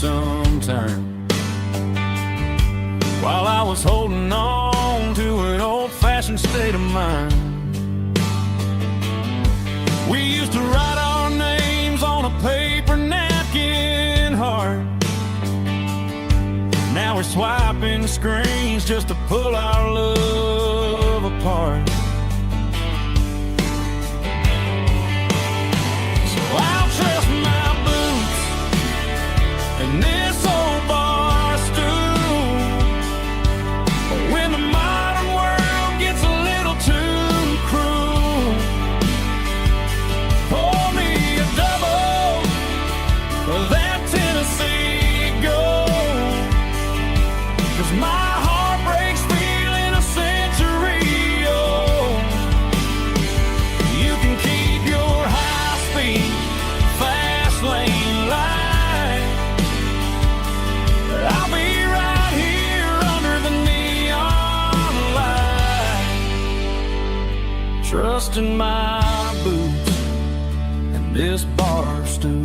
some turn. While I was holding on to an old-fashioned state of mind. We used to write our names on a paper napkin heart. Now we're swiping screens just to pull our love apart. So I'll trust my boots and this old bar stool. But when the modern world gets a little too cruel, pour me a double of that Tennessee Gold. 'Cause my heart breaks feeling a century old. You can keep your high-speed, fast lane light. I'll be right here under the neon light, trusting my boots and this bar stool.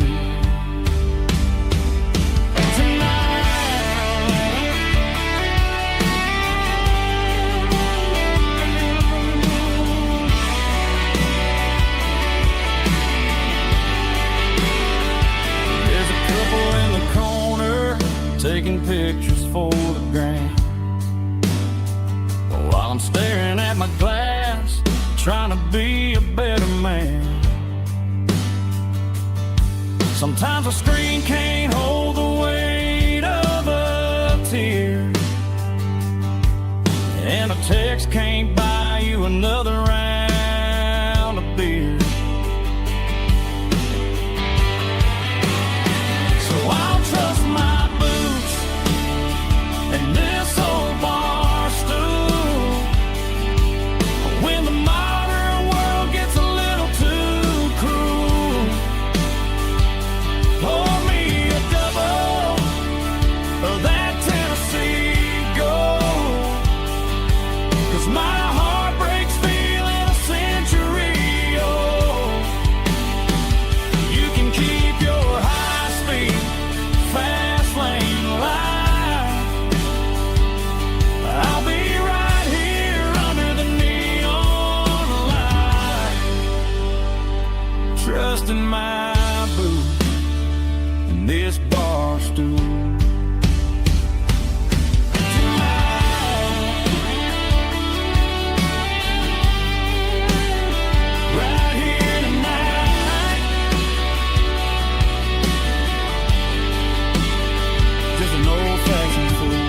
Taking pictures for the gram, while I'm staring at my glass, trying to be a better man. Sometimes a screen can't hold the weight of a tear, and a text can't buy you another round of beer. So I'll trust my and this old bar stool. When the modern world gets a little too cruel, pour me a double of that Tennessee Gold. 'Cause my heart breaks feeling a century old. You can keep your high-speed, fast lane light. I'll be right here under the neon light, trusting my boots and this bar stool. Right here tonight, just an old-fashioned fool.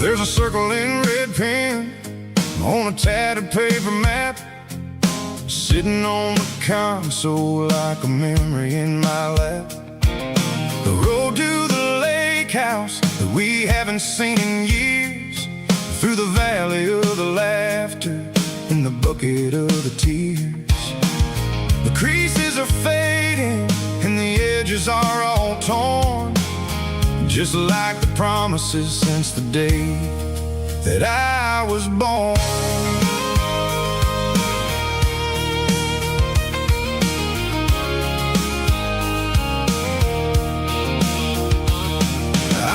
There's a circle in red pen on a tattered paper map, sitting on the console like a memory in my lap. The road to the lake house that we haven't seen in years, through the valley of the laughter and the bucket of the tears. The creases are fading and the edges are all torn, just like the promises since the day that I was born.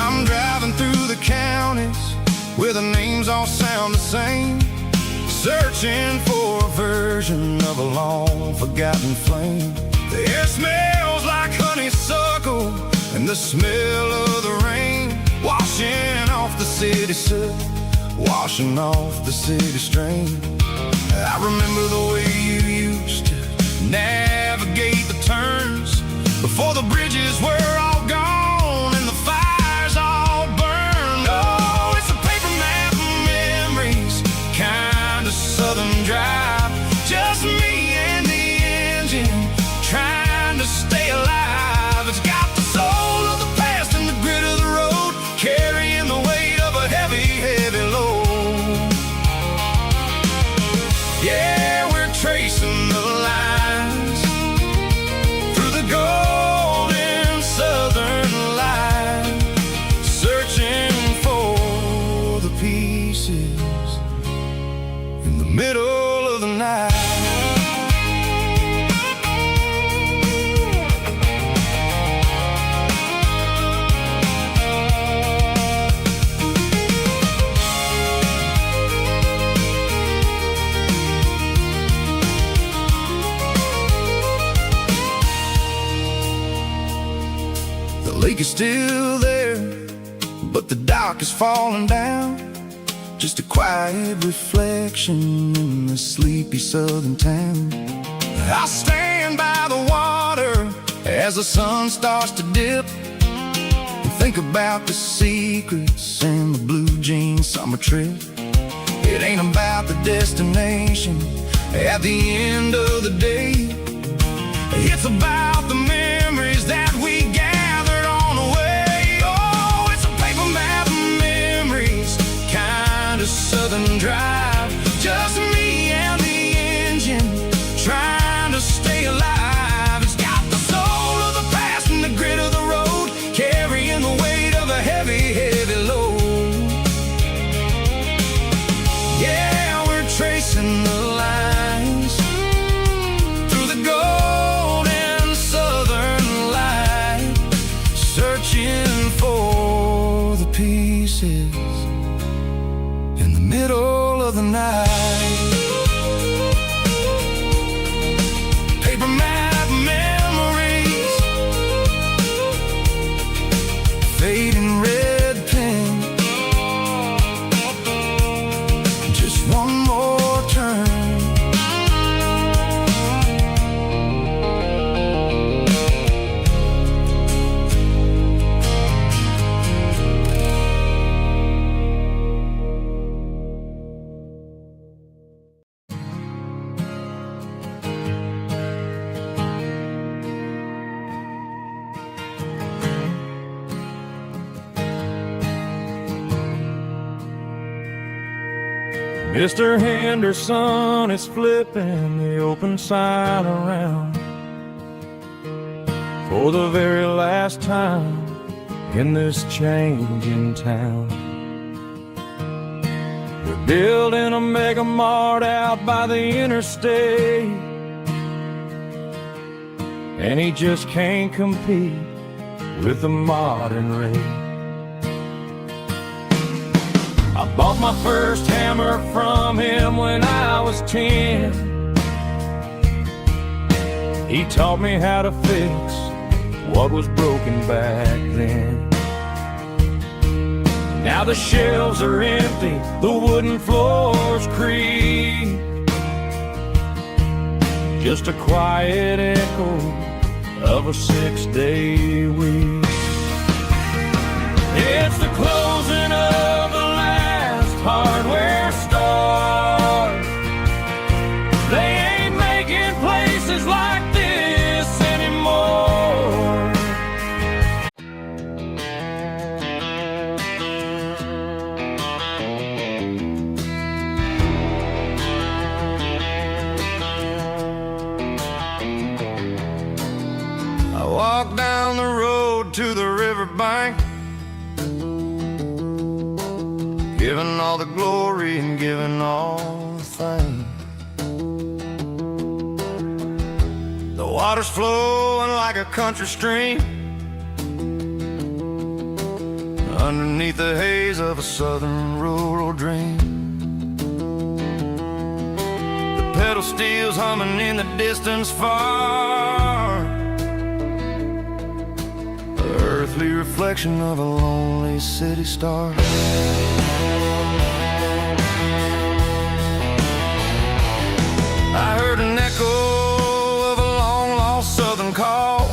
I'm driving through the counties where the names all sound the same, searching for a version of a long-forgotten flame. The air smells like honeysuckle and the smell of the rain, washing off the city soot, washing off the city strain. I remember the way you used to navigate the turns before the bridges were all gone and the fires all burned. Oh, it's a paper map pieces in the middle of the night. The lake is still there, but the dock is falling down. Just a quiet reflection in the sleepy southern town. I stand by the water as the sun starts to dip, and think about the secrets and the blue jean summer trip. It ain't about the destination at the end of the day. It's about the memories that we gathered on the way. Oh, it's a paper map of memories, kind of southern drive. Just me and the engine, trying to stay alive. It's got the soul of the past and the grit of the road, carrying the weight of a heavy, heavy load. Yeah, we're tracing the lines through the golden southern light, searching for the pieces in the middle of the night. Paper map memories, fading red pen, just one more turn. Mr. Henderson is flipping the open sign around for the very last time in this changing town. We're building a mega mart out by the interstate, and he just can't compete with the modern rate. I bought my first hammer from him when I was 10. He taught me how to fix what was broken back then. Now the shelves are empty, the wooden floors creak, just a quiet echo of a 6-day week. It's the closing of the hardware store. They ain't making places like this anymore. I walk down the road to the riverbank, giving all the glory and giving all the thanks. The water's flowing like a country stream underneath the haze of a southern rural dream. The pedal steel's humming in the distance far, the earthly reflection of a lonely city star. I heard an echo of a long-lost southern call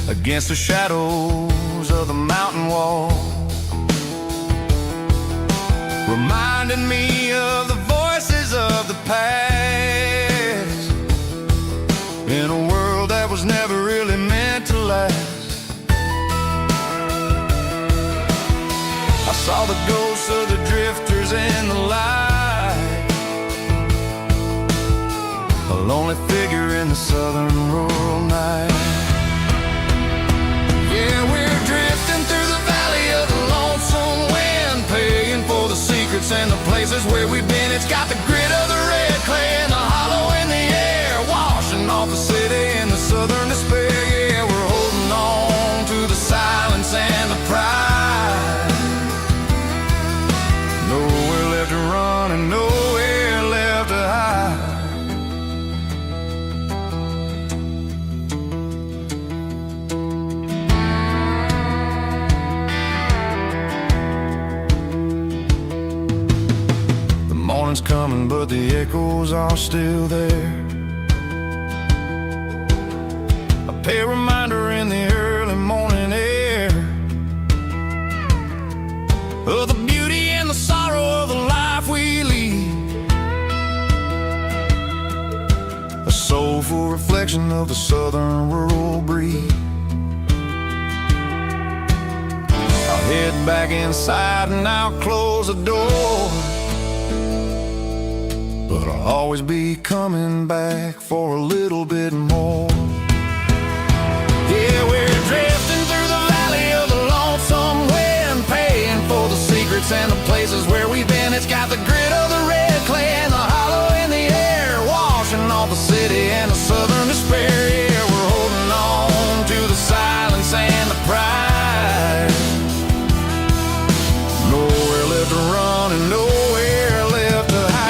against the shadows of the mountain wall, reminding me of the voices of the past in a world that was never really meant to last. I saw the ghosts of the drifters in the light, a lonely figure in the southern rural night. Yeah, we're drifting through the valley of the lonely and the places where we've been. It's got the grit of the red clay and the hollow in the air, washing off the city and the southern despair. Yeah, we're holding on to the silence and the pride. Nowhere left to run and nowhere left to hide. Morning's coming, but the echoes are still there. A pale reminder in the early morning air of the beauty and the sorrow of the life we lead. A soulful reflection of the southern rural breed. I'll head back inside and I'll close the door, but I'll always be coming back for a little bit more. Yeah, we're drifting through the valley of the lonesome wind, paying for the secrets and the places where we've been. It's got the grit of the red clay and the hollow in the air, washing off the city and the southern despair. Yeah, we're holding on to the silence and the pride. Nowhere left to run and nowhere left to hide.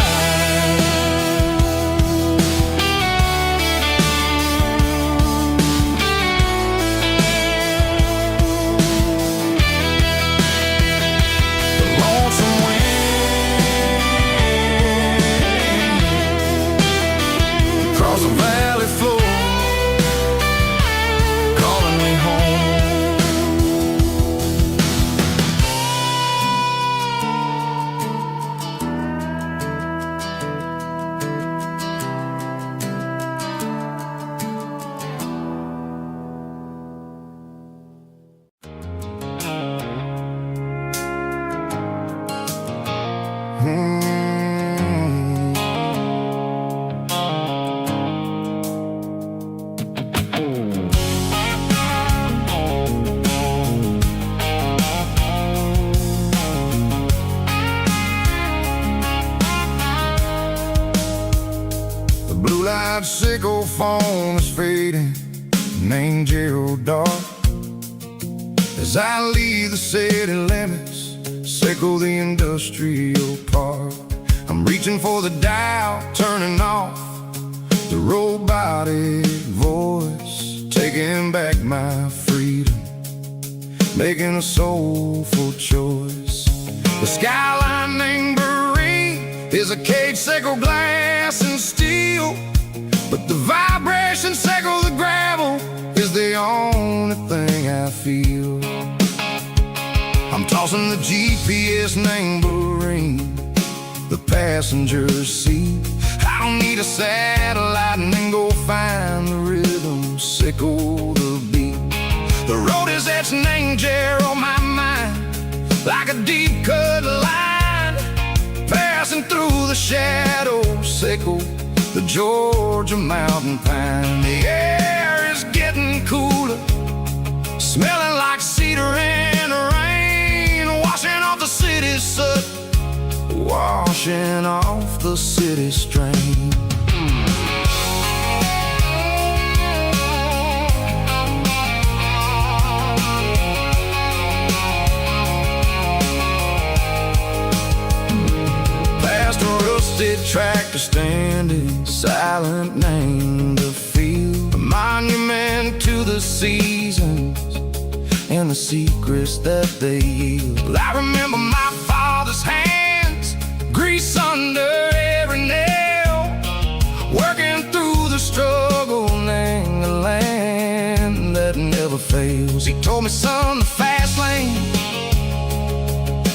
The valley floor, calling me home. Blue-light sickle phone is fading, named Gerald dark. As I leave the city limits, sickle the industrial park. I'm reaching for the dial, turning off the robotic voice, taking back my freedom, making a soulful choice. The skyline named is a cage, sickle glass and steel, but the vibration sickle the gravel is the only thing I feel. I'm tossing the GPS named Marine, the passenger seat. I don't need a satellite and then go find the rhythm, sickle the beat. The road is etched named Jer on my mind, like a deep cut line, passing through the shadows, sickle the Georgia mountain pine. The air is getting cooler, smelling like cedar in the rain, washing off the city's soot, washing off the city strain. Tractor standing silent, named the field, a monument to the seasons and the secrets that they yield. I remember my father's hands, grease under every nail, working through the struggle, named the land that never fails. He told me, son, the fast lane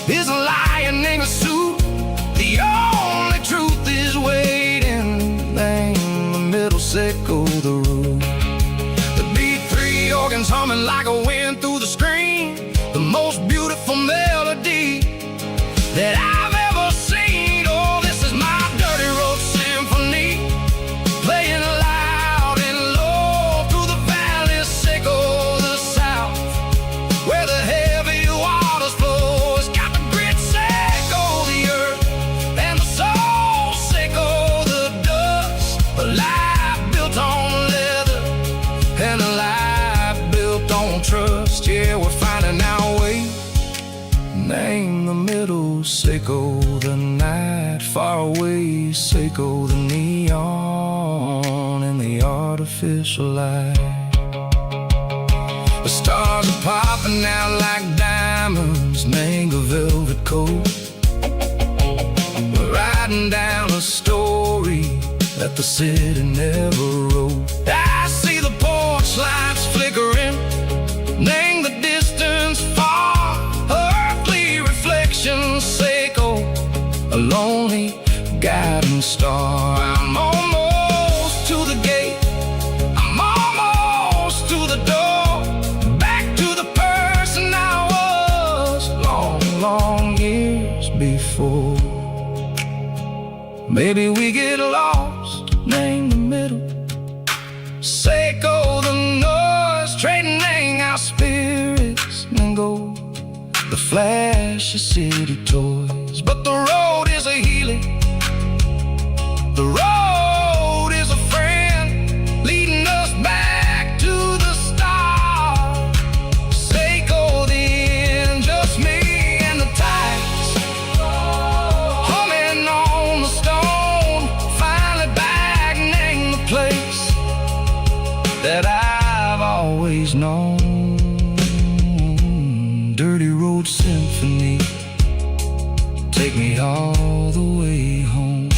is a lion in a suit. The only truth is waiting, name the middle, sickle the root. The B3 organs humming like a wind through the screen, the most beautiful melody that I've ever seen. Oh, this is my dirty road symphony, playing loud and low through the valley, sickle the south, where the heavy waters flow. It's got the grit name the middle. Seiko the night, far away. Seiko the neon and the artificial light. The stars are popping out like diamonds. Mango velvet coat. We're riding down a story that the city never wrote. I see the porch lights flickering, name the distance far. Earthly reflections, Seiko, a lonely guiding star. I'm almost to the gate, I'm almost to the door, back to the person I was long, long years before. Maybe we get lost, name the middle. Seiko the noise, trading our spirits and gold. The flash of city toys, but the road is a healing. The road is a friend, leading us back to the start. Seiko the end, just me and the tides, humming on the stone. Finally back, name the place that I've always known. Dirty road symphony, take me all the way home.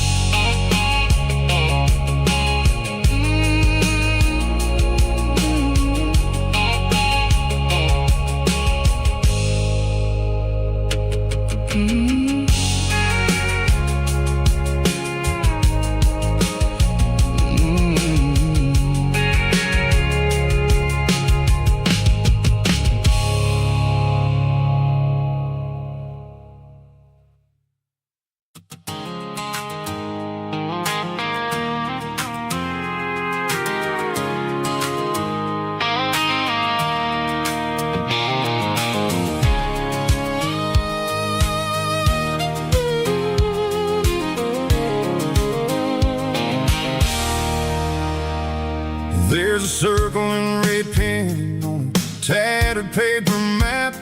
There's a circle in red pen on a tattered paper map,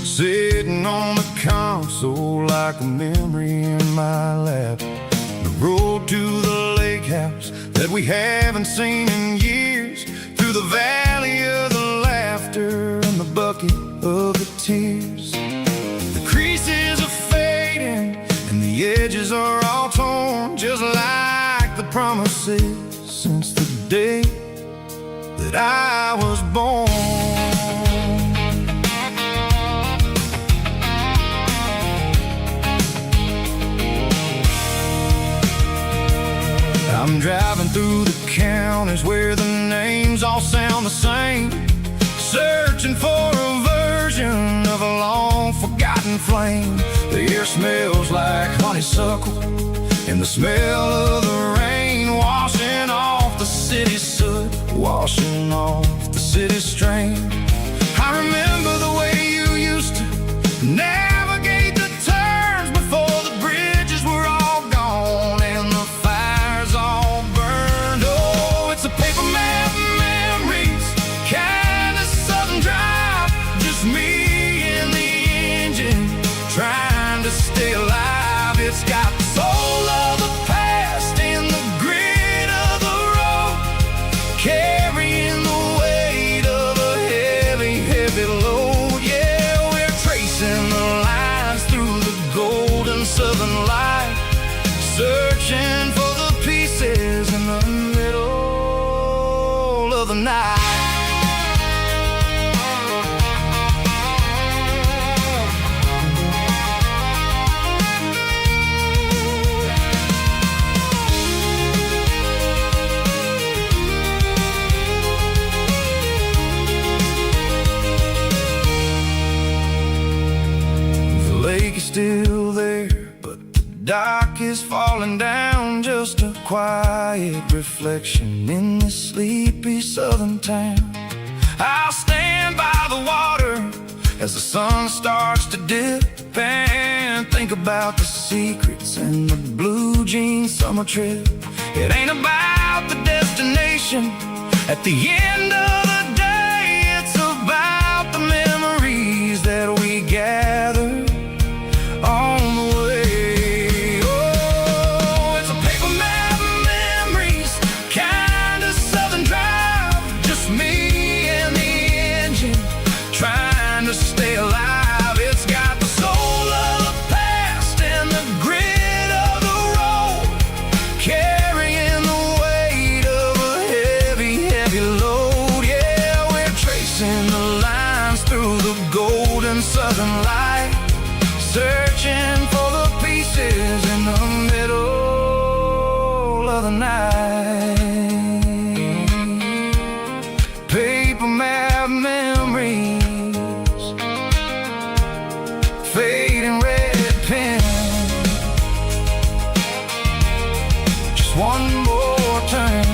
sitting on the console like a memory in my lap. The road to the lake house that we haven't seen in years, through the valley of the laughter and the bucket of the tears. The creases are fading and the edges are all torn, just like the promises since the day that I was born. I'm driving through the counties where the names all sound the same, searching for a version of a long forgotten flame. The air smells like honeysuckle and the smell of the rain, washing off the city's soot, washing off the city's strain. I remember the way you used to navigate the turns before the bridges were all gone and the fires all burned. Oh, it's a paper map memories, kind of sudden drive, just me and the engine trying to stay alive. It's got the soul of the past and the grit of the road, carrying the weight of a heavy, heavy load. Yeah, we're tracing the lines through the golden southern light, searching for the pieces in the middle of the night. The lake is still there, but the dock is falling down, just a quiet reflection in this sleepy southern town. I'll stand by the water as the sun starts to dip and think about the secrets and the blue jean summer trip. It ain't about the destination at the end of the day, it's about the memories that we gather searching for the pieces in the middle of the night. Paper map memories, fading red pen. Just one more turn.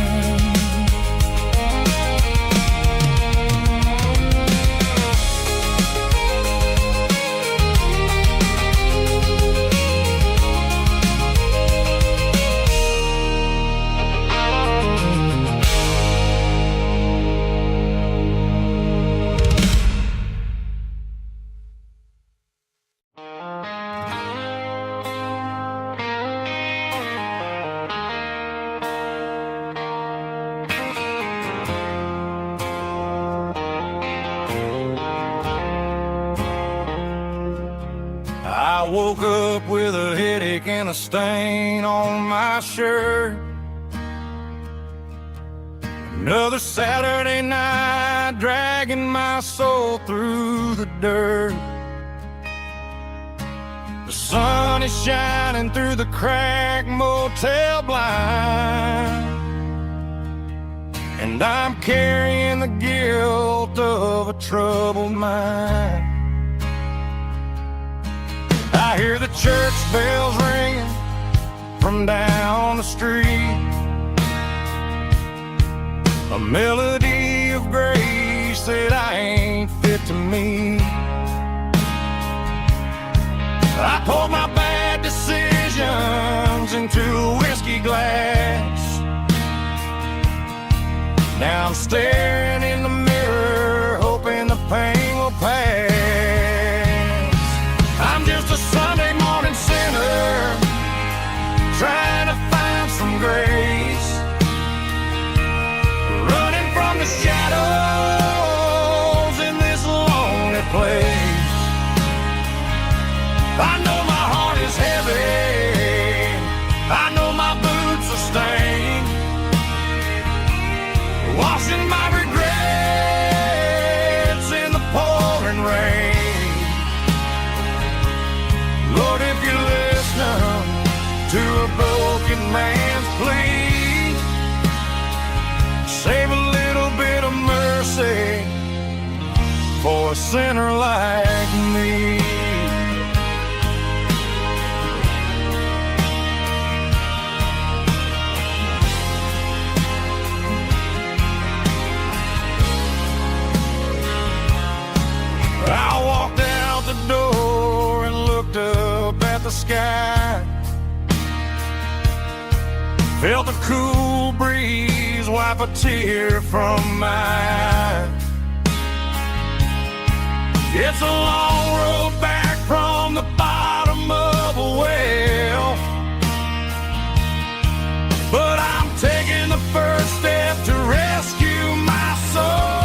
I woke up with a headache and a stain on my shirt. Another Saturday night, dragging my soul through the dirt. The sun is shining through the cracked motel blind, and I'm carrying the guilt of a troubled mind. I hear the church bells ringing from down the street, a melody of grace that I ain't fit to meet. I poured my bad decisions into a whiskey glass. Now I'm staring in the mirror, hoping the pain will pass. I'm just a Sunday morning sinner, trying to find some grace, running from the shadows in this lonely place. I know my heart is heavy, I know my boots are stained, washing my regrets in the pouring rain. Lord, if you're listening to a broken man's plea, save a little bit of mercy for a sinner like me. I walked out the door and looked up at the sky, felt the cool breeze wipe a tear from my eye. It's a long road back from the bottom of a well, but I'm taking the first step to rescue my soul.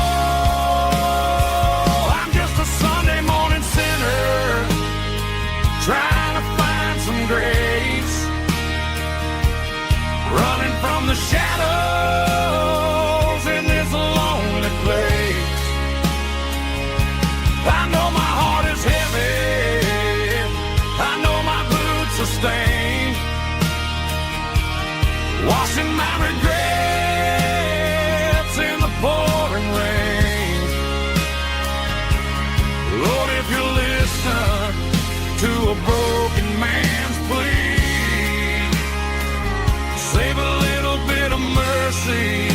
Trying to find some grace, running from the shadows in this lonely place. I know my heart is heavy, I know my boots are stained, washing my regrets in the pouring rain. Lord, if you're listening to a broken man's plea, save a little bit of mercy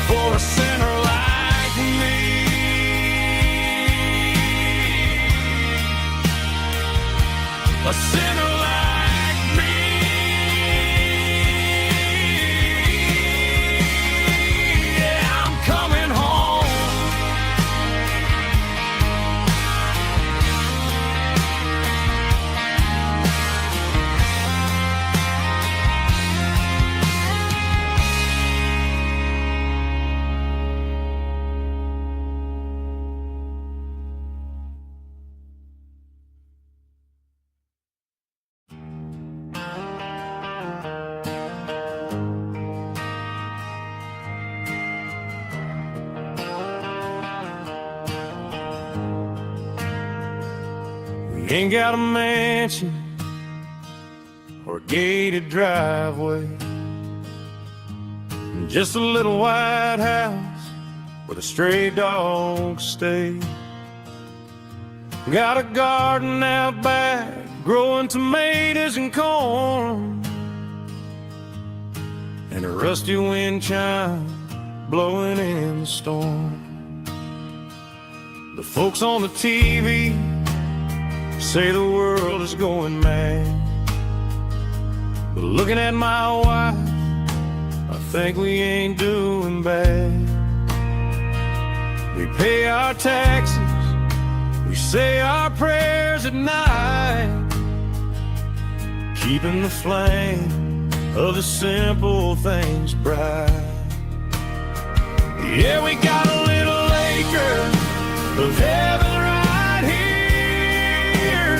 for a sinner like me. A sinner ain't got a mansion or a gated driveway, just a little white house where the stray dogs stay. Got a garden out back, growing tomatoes and corn, and a rusty wind chime blowing in the storm. The folks on the TV say the world is going mad, but looking at my wife, I think we ain't doing bad. We pay our taxes, we say our prayers at night, keeping the flame of the simple things bright. Yeah, we got a little acre of heaven right here,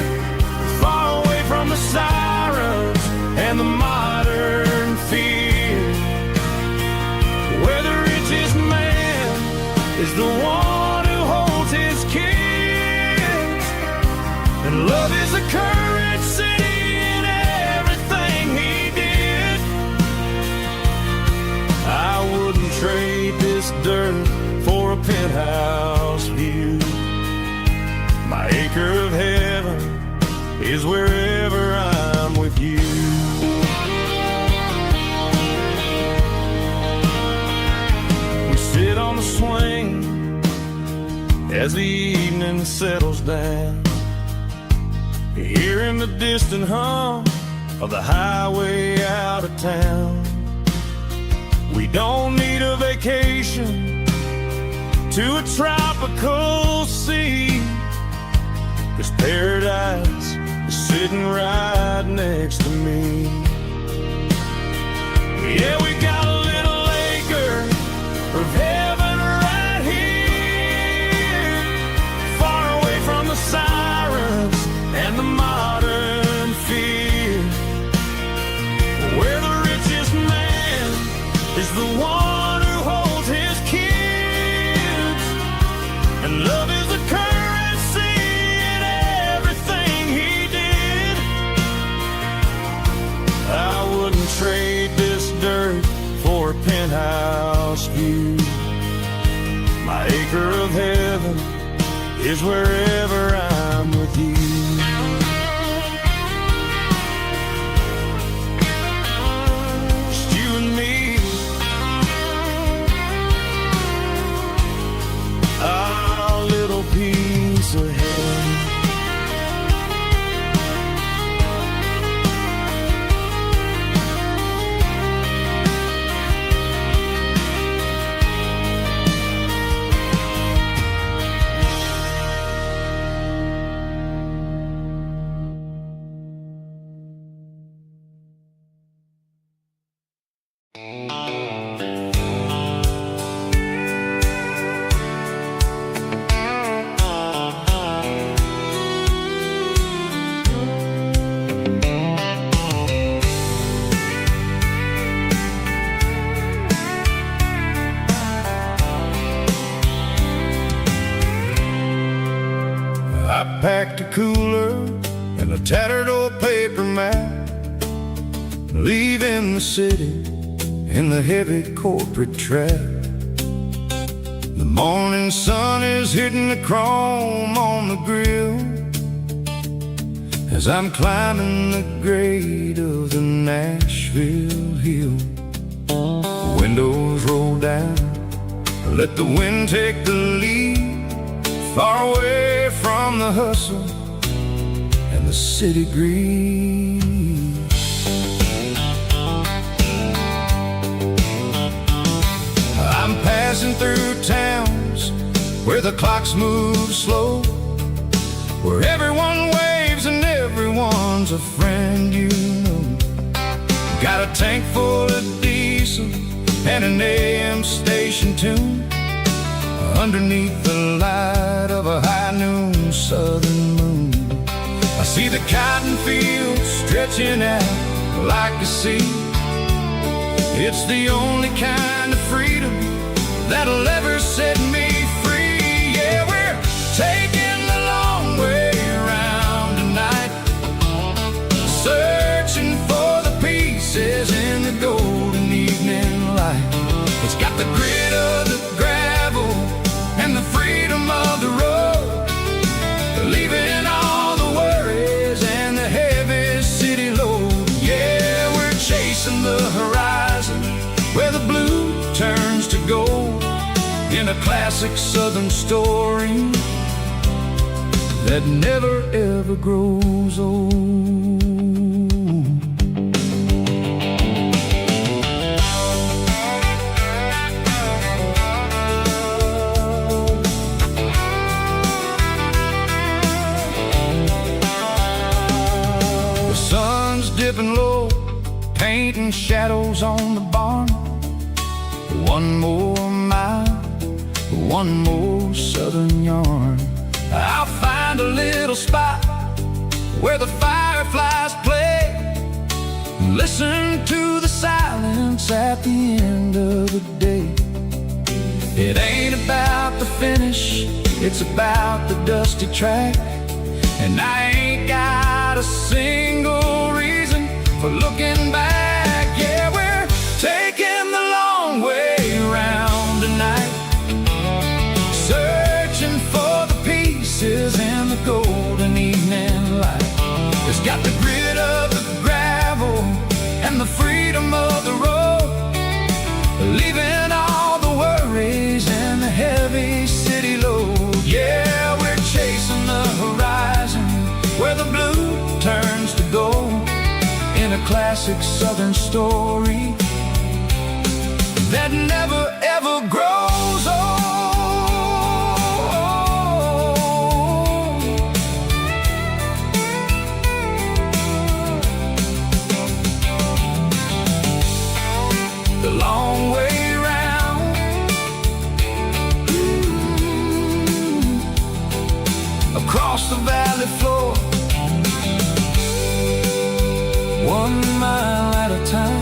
far away from the sirens and the modern fear, where the richest man is the one who holds his kids, and love is the currency in everything he did. I wouldn't trade this dirt for a penthouse view. My acre of heaven is wherever I'm with you. We sit on the swing as the evening settles down, hearing the distant hum of the highway out of town. We don't need a vacation to a tropical sea, 'cause paradise is sitting right next to me. Yeah, we got a little acre of heaven right here, far away from the sirens and the modern fear, where the richest man is the one who holds his kids, and love is the currency in everything he did. I wouldn't trade this dirt for a penthouse view. My acre of heaven is wherever I'm with you. Just you and me, our little piece of heaven. I packed a cooler and a tattered old paper map, leaving the city in the heavy corporate trap. The morning sun is hitting the chrome on the grill as I'm climbing the grade of the Nashville hill. Windows roll down, let the wind take the lead, far away from the hustle and the city breeze. I'm passing through towns where the clocks move slow, where everyone waves and everyone's a friend you know. Got a tank full of diesel and an AM station tune, underneath the light of a high noon southern moon. I see the cotton fields stretching out like a sea. It's the only kind of freedom that'll ever set me free. Yeah, we're taking the long way around to classic southern story that never ever grows old. The sun's dipping low, painting shadows on the barn. One more mile, one more southern yarn. I'll find a little spot where the fireflies play, listen to the silence at the end of the day. It ain't about the finish, it's about the dusty track. And I ain't got a single reason for looking back. Yeah, we're taking the long way round tonight, searching for the pieces in the golden evening light. It's got the grit of the gravel and the freedom of the road, leaving all the worries and the heavy city load. Yeah, we're chasing the horizon where the blue turns to gold, in a classic southern story that never ever grows old. The long way round, across the valley floor, 1 mile at a time.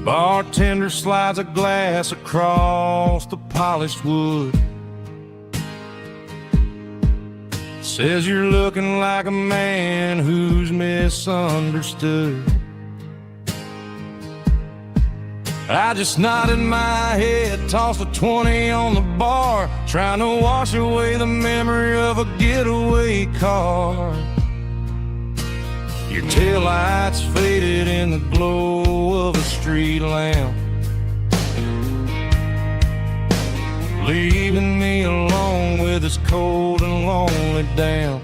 Bartender slides a glass across the polished wood, says you're looking like a man who's misunderstood. I just nodded my head, tossed a 20 on the bar, trying to wash away the memory of a getaway car. Your taillights faded in the glow of a street lamp, leaving me alone with this cold and lonely damp.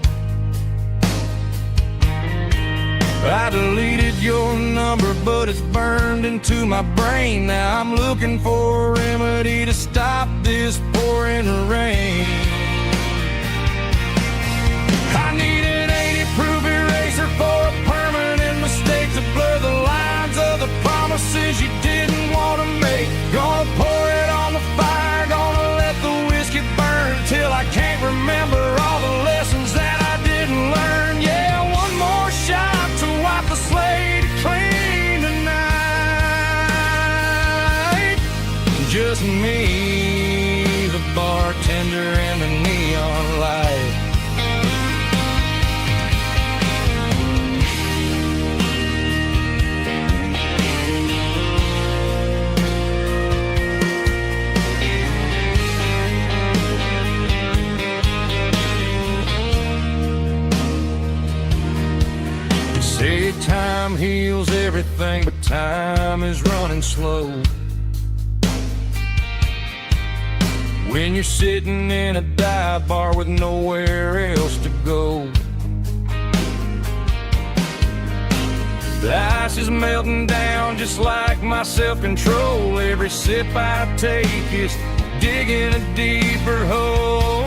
I deleted your number, but it's burned into my brain. Now I'm looking for a remedy to stop this pouring rain. I need an 80-proof eraser for a permanent mistake to blur the lines of the promises you didn't want to make. Gonna pour it on the fire, gonna let the whiskey burn till I can't remember all the lessons that I didn't learn. Yeah, one more shot to wipe the slate clean tonight. Just me, the bartender, and the neon light. Say time heals everything, but time is running slow. When you're sitting in a dive bar with nowhere else to go, the ice is melting down just like my self-control. Every sip I take is digging a deeper hole.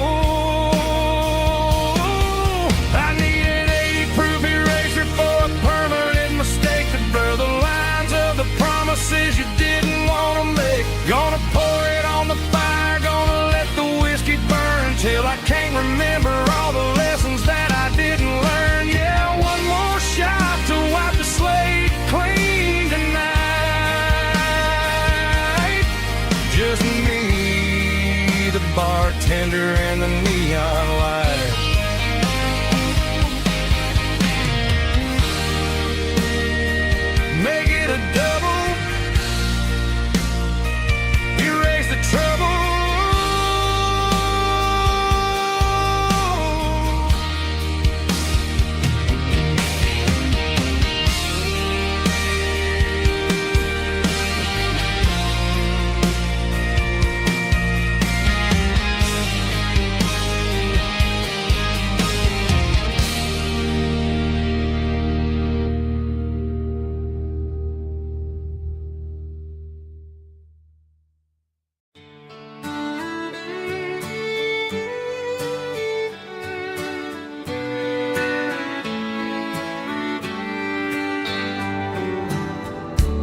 I need an 80-proof eraser for a permanent mistake to blur the lines of the promises you didn't want to make. Gonna pour it on the fire, gonna let the whiskey burn till I can't remember all the lessons that splendor and the neon light. Make it a double, erase the trouble.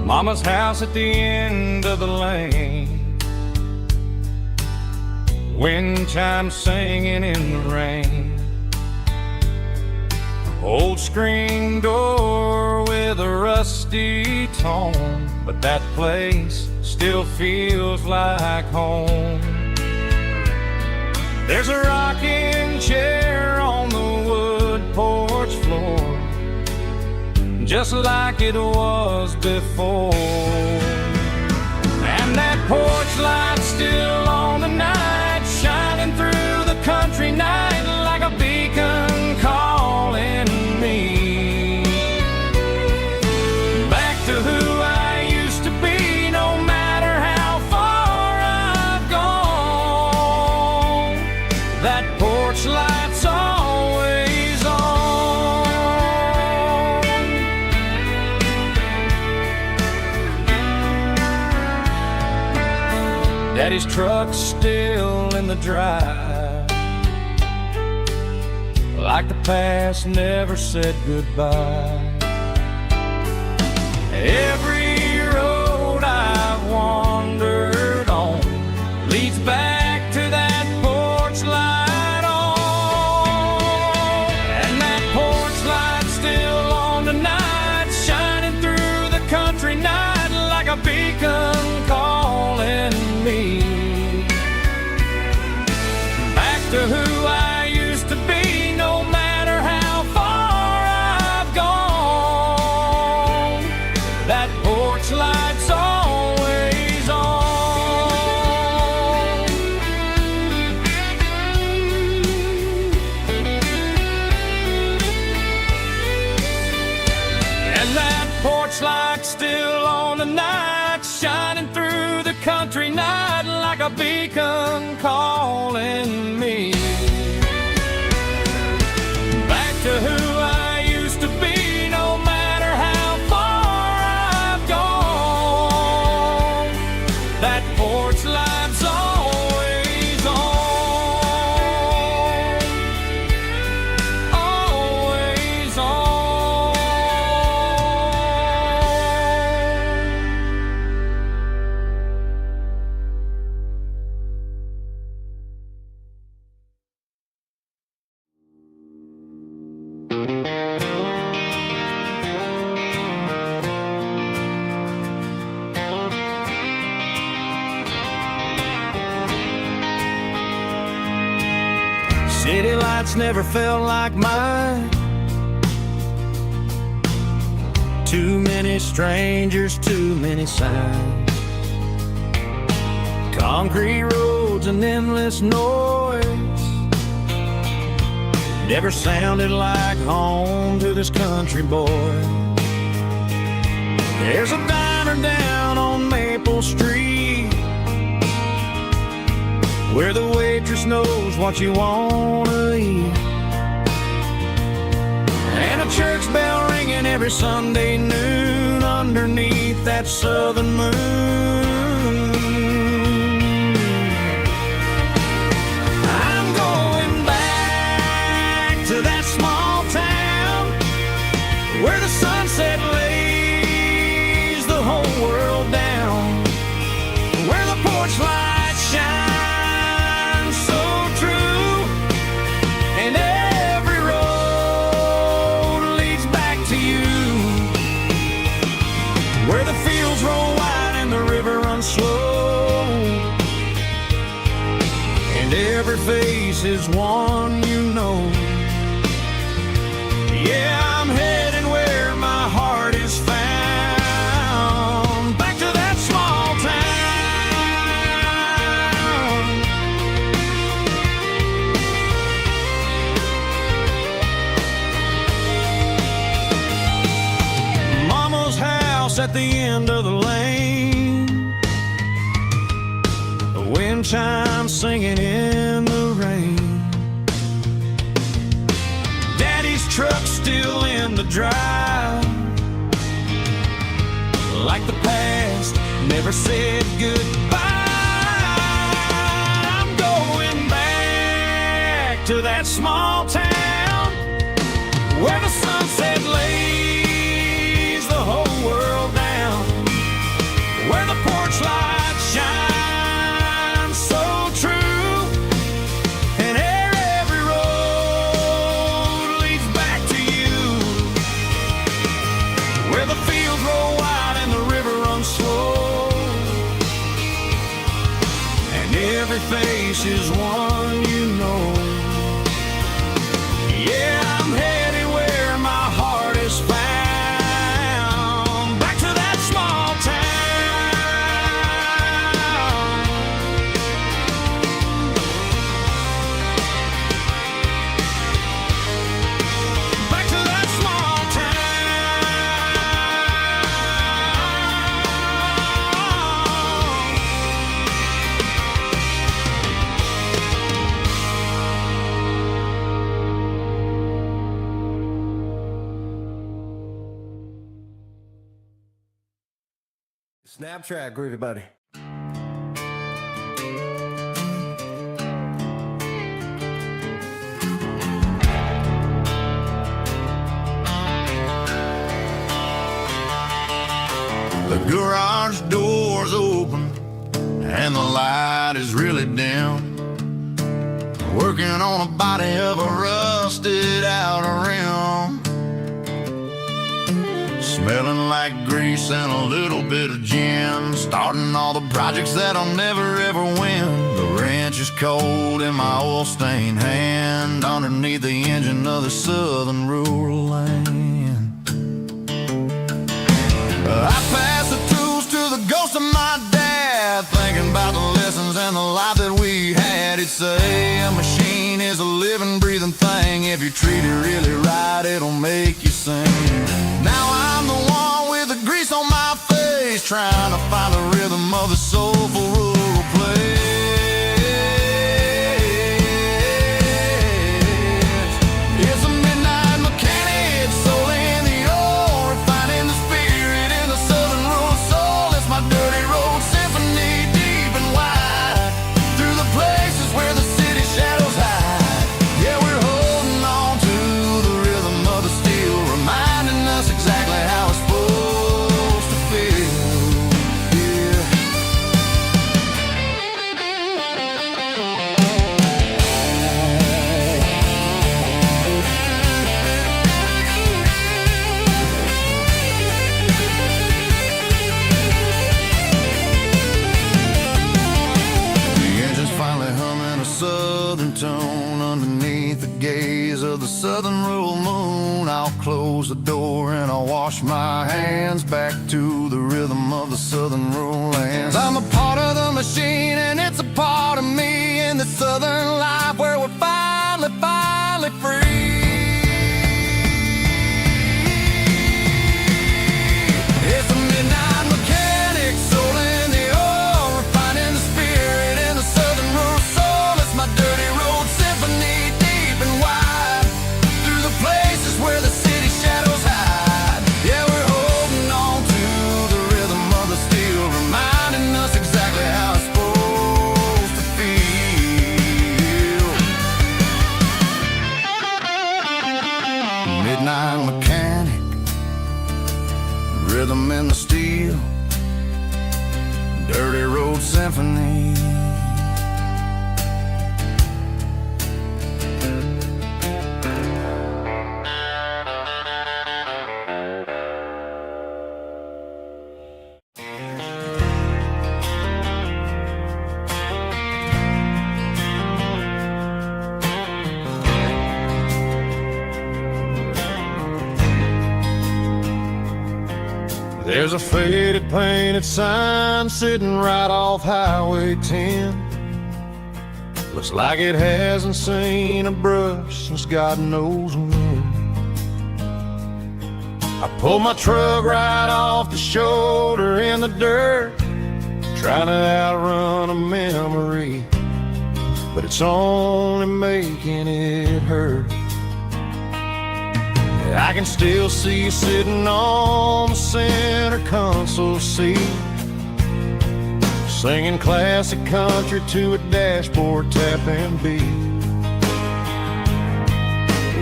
Mama's house at the end of the lane, wind chimes singing in the rain. Old screen door with a rusty tone, but that place still feels like home. There's a rocking chair on the wood porch floor, just like it was before. And that porch light's still on the night, shining through the country night like a beacon calling me back to who I used to be. No matter how far I've gone, that porch light's always on. Daddy's truck's still in the drive, like the past never said goodbye. Every road I've wandered on leads back to that porch light on. And that porch light's still on tonight, shining through the country night like a beacon calling me back to who I used to be. No matter how far I've gone, that porch light's always on. And that porch light's still on tonight, shining through the country night like a beacon calling me back to who I used to be. No matter how far I've gone, that porch light's always on, always on. City lights never felt like mine. Too many strangers, too many signs. Concrete roads and endless noise never sounded like home to this country boy. There's a diner down on Maple Street where the waitress knows what you wanna eat, and a church bell ringing every Sunday noon underneath that southern moon. I'm going back to that small town where the sunset lays the whole world down, where the porch lights shine slow, and every face is one you know. Yeah, I'm heading where my heart is found, back to that small town. Mama's house at the end of the lane, the wind chimes singing in the rain. Daddy's truck still in the drive, like the past never said goodbye. I'm going back to that small town where the sunset lays the whole world down, where the porch lights shine so true, and every road leads back to you, where the fields roll wide and the river runs slow, and every face is one you know. Yeah, I'm headed where my heart is found, back to that small town. Back to that small Snap track, groovy buddy. The garage door's open and the light is really dim. Working on a body of a rusted out rim, smelling like grease and a little bit of gin. Starting all the projects that I'll never ever win. The wrench is cold in my oil-stained hand, underneath the engine of the southern rural land. I pass the tools to the ghost of my dad, thinking about the lessons and the life that we had. He'd say a machine is a living, breathing thing. If you treat it really right, it'll make you sing. Now I'm the one with the grease on my face, trying to find the rhythm of the soulful rural place. It's a midnight mechanic, soul in the ore, refining the spirit in the southern rural soul. It's my dirty road symphony, deep and wide, through the places where the city shadows hide. Yeah, we're holding on to the rhythm of the steel, reminding us exactly how it's supposed to feel. Yeah. The engine's finally humming a southern tone underneath the gaze of the southern rural moon. I'll close the door and I'll wash my hands, back to the rhythm of the southern rural lands. I'm a part of the machine and it's a part of me, in the southern life where we're finally free. It's a midnight mechanic, soul in the ore, refining the spirit in the southern rural soul. It's my dirty road symphony, deep and wide, through the places where the city shadows hide. Yeah, we're holding on to the rhythm of the steel, reminding us exactly how it's supposed to feel. Midnight mechanic, rhythm in the steel, dirty road symphony. There's a faded painted sign sitting right off Highway 10. Looks like it hasn't seen a brush since God knows when. I pulled my truck right off the shoulder in the dirt, trying to outrun a memory, but it's only making it hurt. I can still see you sitting on the center console seat, singing classic country to a dashboard tapping beat.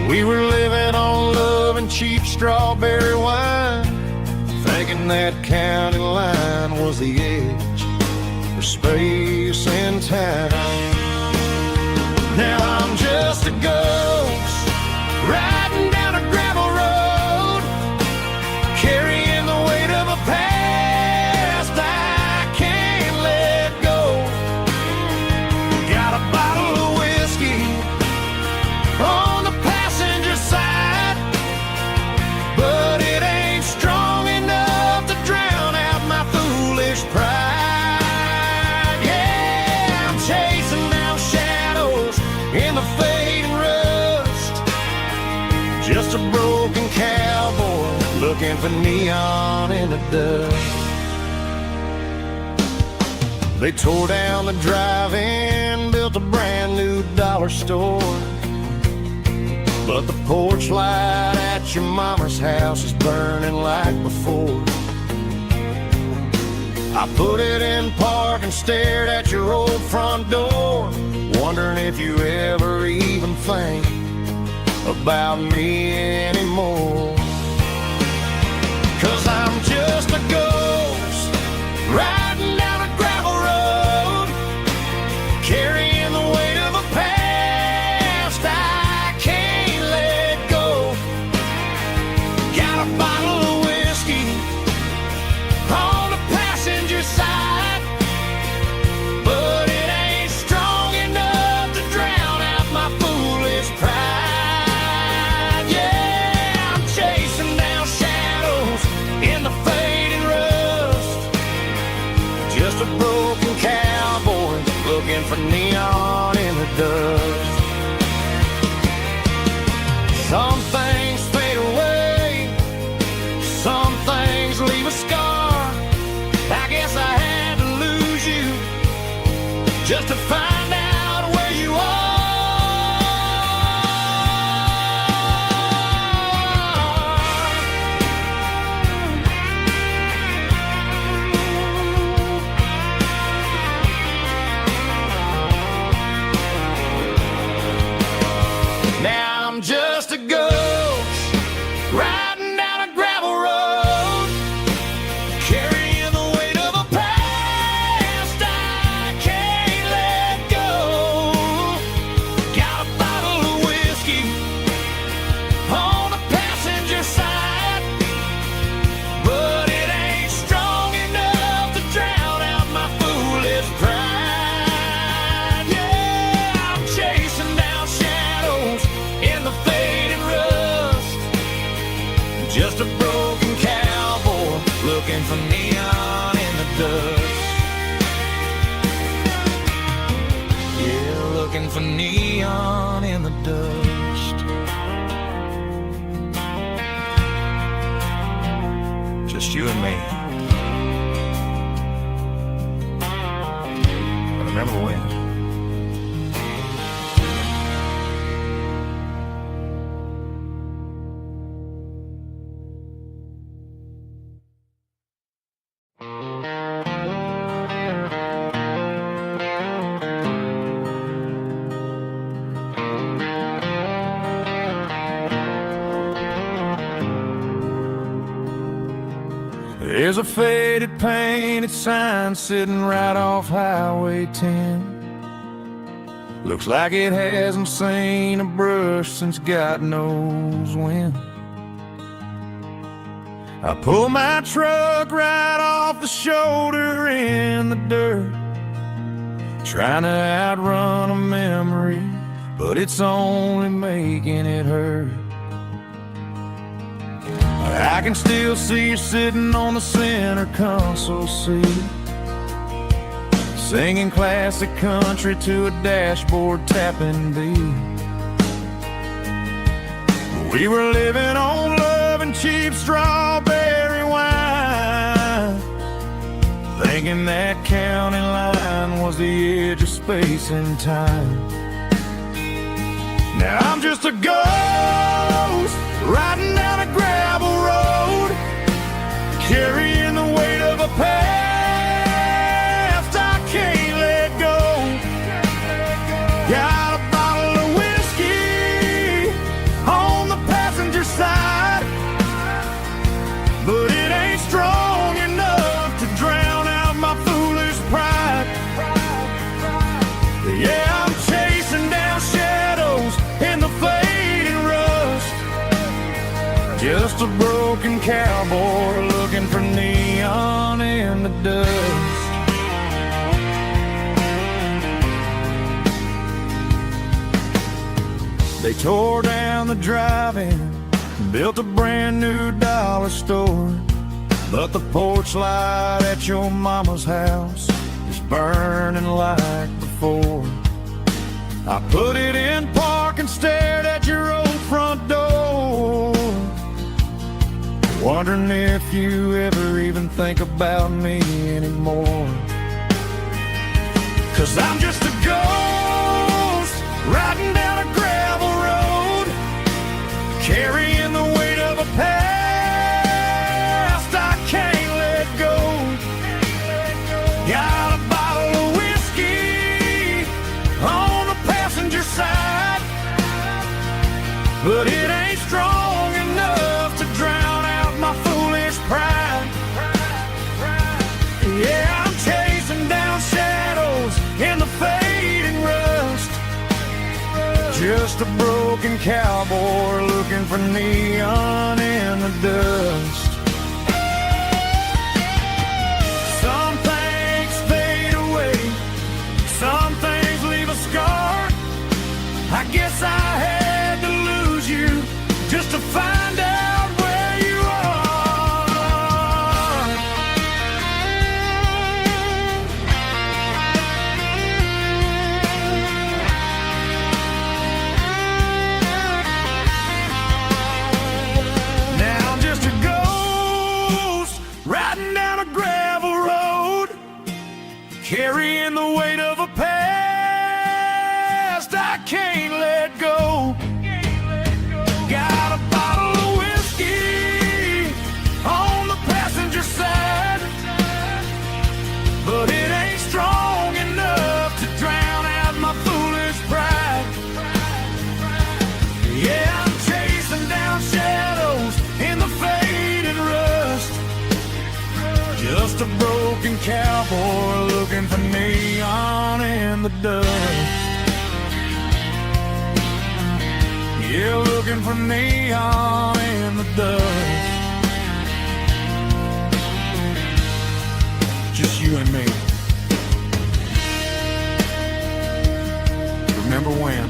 We were living on love and cheap strawberry wine, thinking that county line was the edge for space and time. Now I'm just a ghost riding down a gravel road, carrying the weight of a past I can't let go. Got a bottle of whiskey on the passenger side, but it ain't strong enough to drown out my foolish pride. Yeah, I'm chasing down shadows in the fading rust, just a broken cowboy looking for neon in the dust. They tore down the drive-in, built a brand new dollar store, but the porch light at your mama's house is burning like before. I put it in park and stared at your old front door, wondering if you ever even think about me anymore. 'Cause I'm just a ghost riding down a gravel road, carrying the weight of a past I can't let go. Got a bottle of whiskey on the passenger side, but it ain't strong enough to drown out my foolish pride. Yeah, I'm chasing down shadows in the fading rust, just a broken cowboy looking for neon in the dust. Some things fade away, some things leave a scar. I guess I had to lose you just to find out where you are. Now I'm just a ghost riding down a gravel road, carrying the weight of a past I can't let go. Got a bottle of whiskey on the passenger side, but it ain't strong enough to drown out my foolish pride. Yeah, I'm chasing down shadows in the fading rust, just a broken cowboy looking for neon in the dust. Yeah, looking for neon in the dust. Just you and me. And remember when? There's a faded painted sign sitting right off Highway 10. Looks like it hasn't seen a brush since God knows when. I pull my truck right off the shoulder in the dirt, trying to outrun a memory, but it's only making it hurt. I I can still see you sitting on the center console seat, singing classic country to a dashboard tapping beat. We were living on love and cheap strawberry wine, thinking that county line was the edge of space and time. Now I'm just a ghost riding down a gravel road, carrying the weight of a past I can't let go. Got a bottle of whiskey on the passenger side, but it ain't strong enough to drown out my foolish pride. Yeah, I'm chasing down shadows in the fading rust, just a broken cowboy looking for neon in the dust. They tore down the drive-in, built a brand new dollar store, but the porch light at your mama's house is burning like before. I put it in park and stared at your old front door, wondering if you ever even think about me anymore. 'Cause I'm just a ghost riding down a gravel road, carrying the weight of a past I can't let go. Got a bottle of whiskey on the passenger side, but it ain't strong enough to drown out my foolish pride. Yeah, I'm chasing down shadows in the fading rust, just a broken cowboy looking for neon in the dust. Some things fade away, some things leave a scar. I guess I had to lose you just to find out where you are. Now I'm just a ghost riding down a gravel road, carrying the weight of a past I can't let go. Got a bottle of whiskey on the passenger side, but it ain't strong enough to drown out my foolish pride. Yeah, I'm chasing down shadows in the fading rust, just a broken cowboy looking for neon in the dust. Yeah, looking for neon in the dust. Just you and me. Remember when?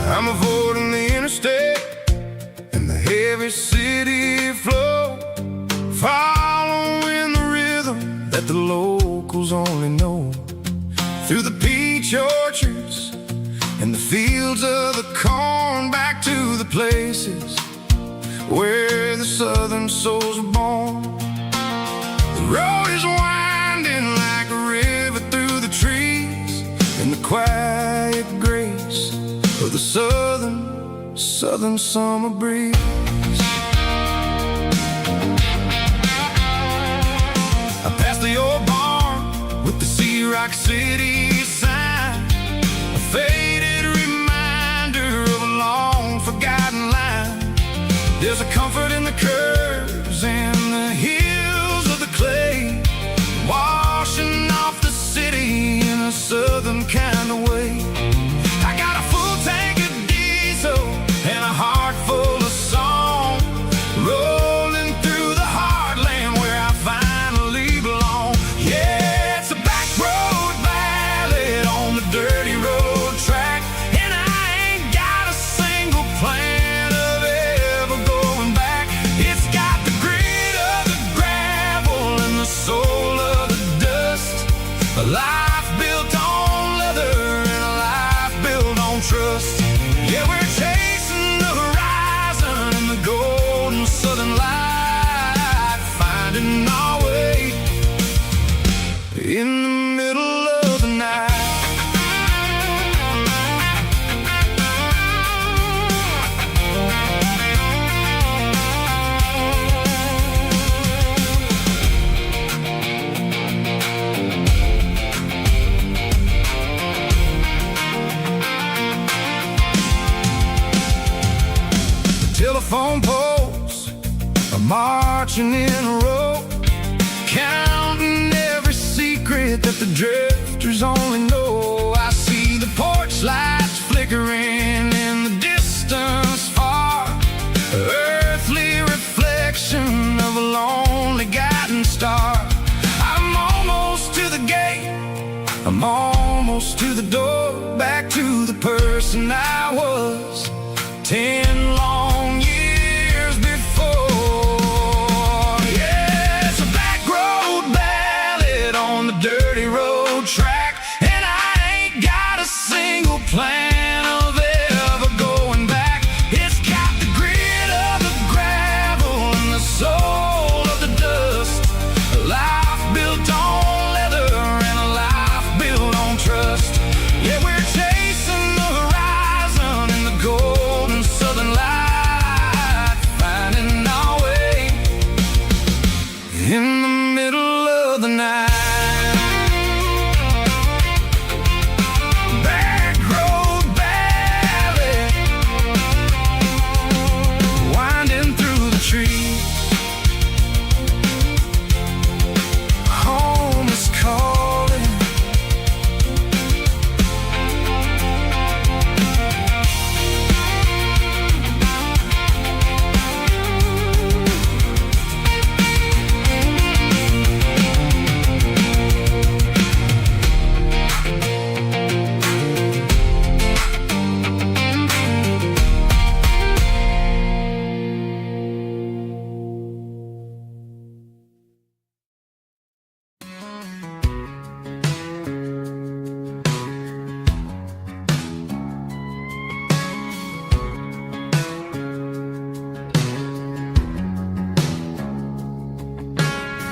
I'm avoiding the interstate and the heavy city flow, following the rhythm that the locals only know, through the peach orchards and the fields of the corn, back to the places where the southern souls were born. The road is winding like a river through the trees, in the quiet grace of the southern summer breeze. like city sign, a faded reminder of a long forgotten line. There's a comfort in the curves and the hills of the clay, washing off the city in a southern kind of way. I got a full tank of diesel and a heart full of song, rolling through the heartland where I finally belong. Yeah, it's a back road ballad on the dirty road track, and I ain't got a single plan of ever going back. It's got the grit of the gravel and the soul of the dust, a life built on leather and a life built on trust. Yeah, we're chasing the horizon and the golden southern light, finding our way in the middle of the night. Telephone poles are marching in a row, counting every secret that the drifters only know. I see the porch lights flickering in the distance far, earthly reflection of a lonely guiding star. I'm almost to the gate, I'm almost to the door, back to the person I was 10 long years before. Yeah, it's a back road ballad on the dirty road track, and I ain't got a single plan of ever going back. It's got the grit of the gravel and the soul of the dust, a life built on leather and a life built on trust. Yeah, we're chasing the horizon and the golden southern light, finding our way in the middle of the night. Back road ballad, winding through the trees. Home is calling.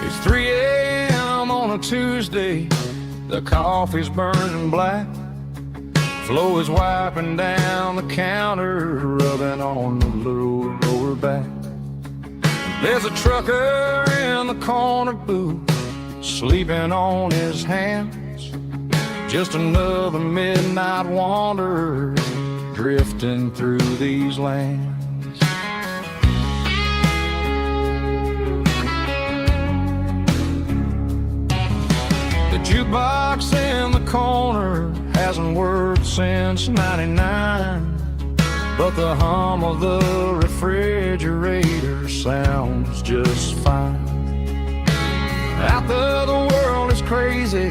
It's 3 a.m. on a Tuesday, the coffee's burning black, Flo is wiping down the counter, rubbing on the little lower back. There's a trucker in the corner booth, sleeping on his hands, just another midnight wanderer drifting through these lands. The jukebox in the corner hasn't worked since '99, but the hum of the refrigerator sounds just fine. Out there the world is crazy,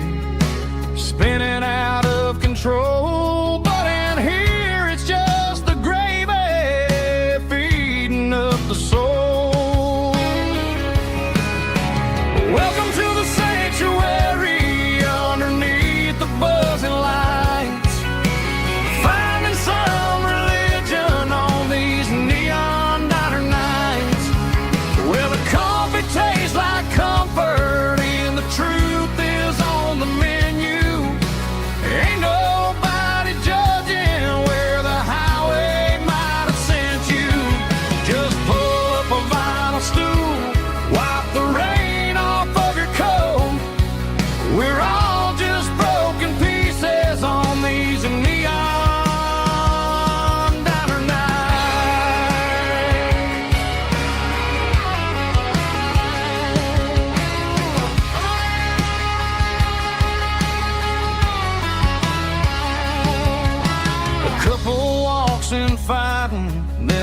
spinning out of control, but in here it's just the gravy feeding up the soul. Welcome to the sanctuary underneath the buzzing lights, finding some religion on these neon diner nights, where the coffee tastes like comfort and the truth is on the menu.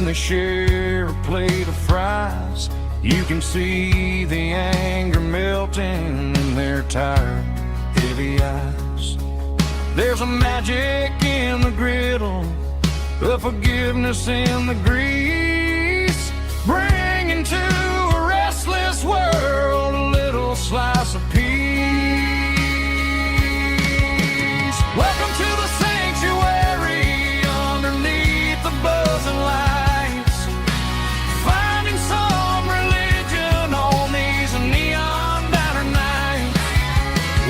when they share a plate of fries. You can see the anger melting in their tired, heavy eyes. There's a magic in the griddle, a forgiveness in the grease, bringing to a restless world a little slice of peace. Welcome to the sanctuary underneath the buzzing lights, finding some religion on these neon diner nights,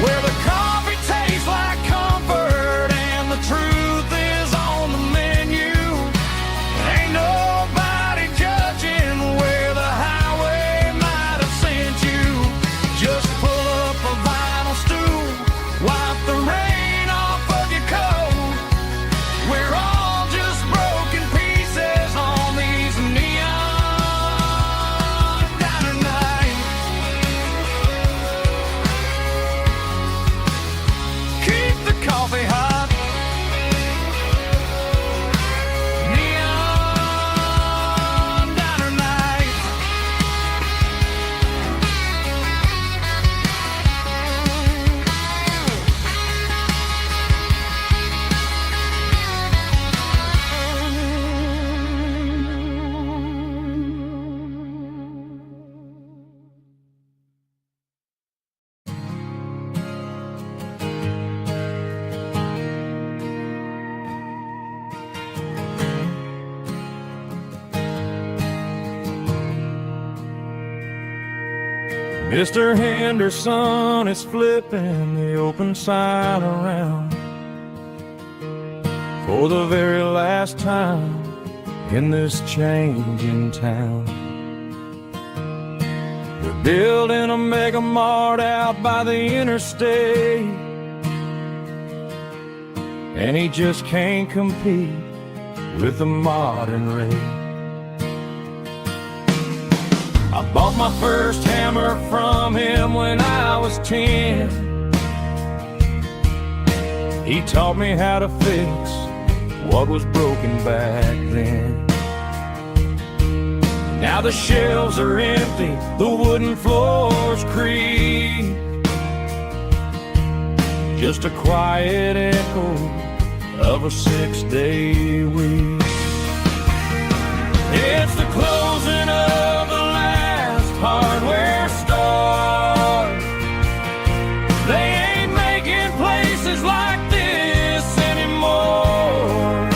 where the coffee tastes like comfort and the truth is on the menu. Ain't nobody judging where the highway might have sent you. Just pull up a vinyl stool, wipe the rain off of your coat. We're all just broken pieces on these neon diner nights. Keep the coffee hot. Neon diner nights. Mr. Henderson is flipping the open sign around for the very last time in this changing town. They're building a mega mart out by the interstate, and he just can't compete with the modern rate. I bought my first hammer from him when I was 10. He taught me how to fix what was broken back then. Now the shelves are empty, the wooden floors creak, just a quiet echo of a 6-day week. It's the closing of the last hardware store. They ain't making places like this anymore,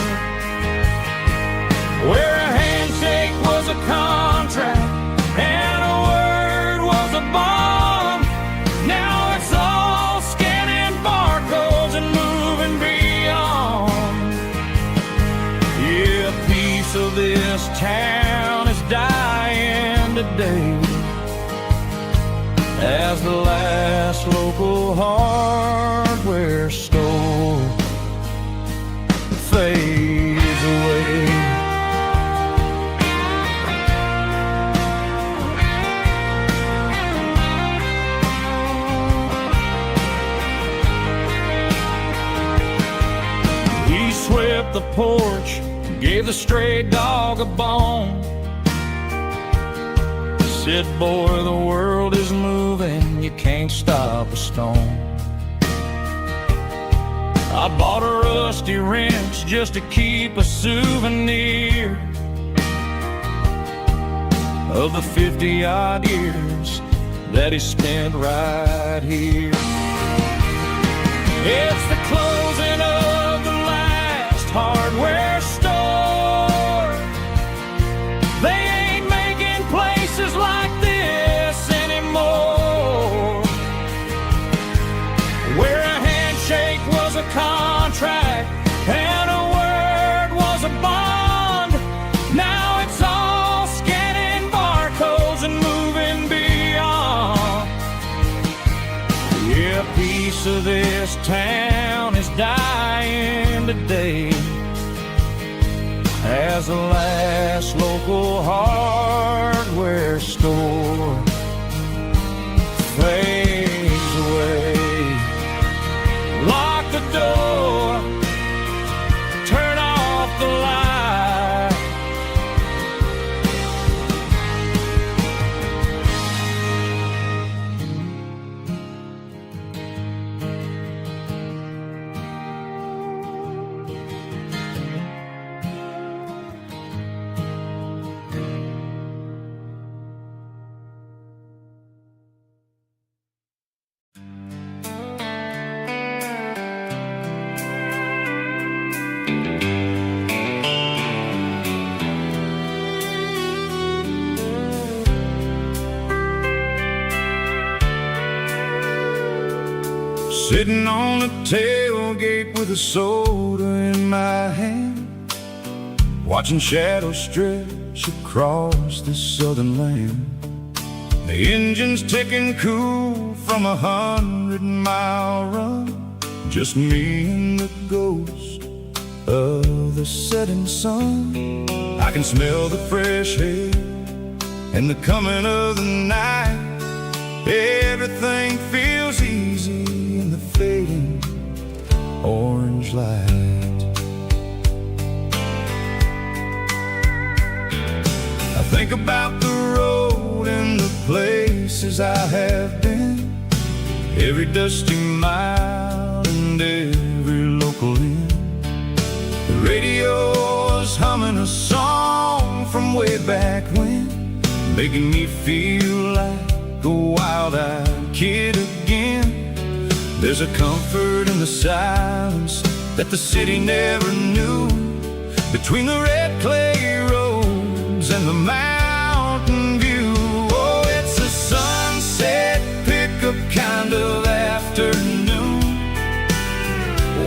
where a handshake was a contract and a word was a bond. Now it's all scanning barcodes and moving beyond. Yeah, a piece of this town is dying today as the last local hardware store fades away. He swept the porch, gave the stray dog a bone, said, boy, the world is moving, you can't stop a stone. I bought a rusty wrench just to keep a souvenir of the 50-odd years that he spent right here. It's the closing of the last hardware store. They ain't making places like this anymore, where a handshake was a contract and a word was a bond. Now it's all scanning barcodes and moving beyond. Yeah, a piece of this town is dying today as the last local hardware store fades away. Lock the door, turn off the light, Sitting on the tailgate with a soda in my hand, watching shadows stretch across this southern land. The engine's ticking cool from 100-mile run, just me and the ghost of the setting sun. I can smell the fresh air and the coming of the night. Everything feels easy in the fading orange light. I think about the road and the places I have been, every dusty mile and every local inn. The radio is humming a song from way back when, making me feel like a wild-eyed kid again. There's a comfort in the silence that the city never knew, between the red clay roads and the mountain view. Oh, it's a sunset pickup kind of afternoon,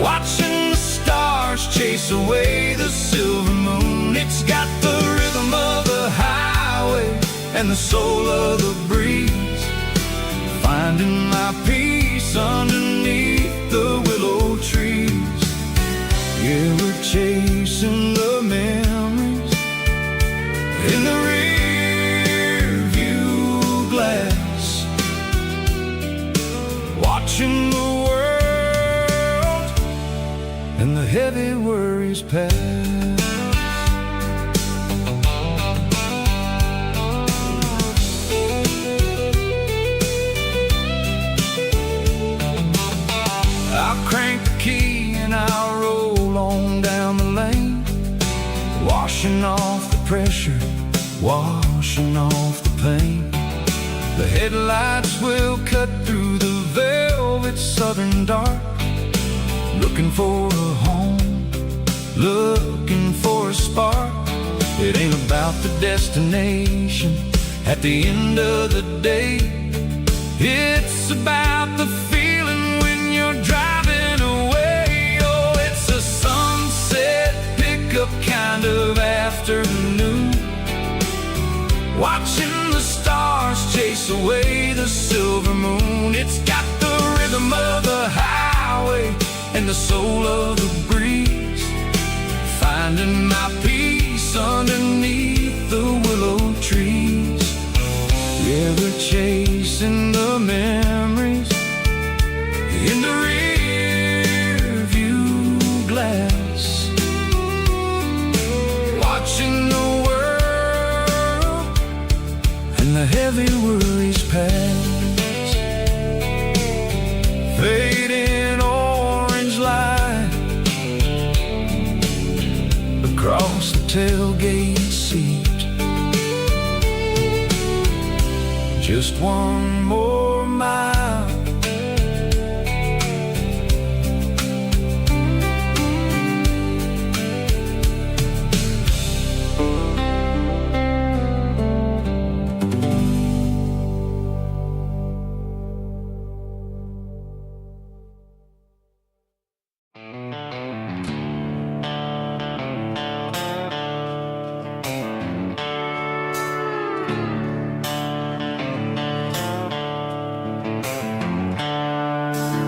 watching the stars chase away the silver moon. It's got the rhythm of the highway and the soul of the breeze, finding my peace underneath the willow trees. Yeah, we're chasing the memories in the rear view glass, watching the world and the heavy worries pass. I'll crank the key and I'll roll on down the lane, washing off the pressure, washing off the pain. The headlights will cut through the velvet southern dark, looking for a home, looking for a spark. It ain't about the destination at the end of the day, it's about the feeling when you're driving away. Oh, it's a sunset pickup kind of afternoon, watching the stars chase away the silver moon. It's got the rhythm of the highway and the soul of the breeze, finding my peace underneath the willow trees. Yeah, we're chasing the memories in the rear view glass, watching the world and the heavy worries pass. Fading orange light across the tailgate seat, just one more mile.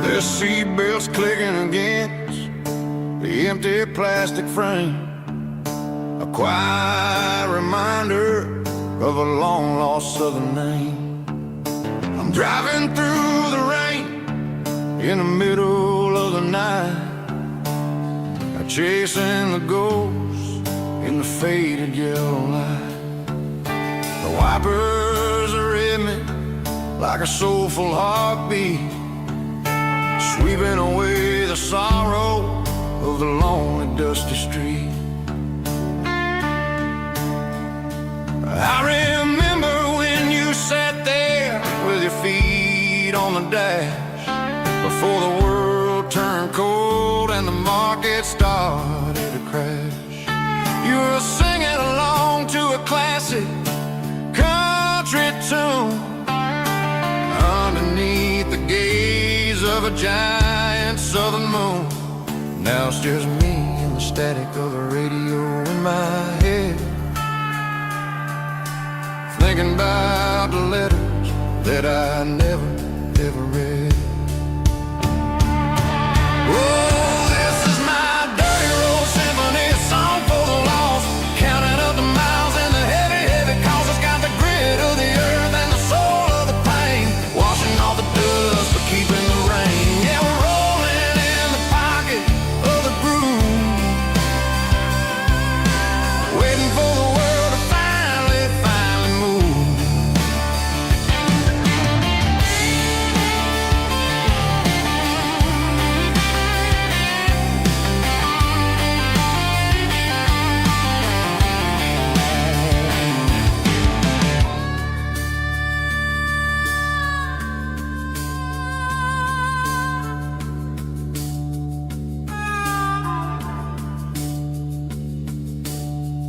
The seatbelts clicking against the empty plastic frame, a quiet reminder of a long-lost southern name. I'm driving through the rain in the middle of the night, chasing the ghosts in the faded yellow light. The wipers are in me like a soulful heartbeat, sweeping away the sorrow of the lonely dusty street. I remember when you sat there with your feet on the dash, before the world turned cold and the market started to crash. You were singing along to a classic country tune underneath the gaze of of a giant southern moon. Now it's just me and the static of a radio in my head, thinking about the letters that I never, ever read. Oh, this is my dirty road symphony, a song for the lost, counting up the miles and the heavy, heavy calls. It's got the grit of the earth and the soul of the pain, washing off the dust but keeping the rain. Yeah, we're rolling in the pocket of the groove, waiting for the world to finally, finally move.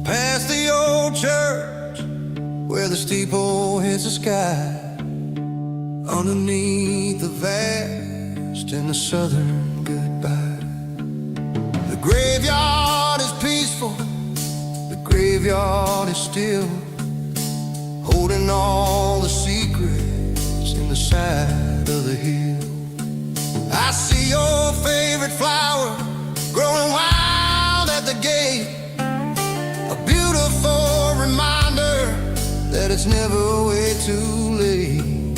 Past the old church where the steeple hits the sky, underneath the vast and the southern goodbye. The graveyard is peaceful, the graveyard is still, holding all the secrets in the side of the hill. I see your favorite flower growing wild at the gate, a beautiful reminder that it's never way too late.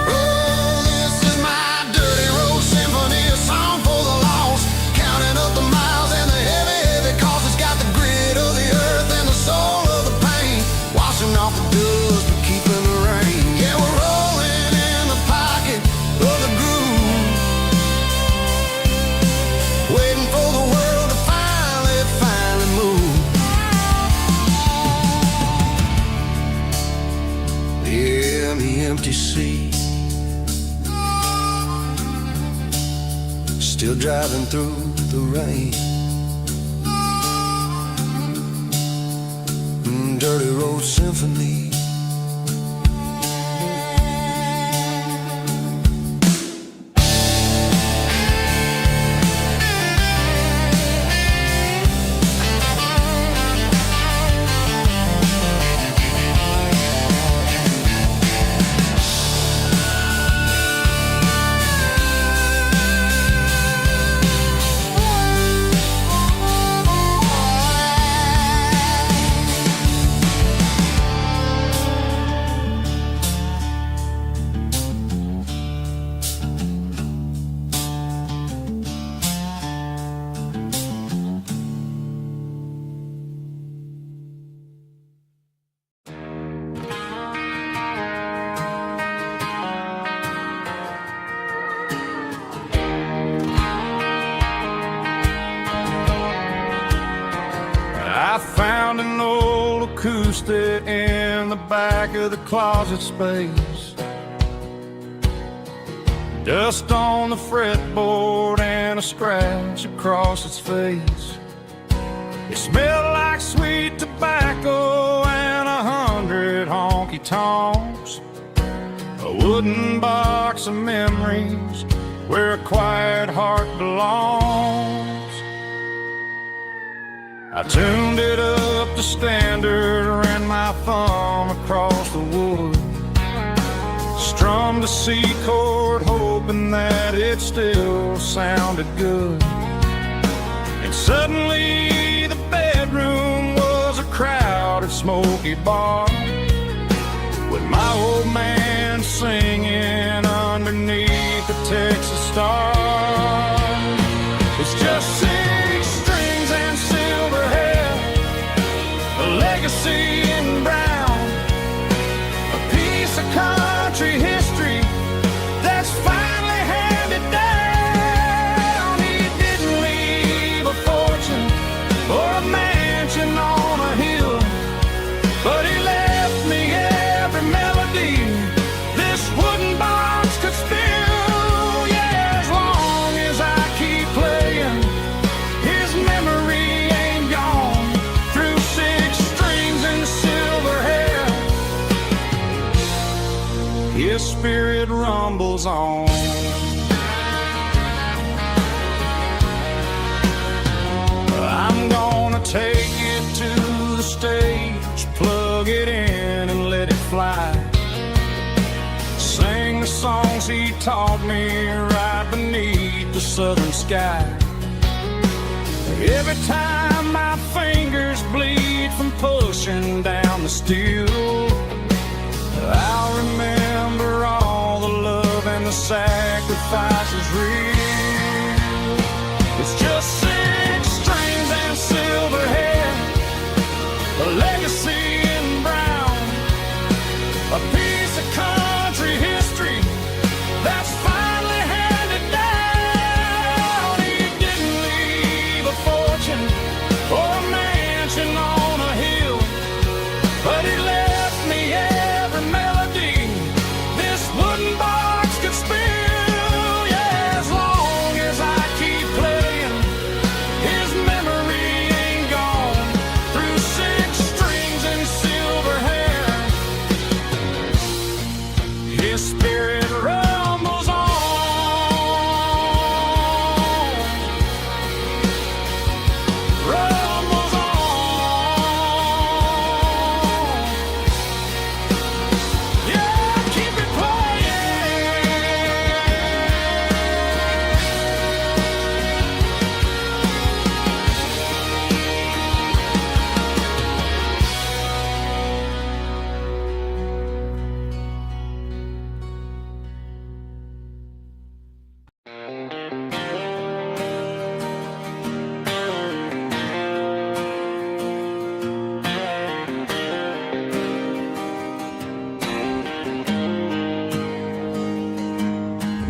Oh, this is my dirty road symphony, a song for the lost, counting up the miles and the heavy, heavy calls. It's got the grit of the earth and the soul of the pain, washing off the dust but keeping the rain. Yeah, we're rolling in the pocket of the groove, waiting for the world to finally, finally move. Yeah, the empty sea, still driving through the rain. Dirty road symphony. I found an old acoustic in the back of the closet space, dust on the fretboard and a scratch across its face. It smelled like sweet tobacco and 100 honky-tonks, a wooden box of memories where a quiet heart belongs. I tuned it up to standard, ran my thumb across the wood, strummed a C chord hoping that it still sounded good. And suddenly the bedroom was a crowded smoky bar, with my old man singing underneath the Texas star. It's just 6 strings and silver hair, a legacy in brown, a piece of country history that's finally handed down. He didn't leave a fortune or a mansion on a hill, but he left me every melody this wooden box could spill. Yeah, as long spirit rumbles on. I'm gonna take it to the stage, plug it in and let it fly. Sing the songs he taught me right beneath the southern sky. Every time my fingers bleed from pushing down the steel, I'll remember all the love and the sacrifices real. It's just 6 strings and silver hair, a legacy in brown, a piece of country history that's finally handed down. He didn't leave a fortune or a mansion on a hill, but he left me every melody this wooden box could spill. Yeah, as long as I keep playing, his memory ain't gone. Through 6 strings and silver hair, his spirit rumbles on. Rumbles on. Yeah, keep it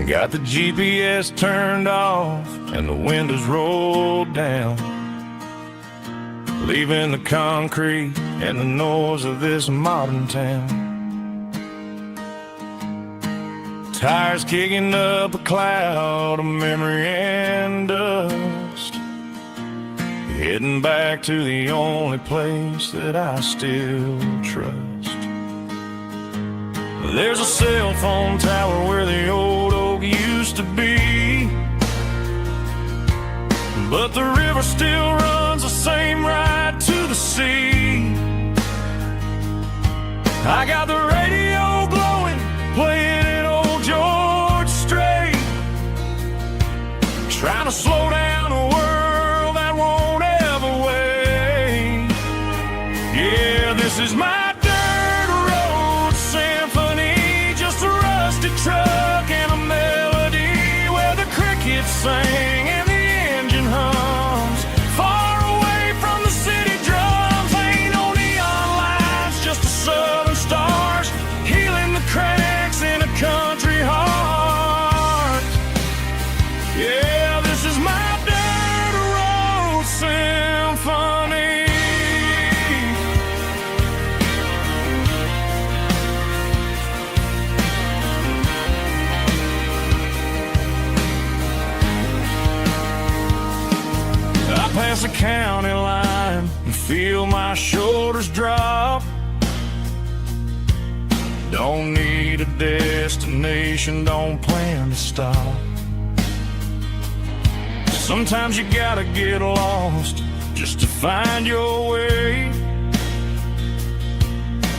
Got the GPS turned off and the windows rolled down, leaving the concrete and the noise of this modern town. Tires kicking up a cloud of memory and dust, heading back to the only place that I still trust. There's a cell phone tower where the old oak used to be, but the river still runs the same right to the sea. I got the radio glowing, playing an old George Strait, trying to slow down a world that won't ever wait. Yeah, this is my truck and a melody where the crickets sing and the engine hums. Far away from the city drums, ain't no neon lights, just the southern stars healing the cracks in a country heart. Yeah, this is my dirt road symphony. Past the county line and feel my shoulders drop. Don't need a destination, don't plan to stop. Sometimes you gotta get lost just to find your way,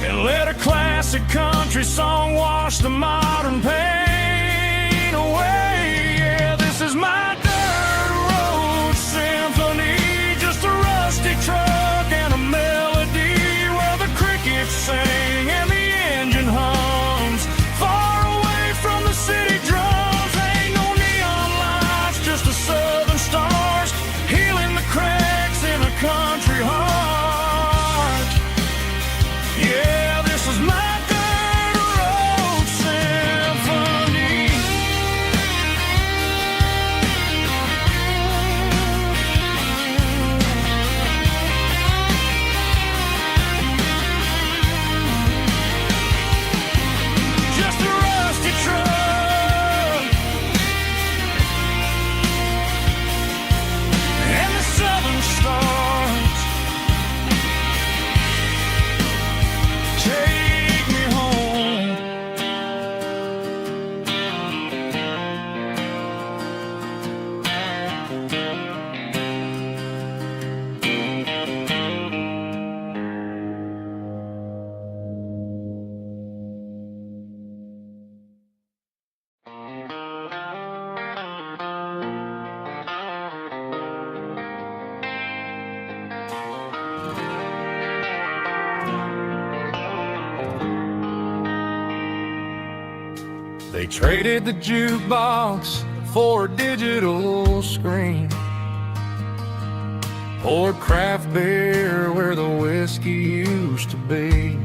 and let a classic country song wash the modern pain away. Yeah, this is my symphony, just a rusty truck and a melody where the crickets sing and the engine hums. Far away from the city drums, ain't no neon lights, just the southern stars healing the cracks in a country heart. Yeah, this is my dirt road symphony. They traded the jukebox for a digital screen, poured craft beer where the whiskey used to be.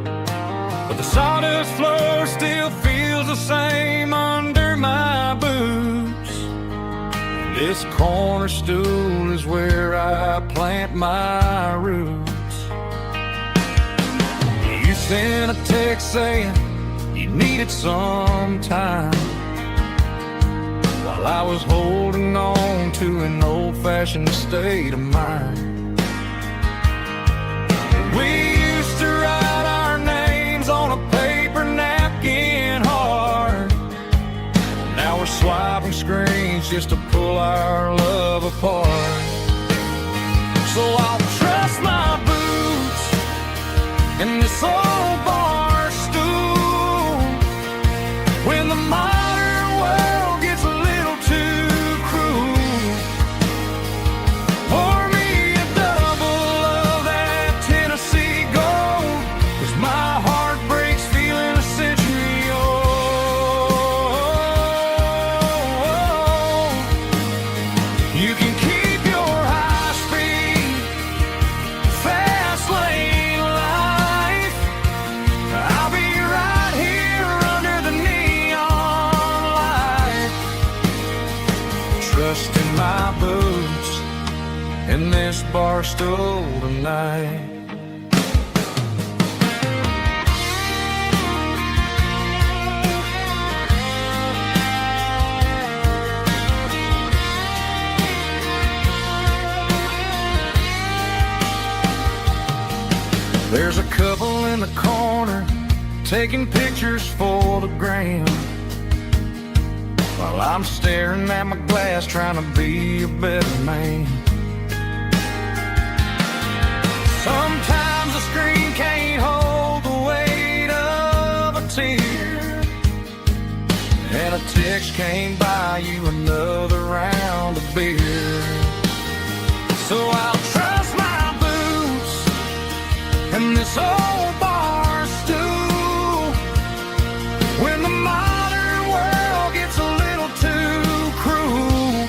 But the sawdust floor still feels the same under my boots. This corner stool is where I plant my roots. You sent a text saying you needed some time, while I was holding on to an old-fashioned state of mind. We used to write our names on a paper napkin hard. Now we're swiping screens just to pull our love apart. So I'll trust my boots in this old bar stool when the modern world gets a little too cruel. Pour me a double of that Tennessee Gold, 'cause my heart breaks feeling a century old. You can keep your high-speed, fast-lane life. I'll be right here under the neon light, trusting my boots in this bar stool tonight. There's a couple in the corner taking pictures for the gram, while I'm staring at my glass trying to be a better man. Sometimes the screen can't hold the weight of a tear, and a text can't buy you another round of beer. So I'll trust my boots and this old bar stool when the modern world gets a little too cruel.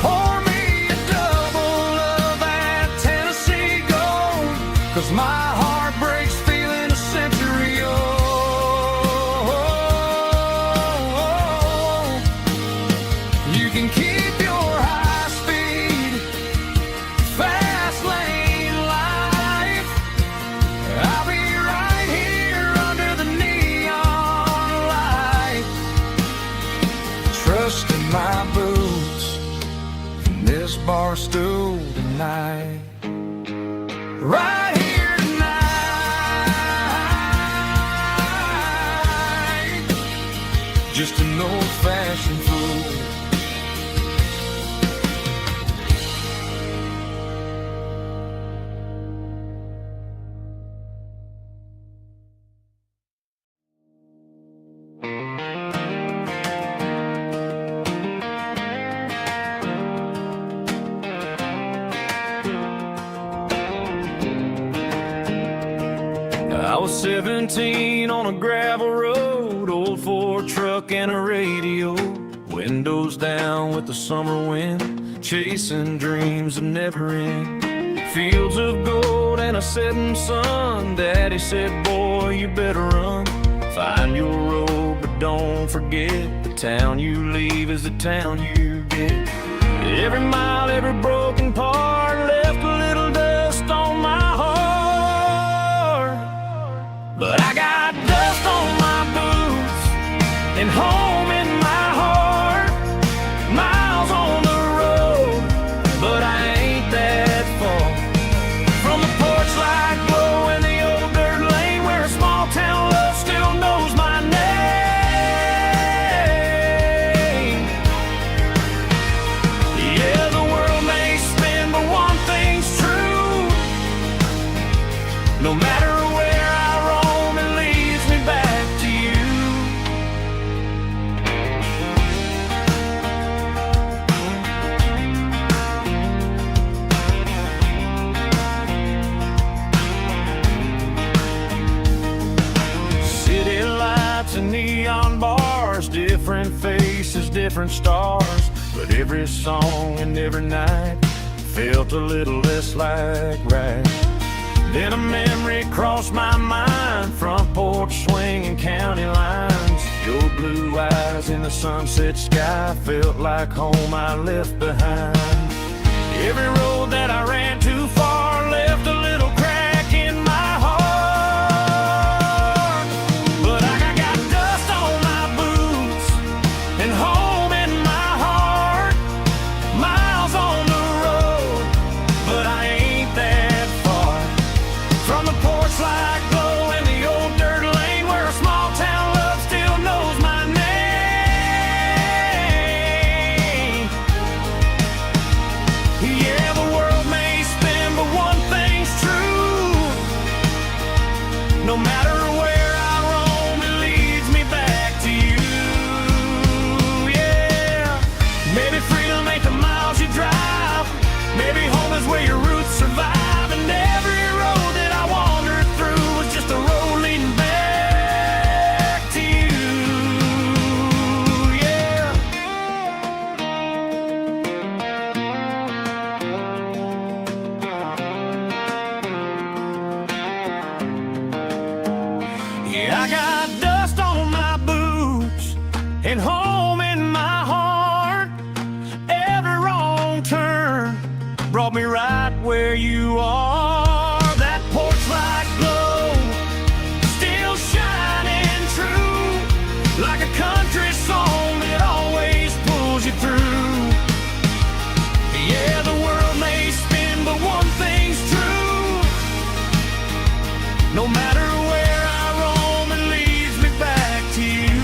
Pour me a double of that Tennessee Gold, 'cause my heart breaks feeling a century old. You can keep your high-speed, fast-lane life. I'll be right here under the neon light, trusting my boots in this bar stool tonight. Right here tonight, just an old-fashioned fool. I was 17 on a gravel road, old Ford truck and a radio, windows down with the summer wind, chasing dreams that never end. Fields of gold and a setting sun. Daddy said, boy, you better run. Find your road, but don't forget, the town you leave is the town you get. Every mile, every broken part left a little dust on my heart. But I got dust on my boots and home in my heart. Miles on the road, but I ain't that far from the porch light glow and the old dirt lane where a small town love still knows my name. Yeah, the world may spin, but one and neon bars, different faces, different stars. But every song and every night felt a little less like right. Then a memory crossed my mind, front porch swinging county lines. Your blue eyes in the sunset sky felt like home I left behind. Every road that I ran too far left a little crack in my heart. But I got dust on my boots and home in my heart. Miles on the road, but I ain't that far from the porch light glow in the old dirt lane where a small town love still knows my name. Yeah, the world may spin, but one thing's true. No matter where I roam, it leads me back to you. Yeah, maybe freedom ain't the miles you drive. Maybe home is where your roots survive. And every road that I wandered through was just a road leading back to you. Yeah. Yeah, I got dust on my boots and home in my heart. Every wrong turn brought me right where you are. That porch light glow still shining true, like a country song that always pulls you through. Yeah, the world may spin, but one thing's true. No matter where I roam, it leads me back to you.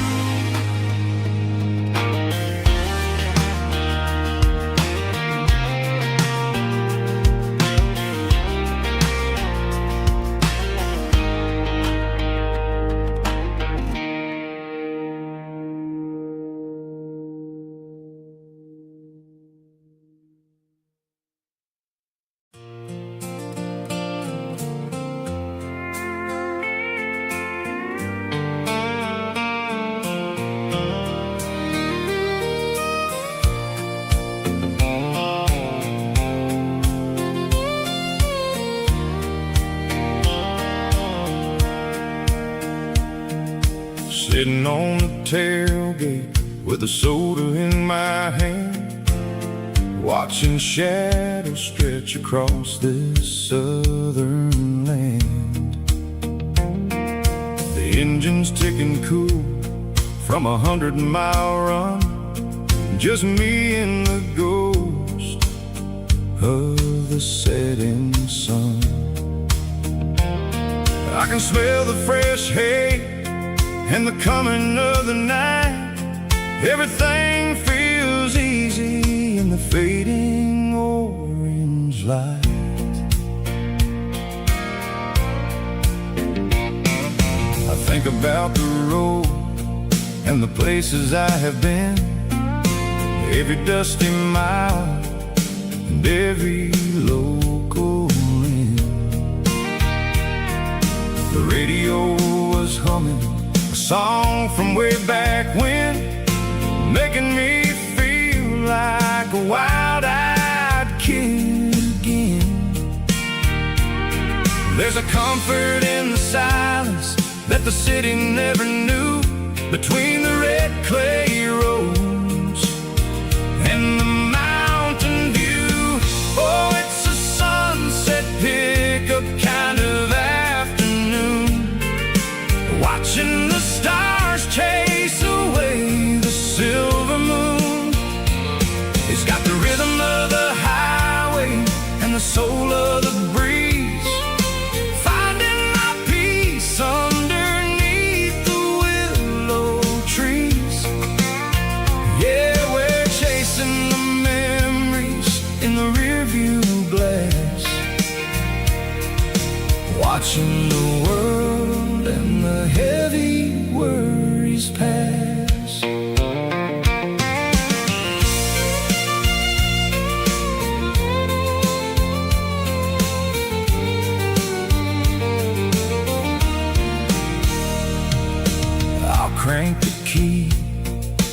Sitting on the tailgate with a soda in my hand, watching shadows stretch across this southern land. The engine's ticking cool from 100-mile run, just me and the ghost of the setting sun. I can smell the fresh hay and the coming of the night. Everything feels easy in the fading orange light. I think about the road and the places I have been, every dusty mile and every local inn. The radio was humming a song from way back when, making me feel like a wild-eyed kid again. There's a comfort in the silence that the city never knew, between the red clay roads and the mountain view. Oh, it's a sunset pickup kind of afternoon, watching the stars chase away the silver moon. It's got the rhythm of the highway and the soul of the breeze, finding my peace underneath the willow tree. crank the key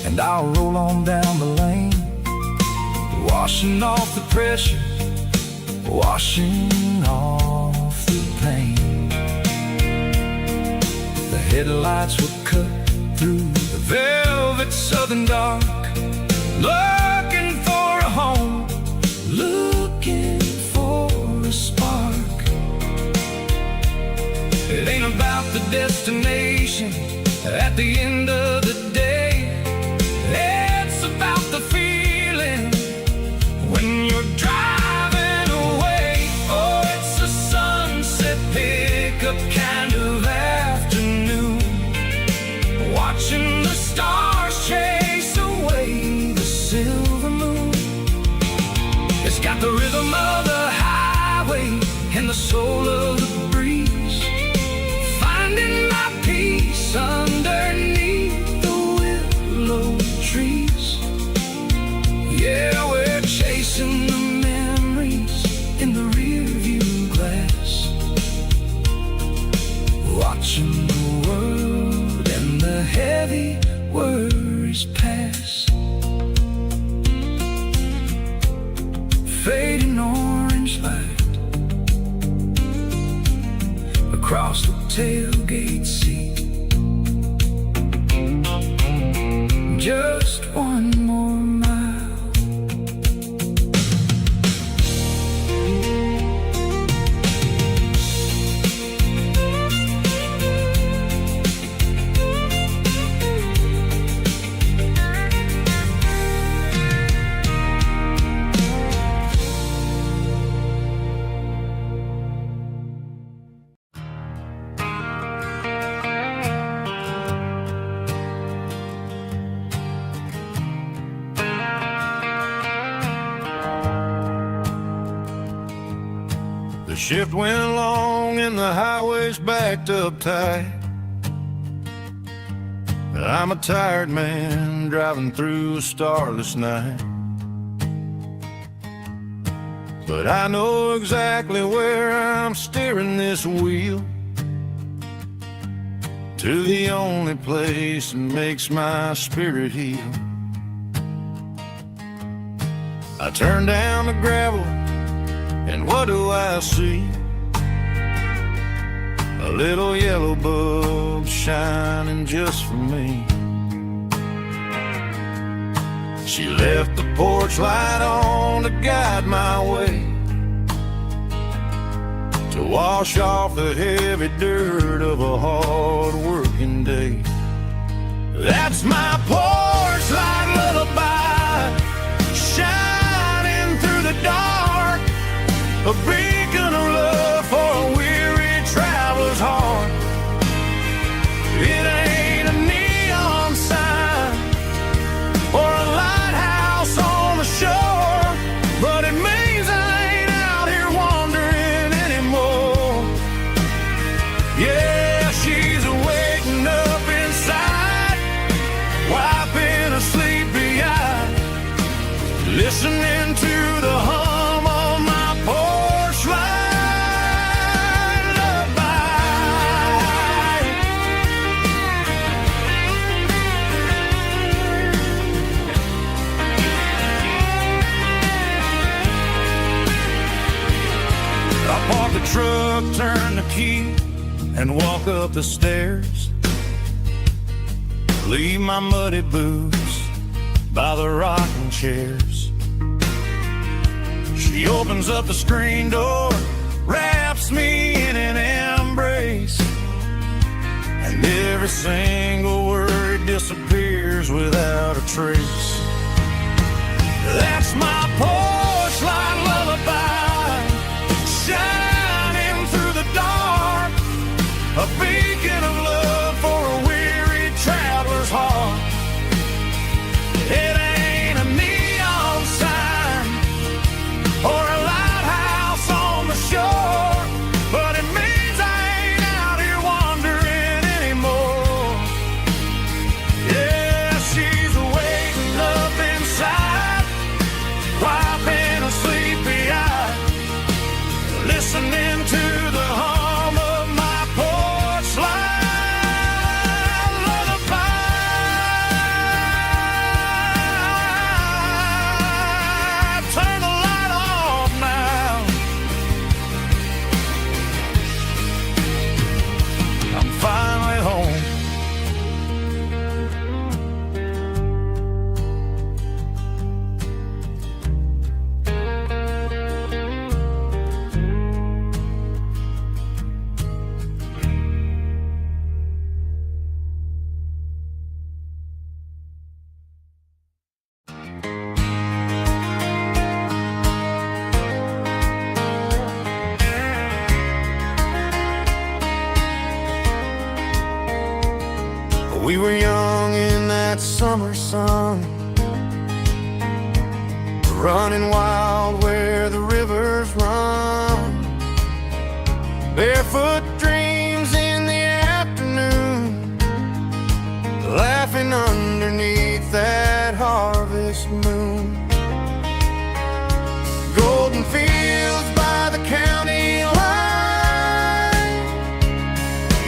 and I'll roll on down the lane, washing off the pressure, washing off the pain. The headlights were cut through the velvet southern dark, looking for a home, looking for a spark. It ain't about the destination at the end of the day, it's about the feeling when you're driving away. Oh, it's a sunset pickup kind of afternoon, watching the stars chase away the silver moon. It's got the rhythm of the highway and the soul of the breeze, finding my peace underneath the willow trees. Yeah, we're chasing the memories in the rearview glass, watching the world and the heavy worries pass. Fading orange light across the tailgate seat. Just one more mile. The shift went along and the highway's backed up tight. I'm a tired man driving through a starless night, but I know exactly where I'm steering this wheel, to the only place that makes my spirit heal. I turn down the gravel and what do I see? A little yellow bulb shining just for me. She left the porch light on to guide my way, to wash off the heavy dirt of a hard working day. That's my porch light lullaby, shining through the dark, a beacon of love for a weary traveler's heart. It ain't a neon sign or a lighthouse on the shore, but it means I ain't out here wandering anymore. Yeah, she's waking up inside, wiping a sleepy eye, listening to the hum of my porch light lullaby. I park the truck, turn the key, and walk up the stairs. Leave my muddy boots by the rocking chairs. She opens up the screen door, wraps me in an embrace, and every single word disappears without a trace. That's my porch light lullaby, shining through the dark, a beacon of love for a weary traveler's heart. It ain't a neon sign or a lighthouse on the shore, but it means I ain't out here wandering anymore. Yeah, she's waking up We were young in that summer sun, running wild where the rivers run. Barefoot dreams in the afternoon, laughing underneath that harvest moon. Golden fields by the county line,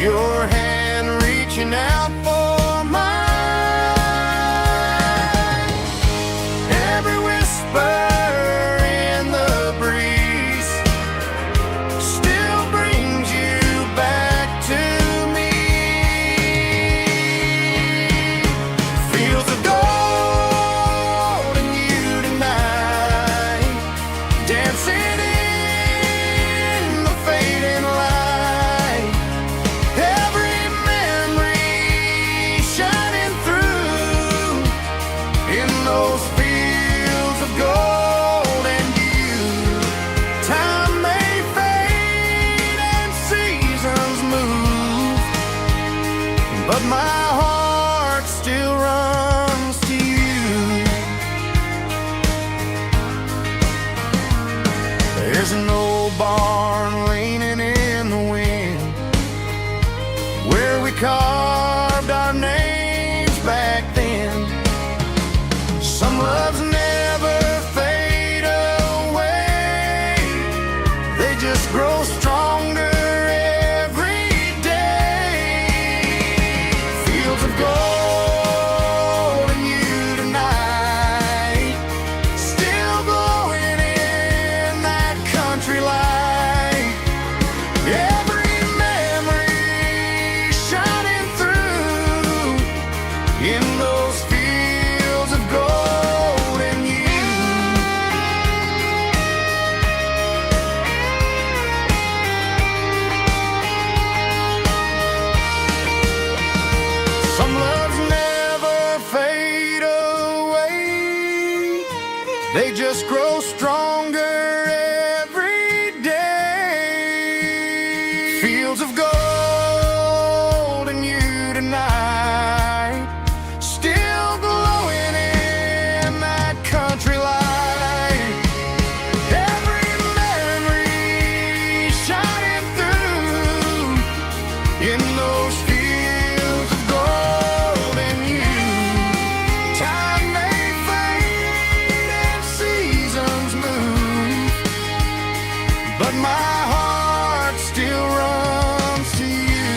your hand reaching out for mine. Every whisper in the breeze still brings you back to me. Fields of gold and you tonight, dancing in the fading light. Every memory shining through in those fields of gold and you. Time may fade and seasons move, but my heart still runs to you. There's an old barn leaning in the wind, where we carved our names back then. Some loves never fade away, they just grow stronger every day. Fields of gold and you tonight, still glowing in that country light. Every memory shining through in those fields of gold and you. Some loves never fade away, they just grow stronger every day. Fields of gold and you tonight, still glowing in that country light. Every memory shining through in those fields of gold and you. Time may fade and seasons move, but my heart still runs to you.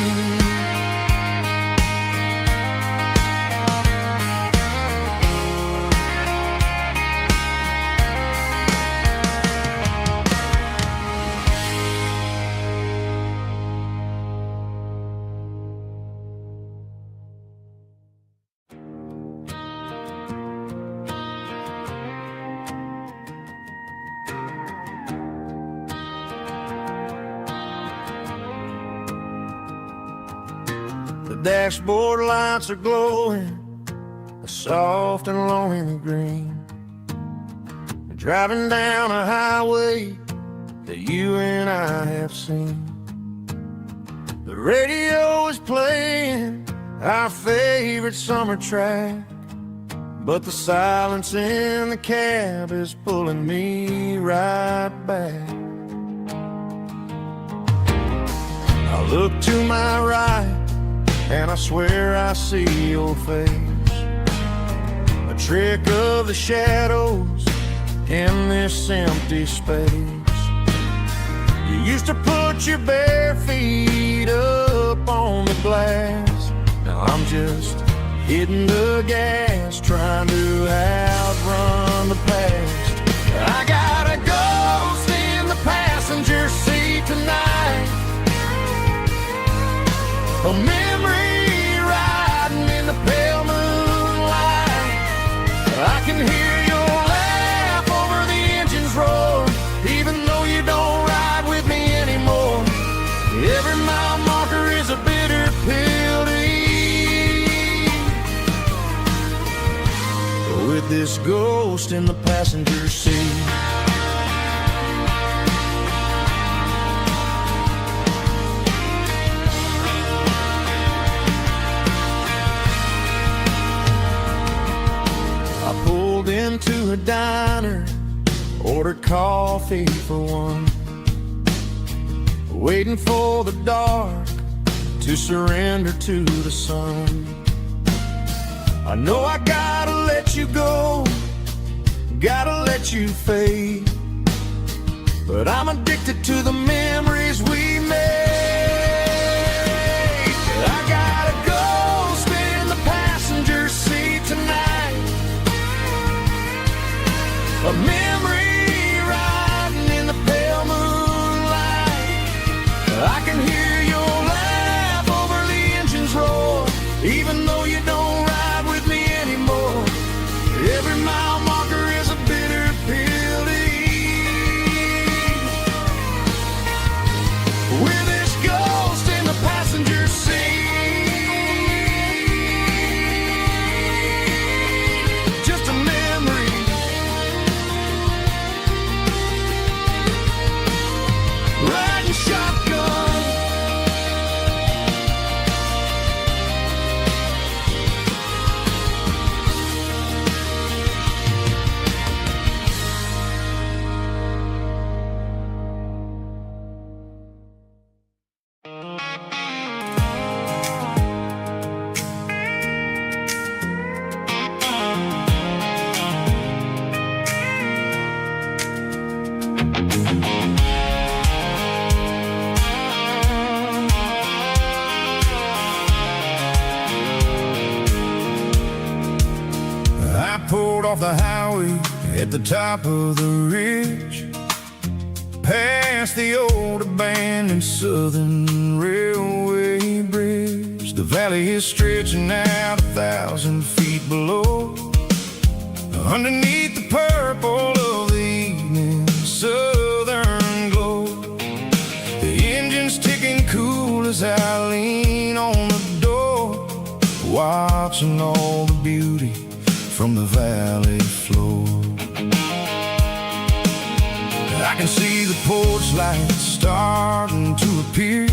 The dashboard lights are glowing a soft and lonely green. We're driving down a highway that you and I have seen. The radio is playing our favorite summer track, but the silence in the cab is pulling me right back. I look to my right and I swear I see your face, a trick of the shadows in this empty space. You used to put your bare feet up on the glass, now I'm just hitting the gas, trying to outrun the past. I got a ghost in the passenger seat tonight, a memory riding in the pale moonlight. I can hear your laugh over the engine's roar, even though you don't ride with me anymore. Every mile marker is a bitter pill to eat, with this ghost in the passenger seat. into a diner, ordered coffee for one, waiting for the dark to surrender to the sun. I know I gotta let you go, gotta let you fade, but I'm addicted to the memories we made. I gotta go spin in the passenger seat tonight, a memory riding in the pale moonlight. I can hear your laugh over the engine's roar, even though you don't ride with me anymore. Every mile marker is a bitter pill to eat. With this ghost in the passenger seat, just a memory. Riding shotgun, I pulled off the highway at the top of the ridge, past the old abandoned Southern Railway bridge. The valley is stretching out 1,000 feet below, underneath the purple of the evening southern glow. The engine's ticking cool as I lean on the door, watching all the beauty from the valley floor. I can see the porch lights starting to appear,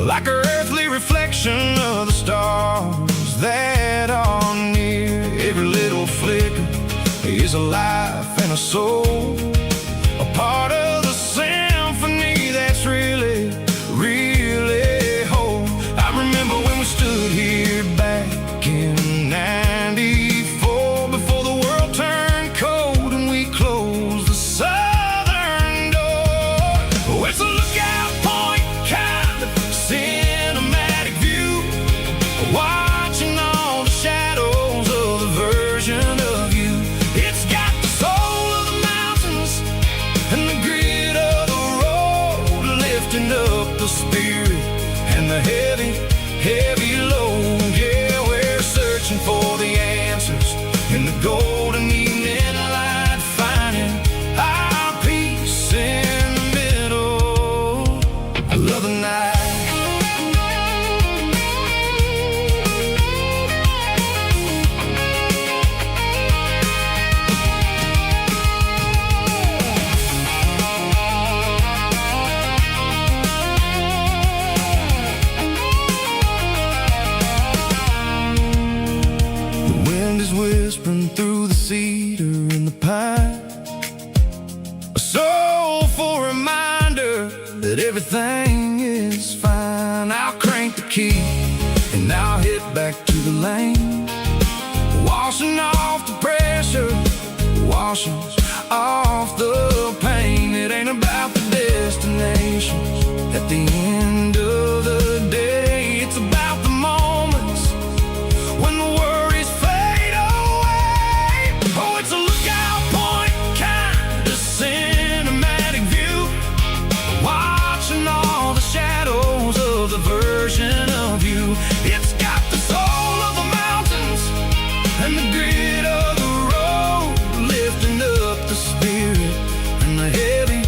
like an earthly reflection of the stars that are near. Every little flicker is a life and a soul, a part of the symphony that's really, really whole. I remember when we stood here back in '94, before the world turned cold and we closed the southern door. Oh, it's a lookout point kind of cinematic view, watching all the shadows of the version of you. It's got the soul of the mountains and the grit of the road, lifting up the spirit and the heavy, heavy load. Yeah, we're searching for the answers in the golden evening light, finding our peace in the middle of the night. The wind is whispering through the cedar and the pine, a soulful reminder that everything is fine. I'll crank the key and I'll hit back to the lane, washing off the pressure, washing off the pain. It ain't about the destinations at the end of the day, it's about the moments when the worries fade away. Oh, it's a lookout point kind of cinematic view, watching all the shadows of the version of you. It's got the soul of the mountains and the grit of the road, lifting up the spirit and the heavy,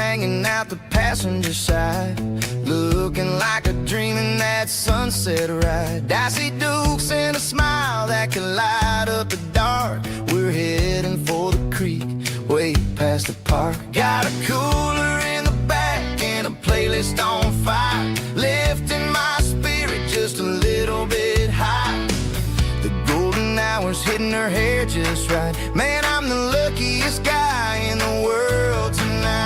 hanging out the passenger side, looking like a dream in that sunset ride. I see Dukes and a smile that can light up the dark. We're heading for the creek, way past the park. Got a cooler in the back and a playlist on fire, lifting my spirit just a little bit high. The golden hours hitting her hair just right. Man, I'm the luckiest guy in the world tonight.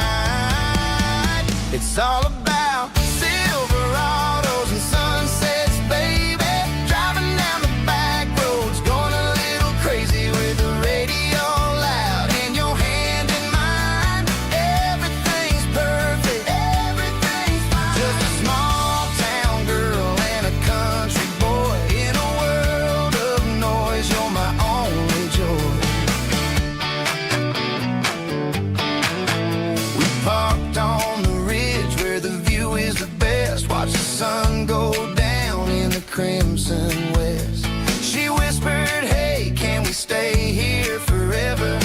It's all about Silverados and sunsets, baby. Driving down the back roads, going a little crazy with the radio loud and your hand in mine. Everything's perfect, everything's fine. Just a small town girl and a country boy in a world of noise. You're my only joy. We parked on the ridge where the view is the best. Watch the sun go down in the crimson west. She whispered, hey, can we stay here forever?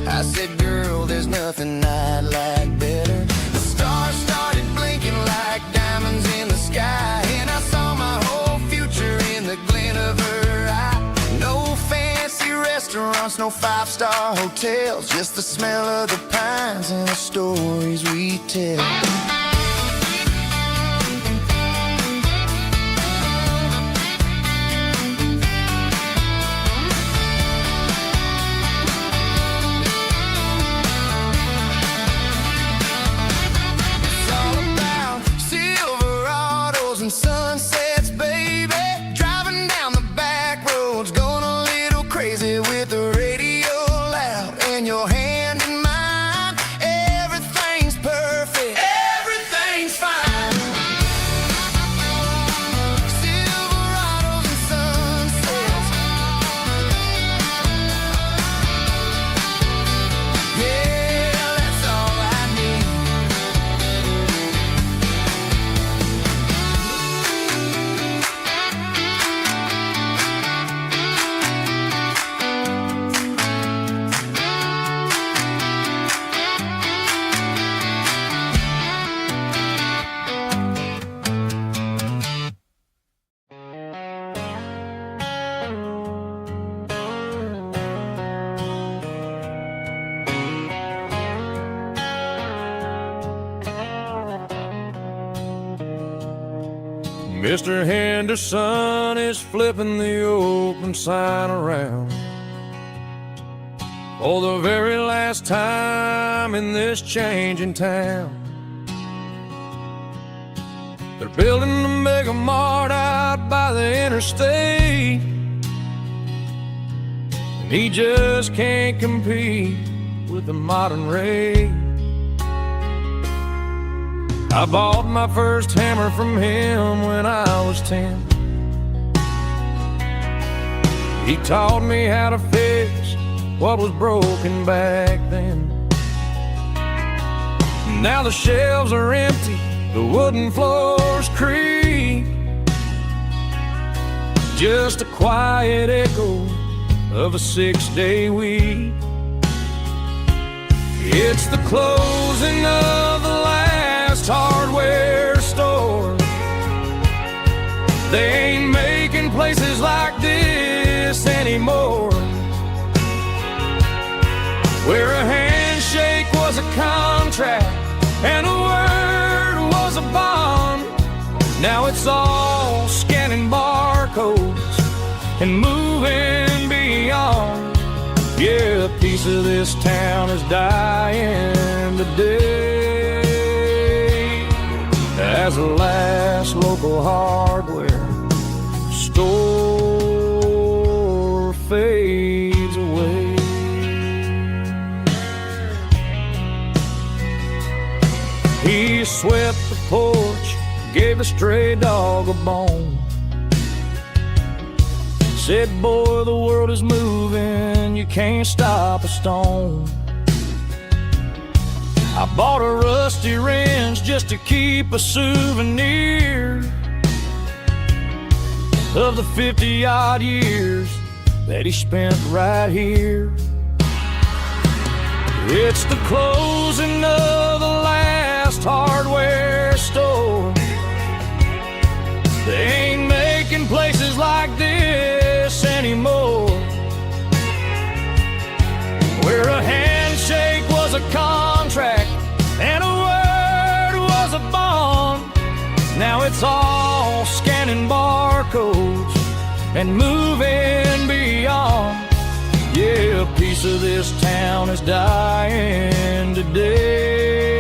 I said, girl, there's nothing I'd like better. The stars started blinking like diamonds in the sky, and I saw my whole future in the glint of her eye. No fancy restaurants, no five-star hotels, just the smell of the pines and the stories we tell. It's all about Silverados and sunsets, baby. Driving down the back roads, going a little crazy with the radio loud and your hand in mine. Everything's perfect, everything's fine. Silverados and sunsets, yeah, that's all I need. Mr. Henderson is flipping the open sign around for the very last time in this changing town. They're building a mega mart out by the interstate, and he just can't compete with the modern rate. I bought my first hammer from him when I was 10. He taught me how to fix what was broken back then. Now the shelves are empty, the wooden floors creak, just a quiet echo of a 6-day week. It's the closing of the last hardware store. They ain't making places like this anymore, where a handshake was a contract and a word was a bond. Now it's all scanning barcodes and moving beyond. Yeah, a piece of this town is dying today as the last local hardware store fades away. He swept the porch, gave a stray dog a bone, said, boy, the world is moving, you can't stop a stone. I bought a rusty wrench just to keep a souvenir of the 50-odd years that he spent right here. It's the closing of the last fast hardware store. They ain't making places like this anymore, where a handshake was a contract and a word was a bond. Now it's all scanning barcodes and moving beyond. Yeah, a piece of this town is dying today,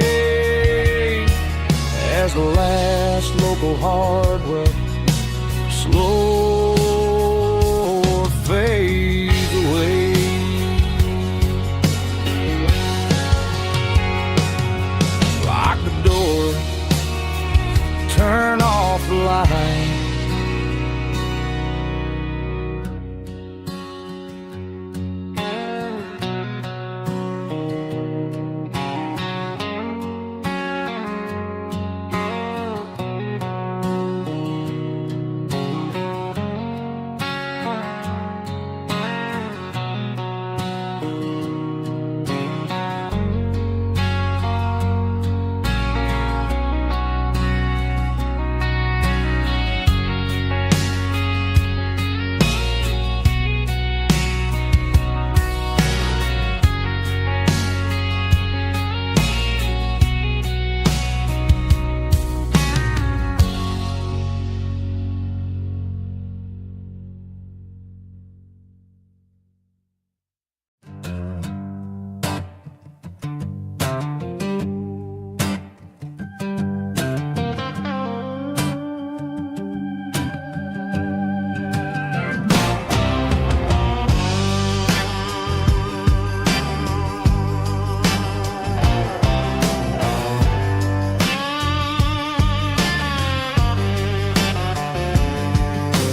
as the last local hardware slow fades away. Lock the door, turn off the light.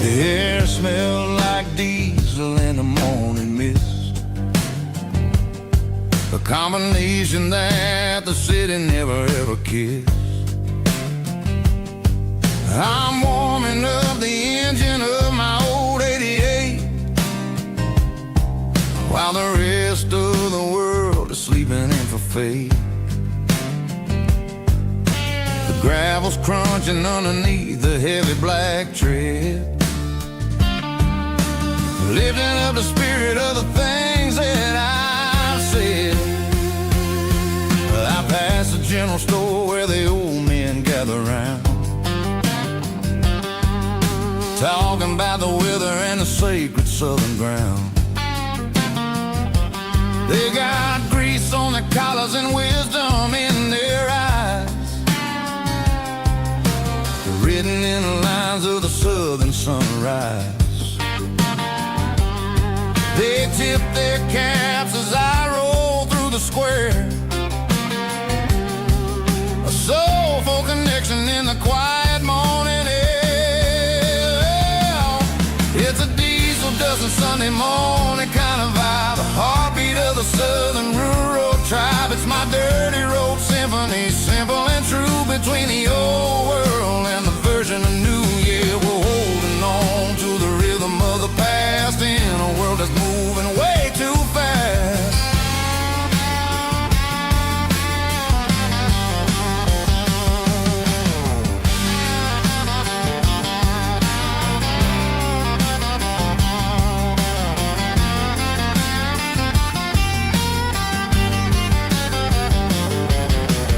The air smelled like diesel in the morning mist, a combination that the city never ever kissed. I'm warming up the engine of my old 88, while the rest of the world is sleeping in for fate. The gravel's crunching underneath the heavy black tread, lifting up the spirit of the things that I've said. I pass the general store where the old men gather round, talking about the weather and the sacred southern ground. They got grease on their collars and wisdom in their eyes, written in the lines of the southern sunrise. They tip their caps as I roll through the square, a soulful connection in the quiet morning air. It's a diesel dusting Sunday morning kind of vibe, a heartbeat of the southern rural tribe. It's my dirty road symphony, simple and true, between the old world and the version of new. Yeah, we're holding on to the rhythm of the past in a world that's moving way too fast.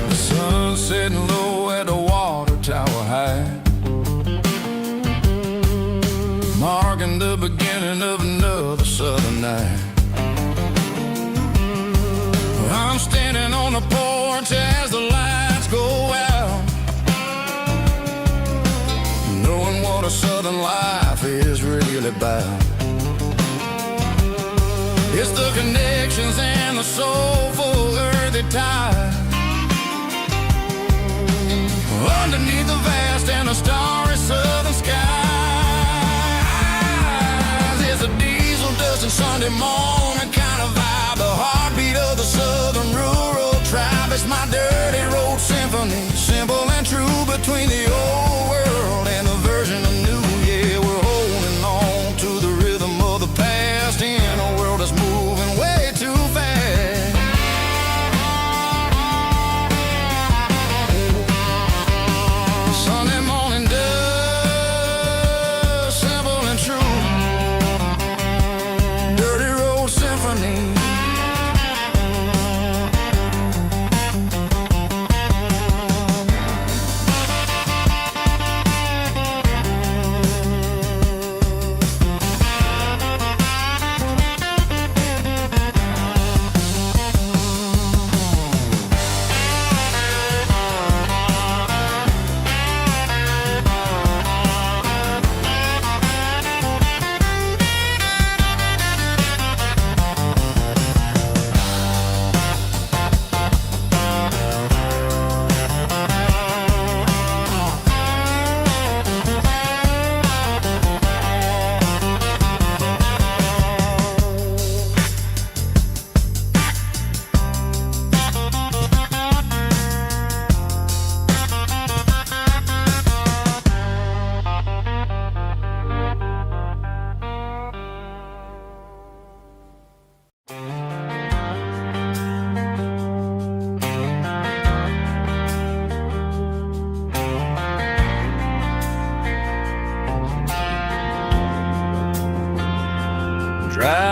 The sun's setting low at the water tower high, marking the beginning of another southern night. I'm standing on the porch as the lights go out, knowing what a southern life is really about. It's the connections and the soulful earthy tide, underneath the vast and the starry southern skies. It's a diesel dusting Sunday morning kind of vibe, the heartbeat of the southern rural tribe. It's my dirty road symphony, simple and true, between the old world and the version of new. Yeah, we're holding on to the rhythm of the past in a world that's moving way too fast.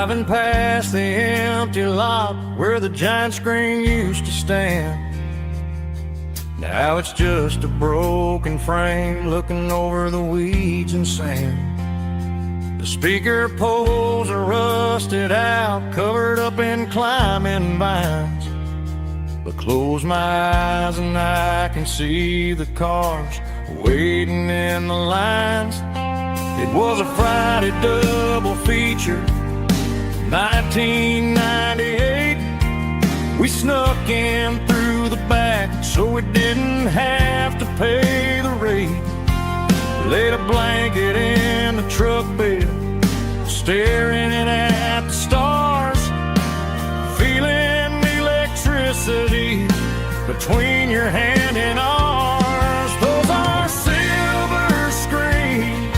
Driving past the empty lot where the giant screen used to stand. Now it's just a broken frame looking over the weeds and sand. The speaker poles are rusted out, covered up in climbing vines. But close my eyes and I can see the cars waiting in the lines. It was a Friday double feature, 1998. We snuck in through the back so we didn't have to pay the rate. Laid a blanket in the truck bed, staring at the stars, feeling the electricity between your hand and ours. Those are silver screen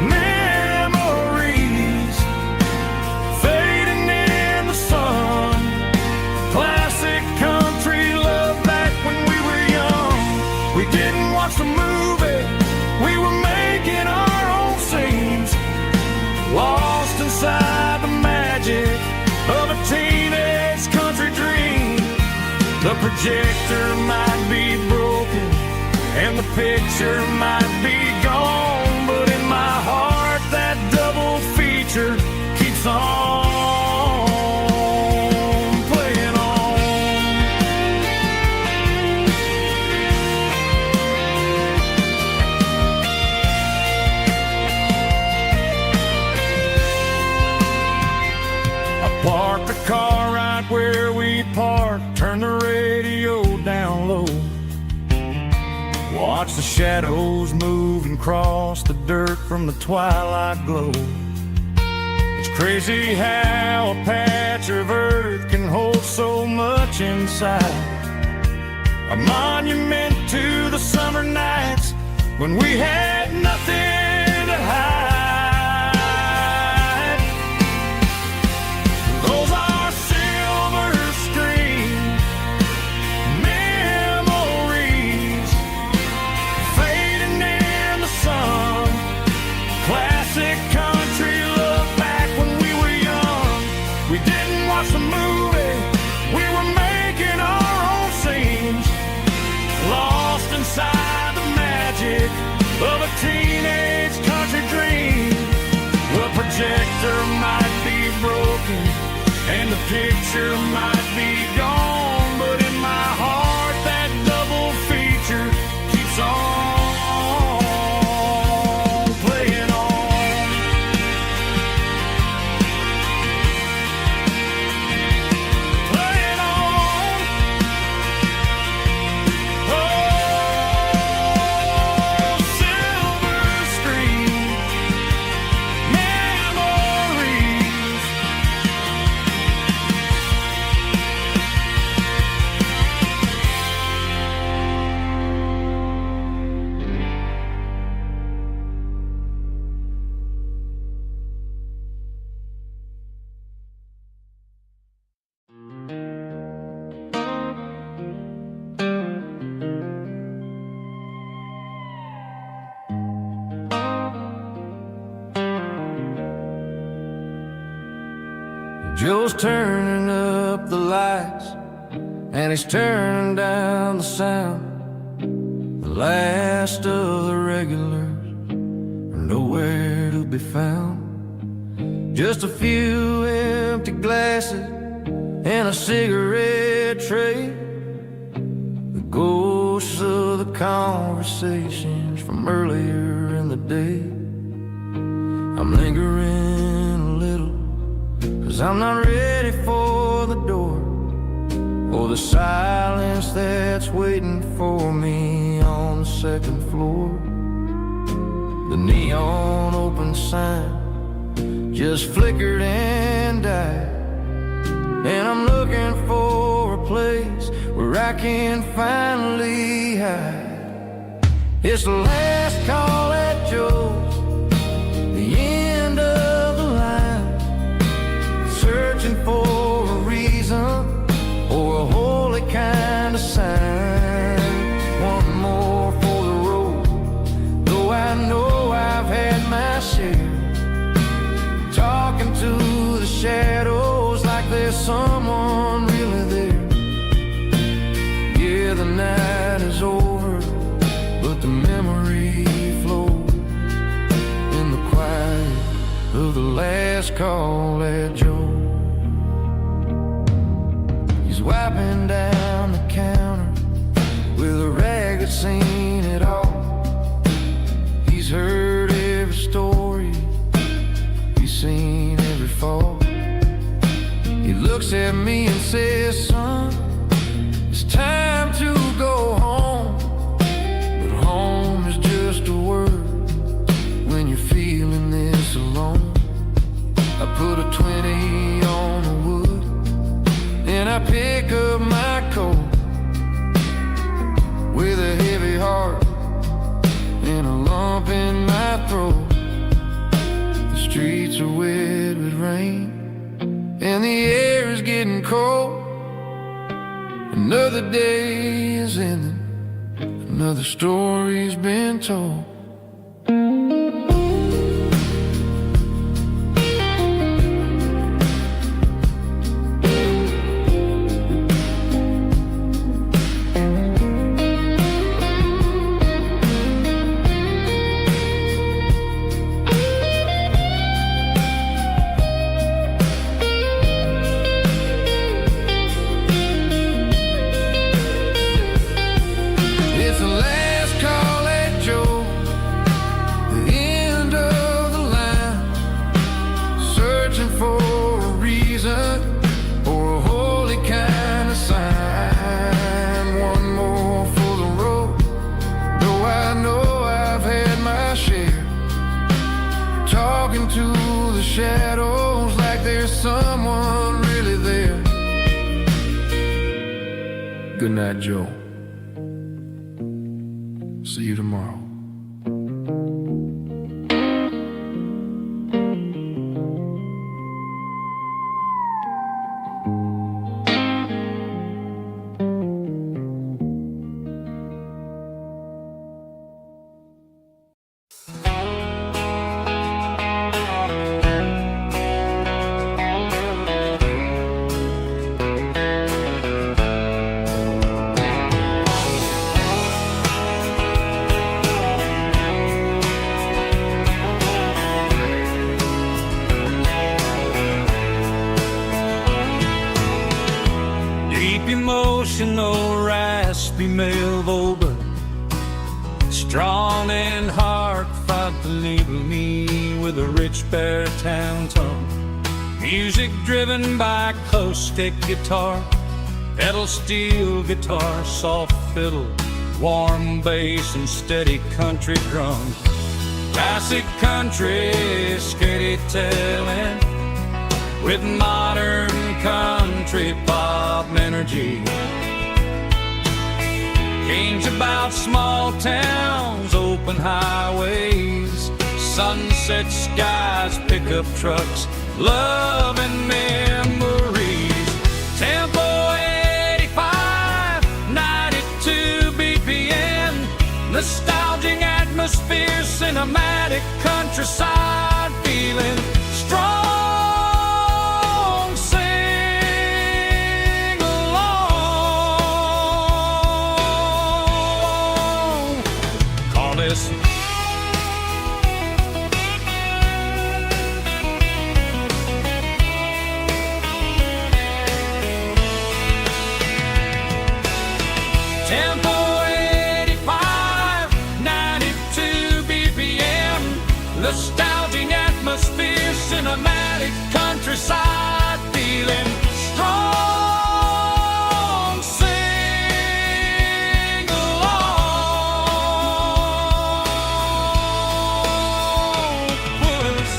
memories fading in the sun. Classic country love back when we were young. We didn't watch the movie, we were making our own scenes, lost inside the magic of a teenage country dream. The projector might be broken and the picture might be gone, but in my heart that double feature keeps on playing on. I parked the car right where we parked, turned the radio down low, watch the shadows move and cross the dirt from the twilight glow. It's crazy how a patch of earth can hold so much inside. A monument to the summer nights when we had nothing to hide. Those are silver screen memories fading in the sun. Classic country love back when we were young. We didn't watch the movie, we were making our own scenes, lost inside the magic of a teenage country dream. The projector might be broken and the picture might be gone, but in my heart that double feature keeps on playing on. Playing on. Oh, silver screen memories. Joe's turning up the lights and he's turning down the sound. The last of the regulars are nowhere to be found. Just a few empty glasses and a cigarette tray, the ghosts of the conversations from earlier in the day. I'm lingering a little, 'cause I'm not ready for the door, or the silence that's waiting for me on the second floor. The neon open sign just flickered and died, and I'm looking for a place where I can finally hide. It's the last call at Joe's, the end of the line, searching for a reason or a holy kind of sign. One more for the road, though I know I've had my share, talking to last call at Joe. He's wiping down the counter with a rag that's seen it all. He's heard every story, he's seen every fall. He looks at me and says, son, it's time to go home. But home is just a word when you're feeling this alone. I put a 20 on the wood, and I pick up my coat with a heavy heart and a lump in my throat. The streets are wet with rain and the air is getting cold. Another day is ending, another story's been told. To the shadows like there's someone really there. Good night, Joe. See you tomorrow. Emotional, raspy male vocal, strong and heartfelt, to label me with a rich baritone tone. Music driven by acoustic guitar, pedal steel guitar, soft fiddle, warm bass and steady country drum. Classic country storytelling with modern country pop energy. Games about small towns, open highways, sunset skies, pickup trucks, love and memories. Tempo 85, 92 BPM, nostalgic atmosphere, cinematic countryside feeling strong. Tempo 85, 92 BPM, nostalgic atmosphere, cinematic countryside feeling strong. Sing along with us.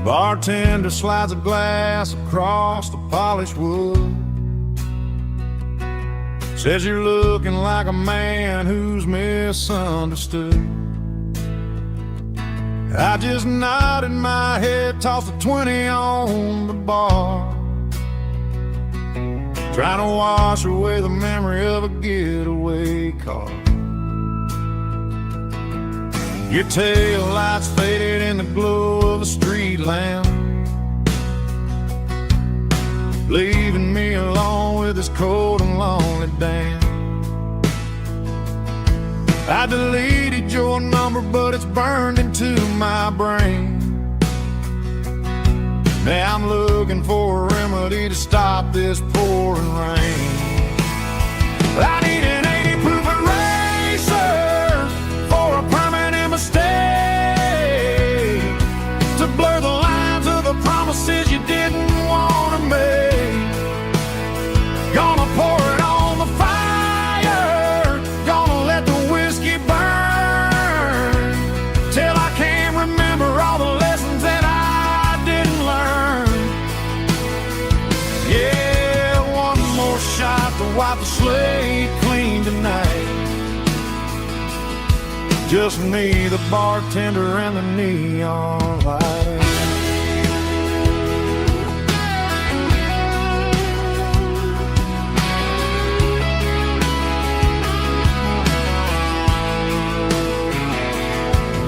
Bartender slides a glass across the polished wood. Says you're looking like a man who's misunderstood. I just nodded my head, tossed a 20 on the bar. trying to wash away the memory of a getaway car. Your tail lights faded in the glow of a street lamp, leaving me alone with this cold and lonely damn. I deleted your number, but it's burned into my brain. Now I'm looking for a remedy to stop this pouring rain. I need an 80 proof eraser for a permanent mistake, to blur the lines of the promises you didn't want to make. Gonna pour it on the fire, gonna let the whiskey burn, till I can't remember all the lessons that I didn't learn. Yeah, one more shot to wipe the slate clean tonight. Just me, the bartender, and the neon light.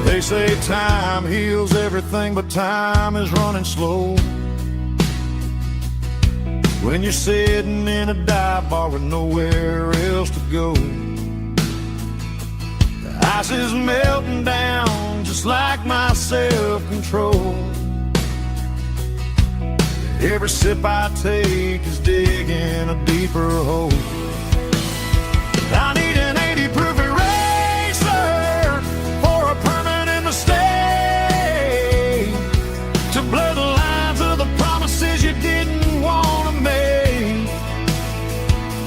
They say time heals everything, but time is running slow when you're sitting in a dive bar with nowhere else to go. The ice is melting down just like my self-control. Every sip I take is digging a deeper hole. I need an 80 proof eraser for a permanent mistake, to blur the lines of the promises you didn't want to make.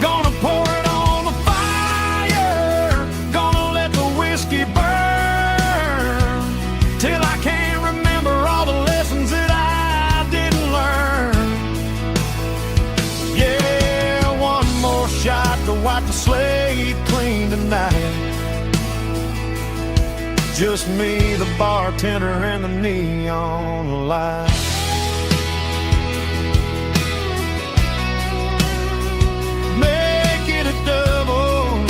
Gonna pour it on the fire, gonna let the whiskey burn, till I can't remember all the lessons that I didn't learn. Yeah, one more shot to wipe the slate clean tonight. Just me, the bartender, and the neon light. Make it a double,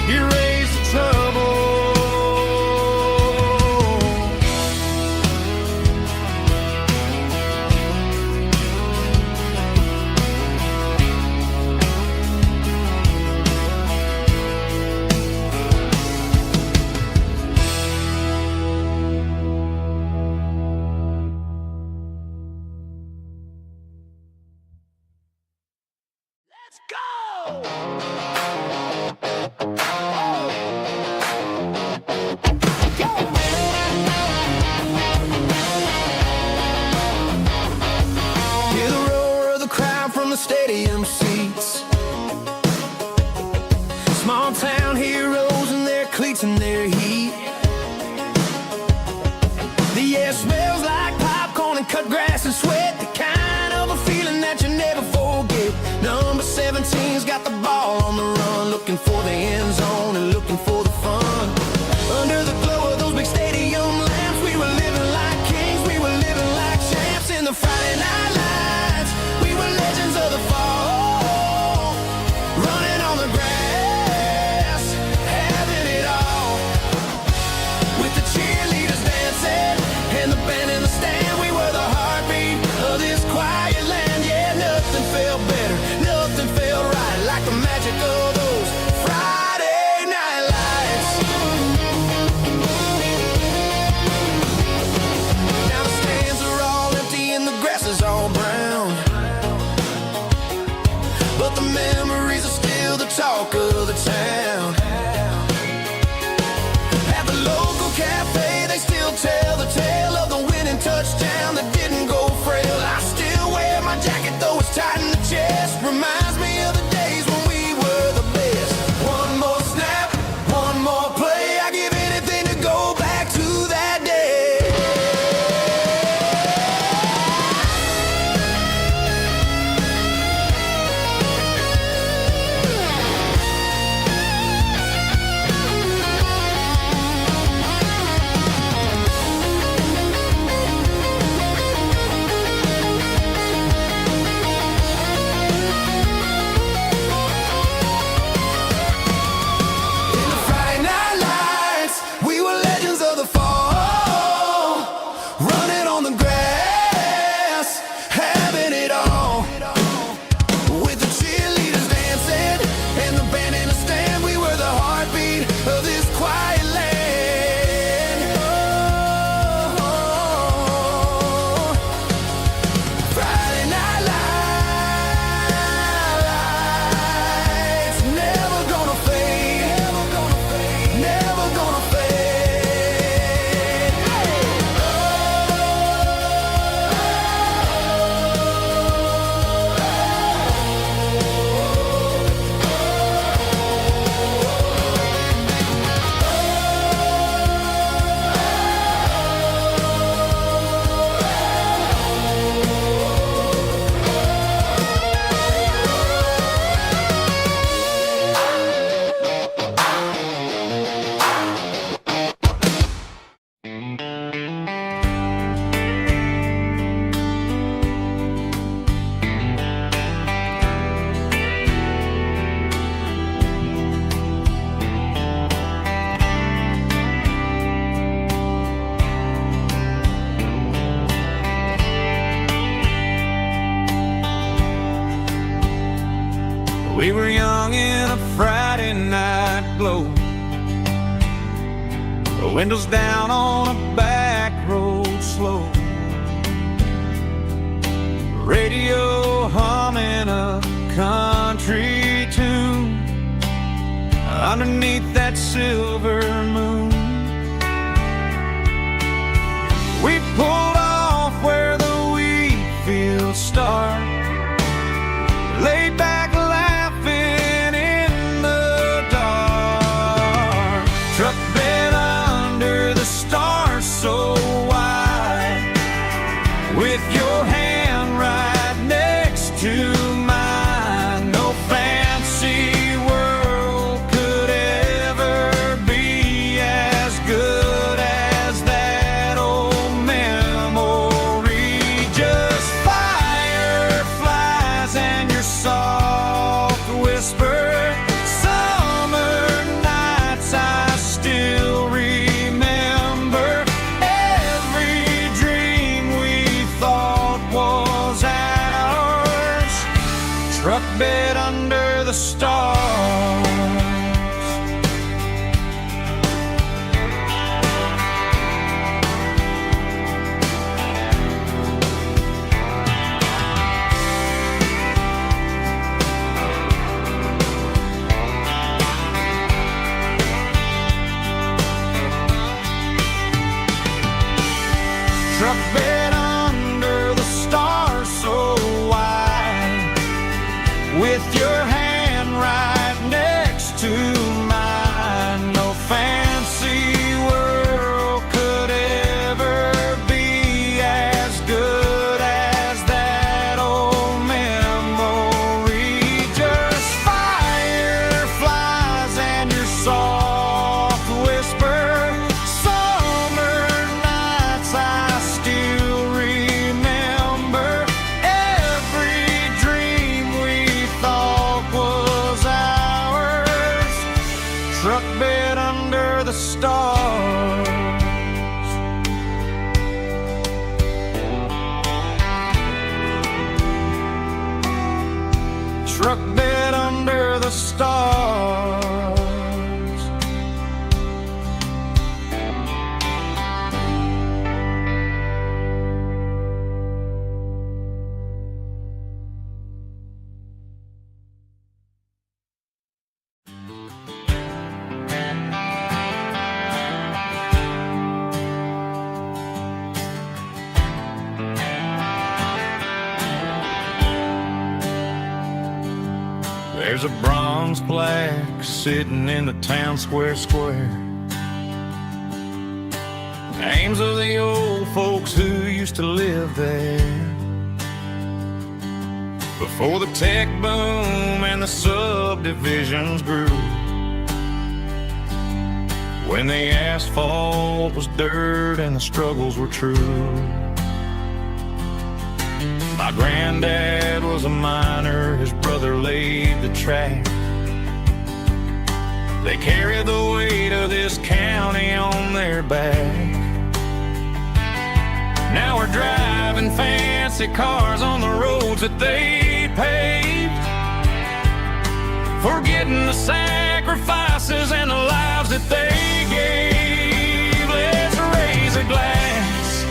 erase the trouble. Let's go! Hear the roar of the crowd from the stadium seats. Small town heroes in their cleats and their heat. The air smells like popcorn and cut grass and sweat, the kind of a feeling that you never forget. Number 17's got the ball on the run, looking for the end zone and looking for the fun. Under the glow of those big stadium lamps, we were living like kings, we were living like champs. In the Friday night lights, we were legends of the fall, running on the grass, having it all, with the cheerleaders dancing and the band in the stand. We were the heartbeat of this quiet land. Yeah, nothing felt better, nothing felt right like the magic of those Friday night lights. Now the stands are all empty and the grass is all brown, but the memories are still the talk of the town. At the local cafe, they still tell the tale of the winning touchdown that didn't go frail. I still wear my jacket though it's tight in the chest, reminds me of the days when we were the best. One more snap, one more play, I give anything to go back to that day. We were young in a Friday night glow, the windows down on a back road slow, radio humming a country tune underneath that silver moon. We pulled off where the wheat fields start, laid back laughing in the dark. Truck bed under the stars so wide, with your hand right next to mine. No fancy world could ever be as good as that old memory. Just fireflies and your soft whisper. Summer nights I still remember. Every dream we thought was ours. Truck bed under the stars. Truck bed under the stars so wide, with your hand right next to mine. No fancy world could ever be as good as that old memory. Just fireflies and your soft whisper. Summer nights I still remember. Every dream we thought was ours. Truck bed under the stars. Truck bed under the stars. There's a bronze plaque sitting in the town square. Names of the old folks who used to live there before the tech boom and the subdivisions grew, when the asphalt was dirt and the struggles were true. My granddad was a miner, his brother laid the track. They carried the weight of this county on their back. Now we're driving fancy cars on the roads that they paved, forgetting the sacrifices and the lives that they gave. Let's raise a glass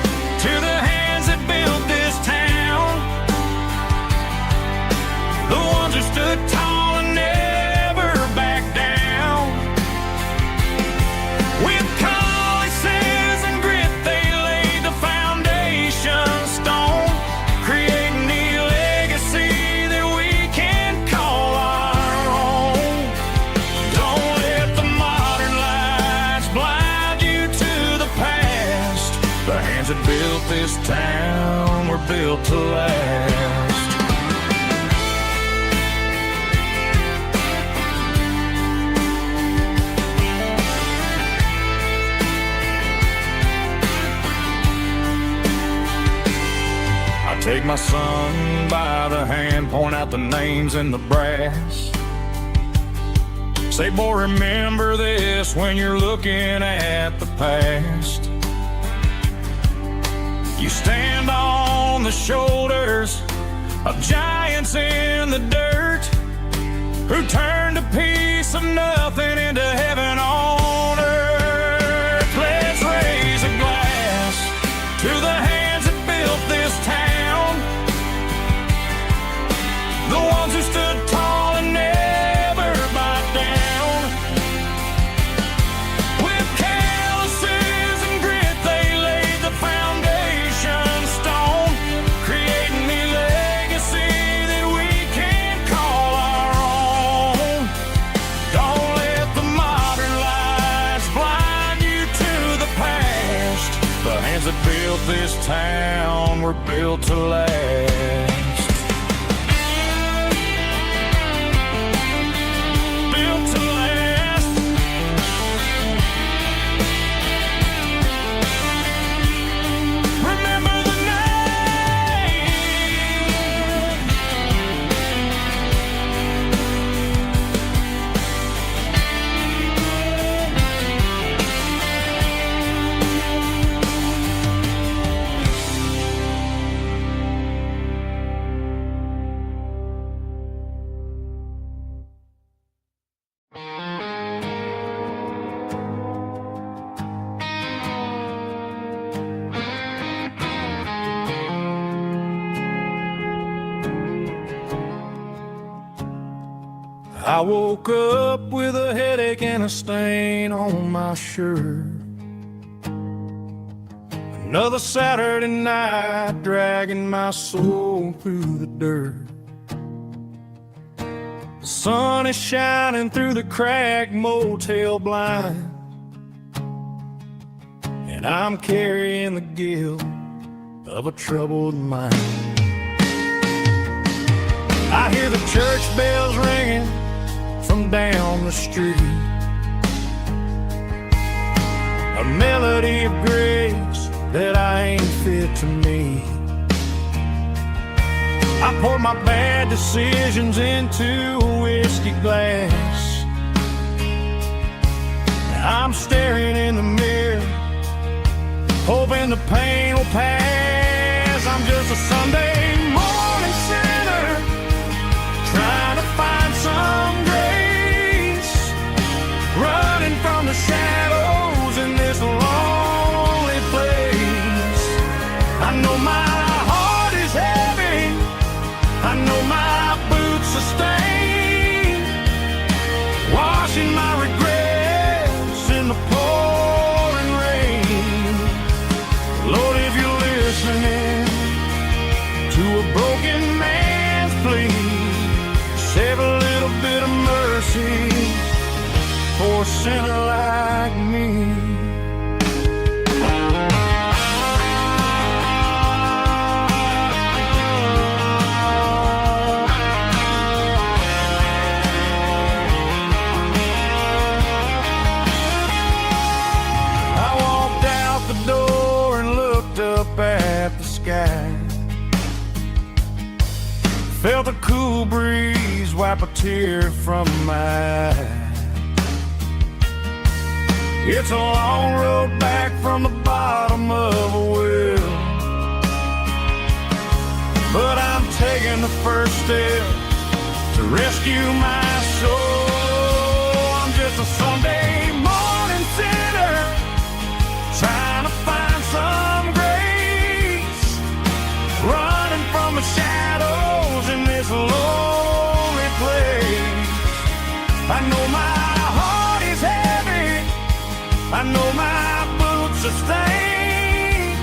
to the hands that built this town, the ones who stood tall and never backed down. With calluses and grit they laid the foundation stone, creating a legacy that we can call our own. Don't let the modern lights blind you to the past. The hands that built this town were built to last. Take my son by the hand, point out the names in the brass. Say, boy, remember this when you're looking at the past. You stand on the shoulders of giants in the dirt, less of nothing into heaven on earth. Let's raise a glass to the hands that built this town, the ones who stood tall and never bowed down. With calluses and grit they laid the foundation stone, creating a legacy that we can call our own. Don't let the modern lies blind you to the past. The hands that built this town were built to last. Built to last. Remember the name. I woke up with a headache and a stain on my shirt. Another Saturday night dragging my soul through the dirt. The sun is shining through the cracked motel blind, and I'm carrying the guilt of a troubled mind. I hear the church bells ringing from down the street, a melody of grace that I ain't fit to meet. I pour my bad decisions into a whiskey glass. I'm staring in the mirror, hoping the pain will pass. I'm just a Sunday morning sinner, trying to find some grace, running from the shadows in this lonely place. I know my heart is heavy, I know my boots are stained, washing my regrets in the pouring rain. Lord, if you're listening to a broken man's plea, save a little bit of mercy for a sinner like me. I walked out the door and looked up at the sky, felt a cool breeze wipe a tear from my eye. It's a long road back from the bottom of a well, but I'm taking the first step to rescue my soul. I'm just a Sunday morning sinner, trying to find some grace, running from the shadows in this lonely place. I know my heart is heavy, I know my boots are stained,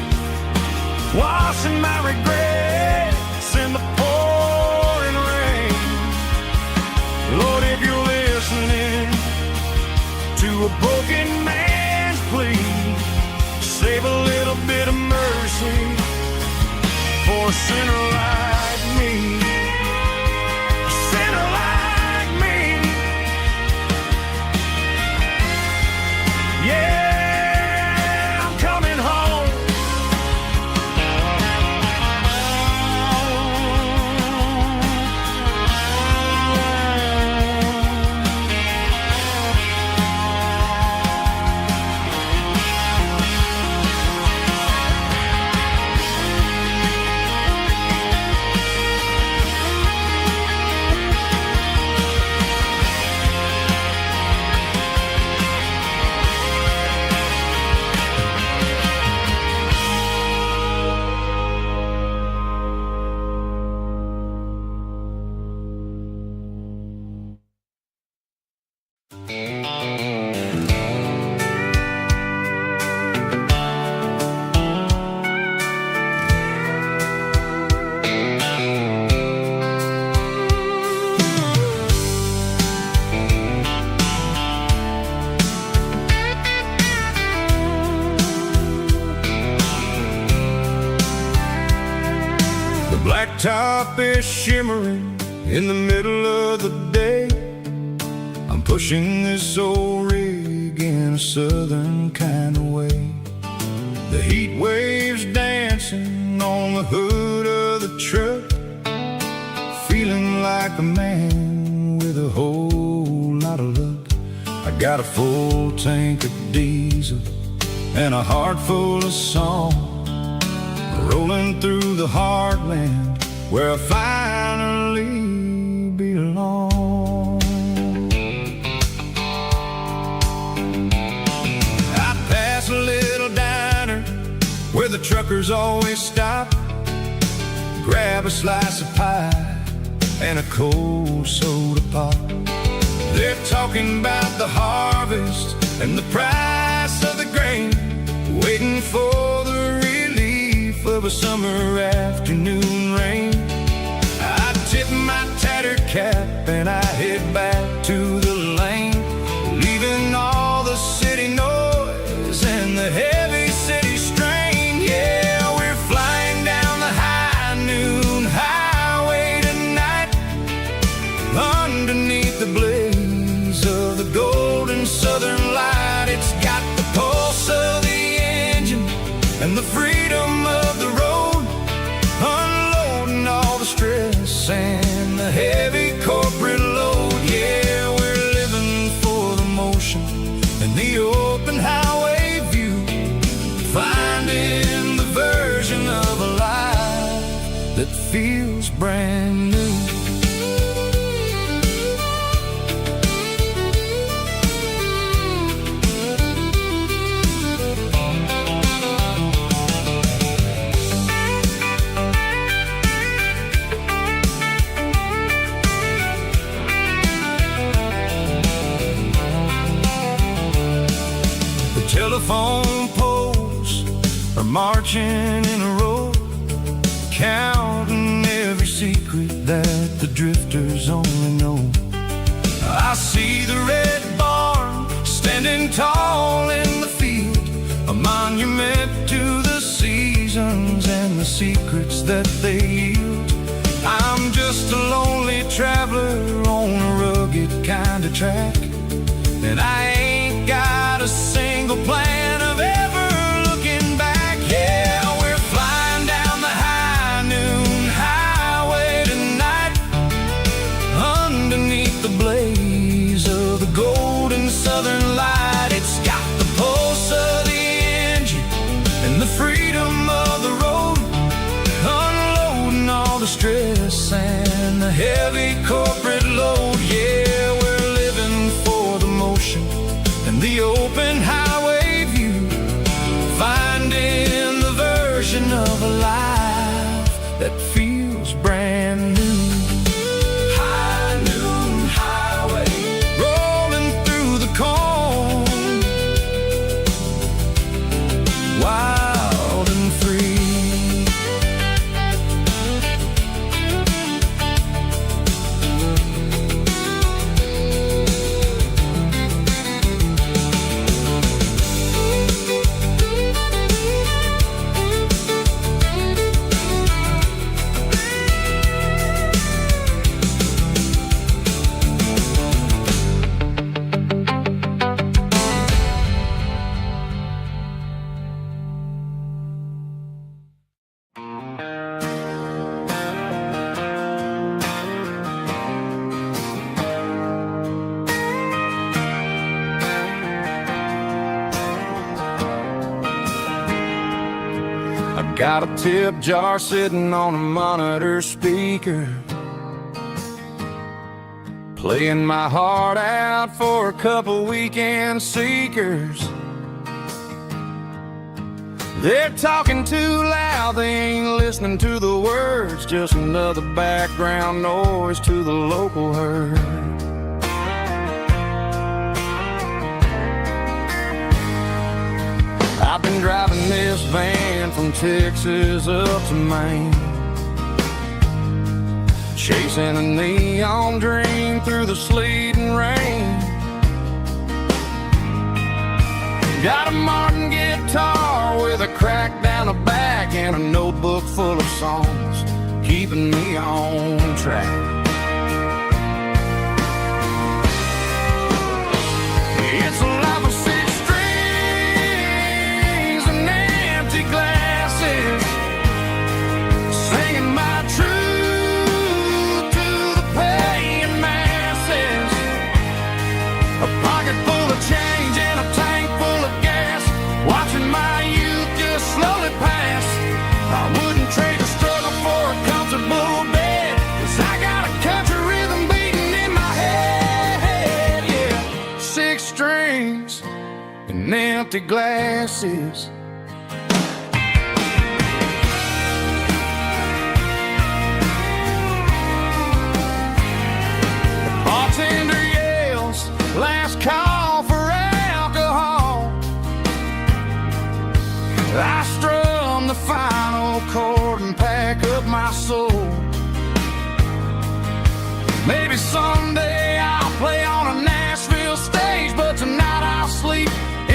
washing my regrets in the pouring rain. Lord, if you're listening to a broken man's plea, save a little bit of mercy for a sinner like me. A sinner like me. Yeah, I'm coming home. is shimmering in the middle of the day. I'm pushing this old rig in a southern kind of way. The heat waves dancing on the hood of the truck, feeling like a man with a whole lot of luck. I got a full tank of diesel and a heart full of song, rolling through the heartland where I finally belong. I pass a little diner where the truckers always stop, grab a slice of pie and a cold soda pop. They're talking about the harvest and the price of the grain, waiting for the relief of a summer afternoon rain. I tip my tattered cap and I head back to the lane, leaving all the city noise and the heavy city strain. Yeah, we're flying down the high noon highway tonight, underneath the blaze of the golden southern light. It's got the pulse of the engine and the freedom of the road, unloading all the stress and the heavy corporate load. Yeah, we're living for the motion and the open highway view, finding the version of a life that feels brand new. Telephone poles are marching in a row, counting every secret that the drifters only know. I see the red barn standing tall in the field, a monument to the seasons and the secrets that they yield. I'm just a lonely traveler on a rugged kind of track, and I ain't got a single plan of ever looking back. Yeah, we're flying down the high noon highway tonight, underneath the blaze of the golden southern light. It's got the pulse of the engine and the freedom of the road, unloading all the stress and the heavy corporate load. Yeah, we're living for the motion and the open highway view, finding the version of a life that feels brand new. High noon highway, rolling through the corn, wild and free. Got a tip jar sitting on a monitor speaker, playing my heart out for a couple weekend seekers. They're talking too loud, they ain't listening to the words, just another background noise to the local herd. I've been driving this van from Texas up to Maine, chasing a neon dream through the sleet and rain. Got a Martin guitar with a crack down the back and a notebook full of songs, keeping me on track. It's a life of six strings and empty glasses, singing my truth to the paying masses. A pocket full of change and a tank full of gas, watching my youth just slowly pass. I wouldn't trade the struggle for a comfortable bed, 'cause I got a country rhythm beating in my head. Yeah, six strings and empty glasses. The bartender yells, last call for alcohol. I strum the final chord and pack up my soul. Maybe someday I'll play on a Nashville stage, but tonight I'll sleep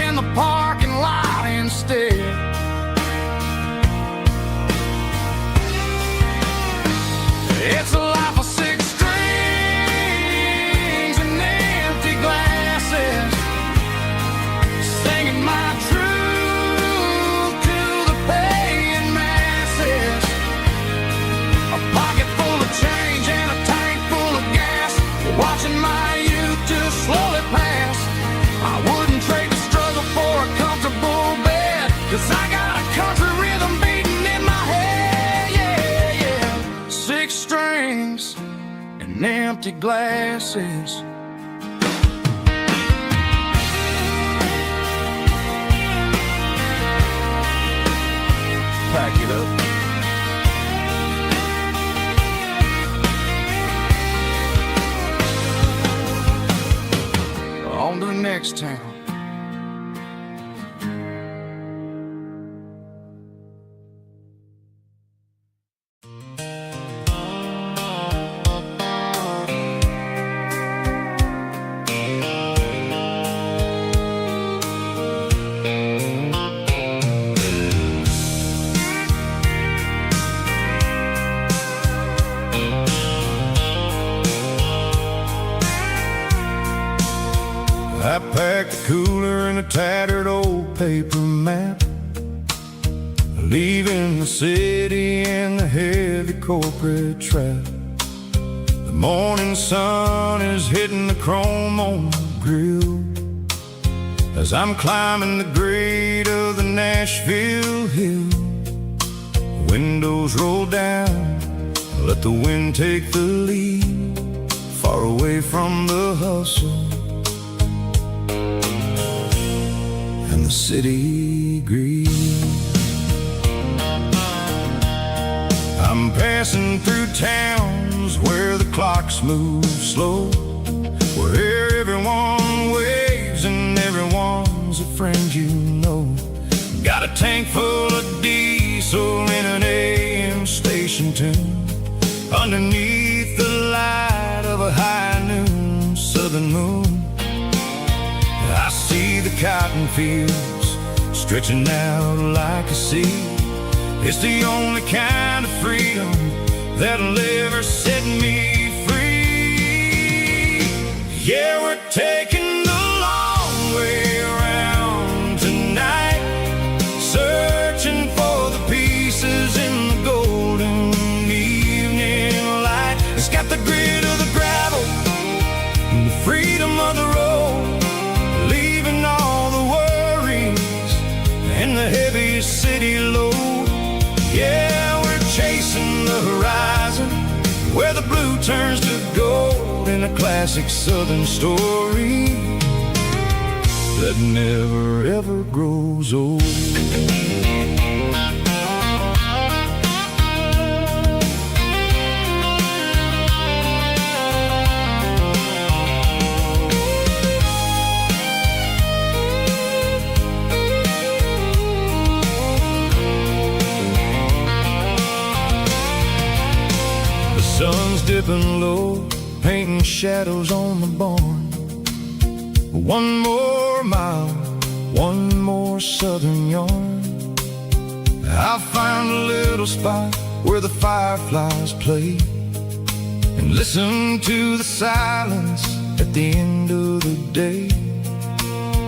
in the parking lot instead. It's a life of six strings and empty glasses, singing my truth to the paying masses. A pocket full of change and a tank full of gas, watching my youth just slowly pass. I wouldn't trade the struggle for a comfortable bed, 'cause I got a country rhythm beating in my head. Yeah, yeah. Six strings and empty glasses. Pack it up. On to the next town. I packed the cooler in a tattered old paper map, leaving the city and the heavy corporate trap. The morning sun is hitting the chrome on the grill as I'm climbing the grade of the Nashville hill. The windows roll down, let the wind take the lead, far away from the hustle and the city greed. I'm passing through towns where the clocks move slow, where everyone waves and everyone's a friend you know. Got a tank full of diesel in an AM station tune, underneath the light of a high noon southern moon. I see the cotton fields stretching out like a sea. It's the only kind of freedom that'll ever set me free. Yeah, we're taking the long way around tonight, searching for the pieces in the golden evening light. It's got the grit of the gravel and the freedom of the road, leaving all the worries and the heavy city load. Yeah, we're chasing the horizon, where the blue turns to gold, in a classic southern story that never ever grows old. Sun's dipping low, painting shadows on the barn. One more mile, one more southern yarn. I'll find a little spot where the fireflies play, and listen to the silence at the end of the day.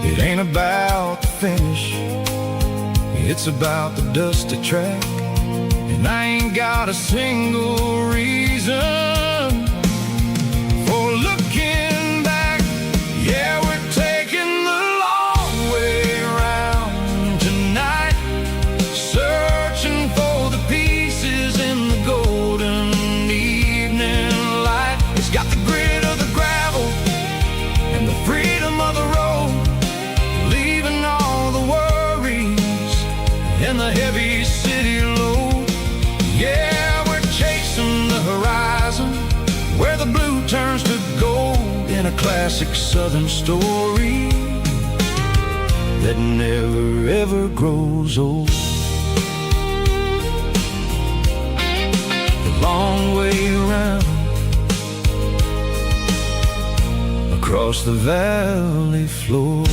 It ain't about the finish, it's about the dusty track. And I ain't got a single reason for looking back. Yeah, we're taking the long way around tonight, searching for the pieces in the golden evening light. It's got the grit of the gravel and the freedom of the road, leaving all the worries and the heavy city load. Yeah, we're chasing the horizon, where the blue turns to gold, in a classic southern story that never ever grows old. The long way around, across the valley floor,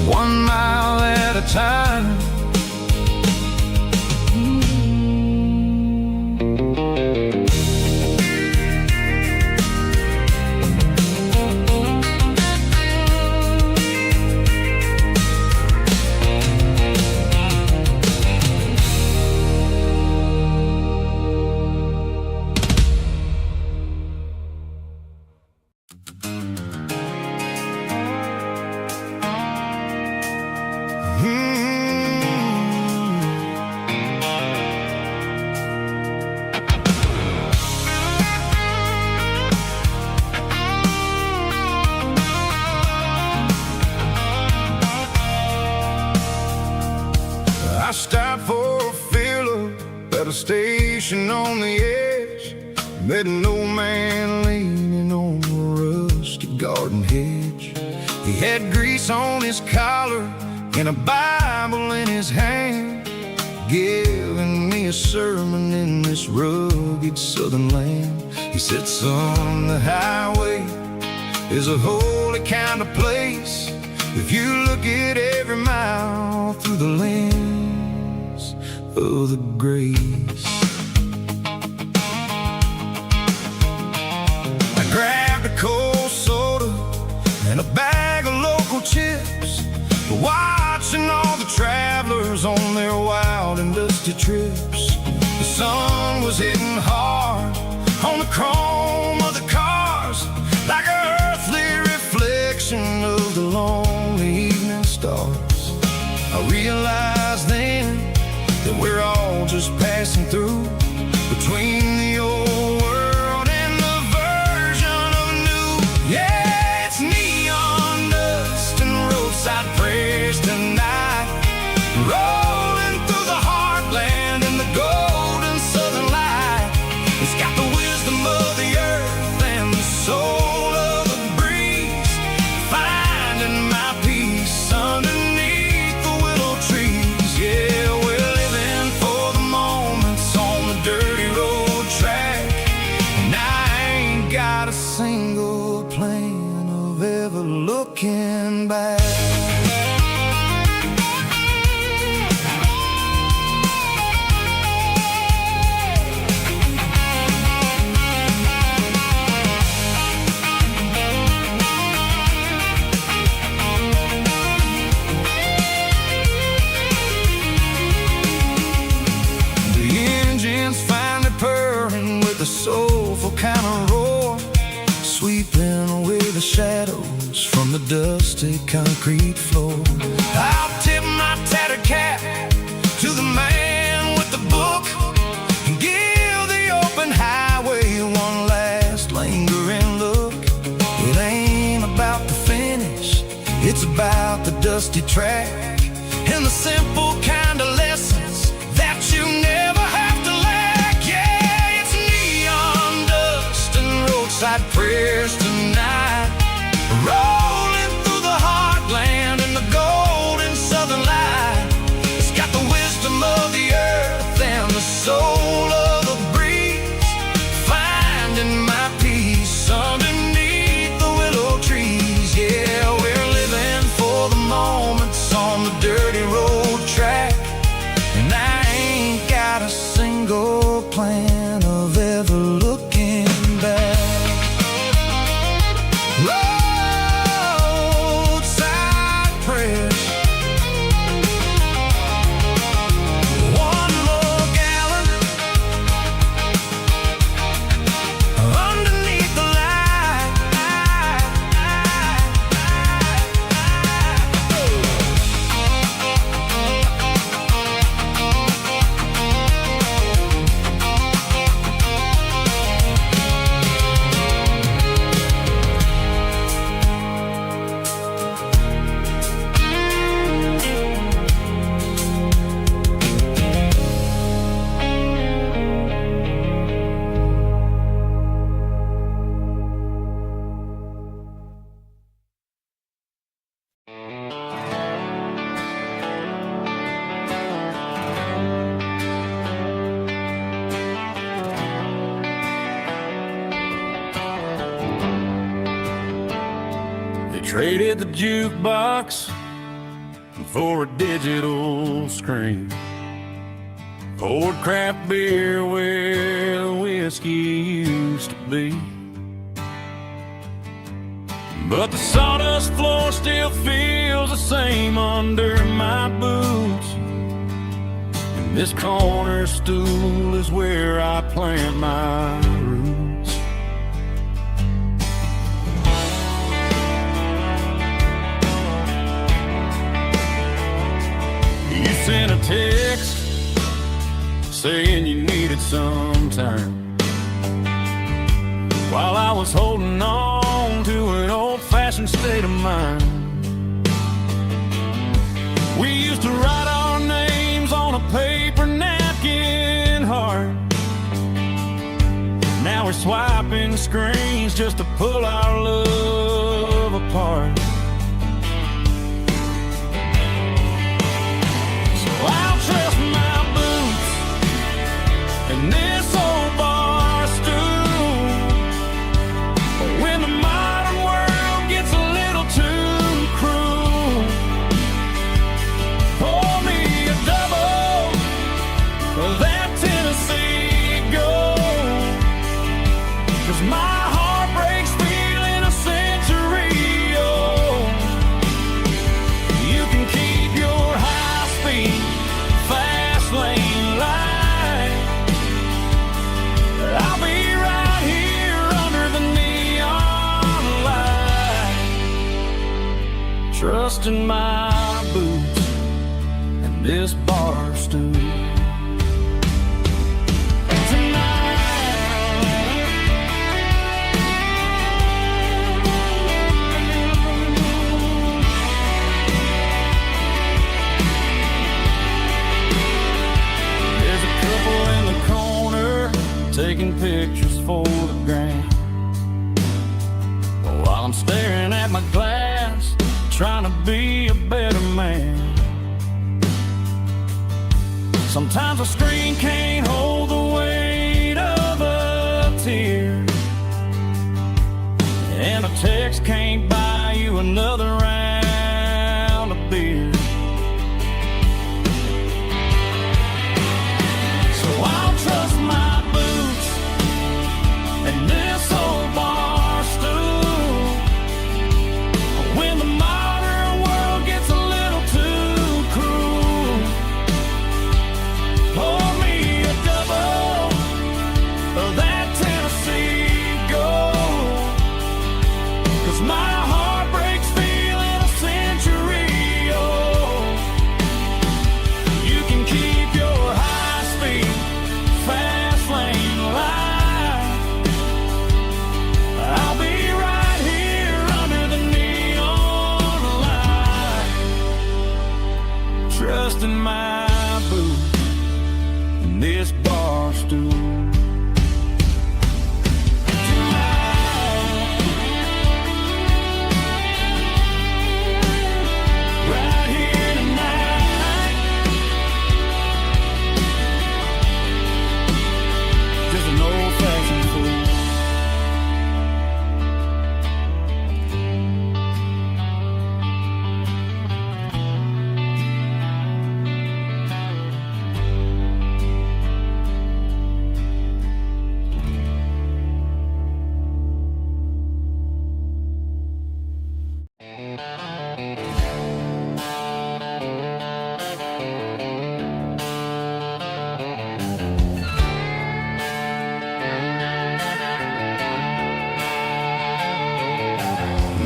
1 mile at a time. I stopped for a fill-up at a station on the edge, met an old man leaning on a rusty garden hedge. He had grease on his collar and a Bible in his hand, giving me a sermon in this rugged southern land. He said, son, the highway is a holy kind of place if you look at every mile through the lens of the grace. I grabbed a cold soda and a bag of local chips, watching all the travelers on their wild and dusty trips. The sun was hitting hard on the chrome of the cars, like an earthly reflection of the lonely evening stars. I realized then that we're all just passing through, between the old world and the version of new. Yeah, it's neon dust and roadside prayers tonight, rolling through the heartland in the golden southern light. It's got the wisdom of the earth and the soul of the breeze, finding my peace underneath the willow trees. Yeah, we're living for the moments on the dirty road track, and I ain't got a single plan of ever looking back. Finally purring with a soulful kind of roar, sweeping away the shadows from the dusty concrete floor. I'll tip my tattered cap to the man with the book and give the open highway one last lingering look. It ain't about the finish, it's about the dusty track and the simple kind of lessons that you never have to lack. Yeah, it's neon dust and roadside prayers tonight, rolling through the heartland in the golden southern light. It's got the wisdom of the earth and the soul of the breeze, finding my peace underneath the willow trees. Yeah, we're living for the moments on the dirty road track, Traded the jukebox for a digital screen. Poured craft beer where the whiskey used to be. But the sawdust floor still feels the same under my boots. And this corner stool is where I plant my roots. You sent a text saying you needed some time, while I was holding on to an old-fashioned state of mind. We used to write our names on a paper napkin heart. Now we're swiping screens just to pull our love apart. So I'll trust my boots and this old bar stool. But when the modern world gets a little too cruel, pour me a double of that Tennessee Gold. 'Cause my heart breaks feeling a century old. You can keep your high-speed, fast lane light. I'll be right here under the neon light, trusting my boots and this bar stool. There's a couple in the corner taking pictures for the gram, while I'm staring at my glass, trying to be a better man. Sometimes a screen can't hold the weight of a tear, and a text can't buy you another round of beer. So I'll trust my boots and this old bar stool. When the modern world gets a little too cruel, pour me a double of that Tennessee Gold. 'Cause my heart breaks feeling a century old. You can keep your high-speed, fast lane light. I'll be right here under the neon light, trusting my boots and this bar stool. Right here tonight, just an old-fashioned fool.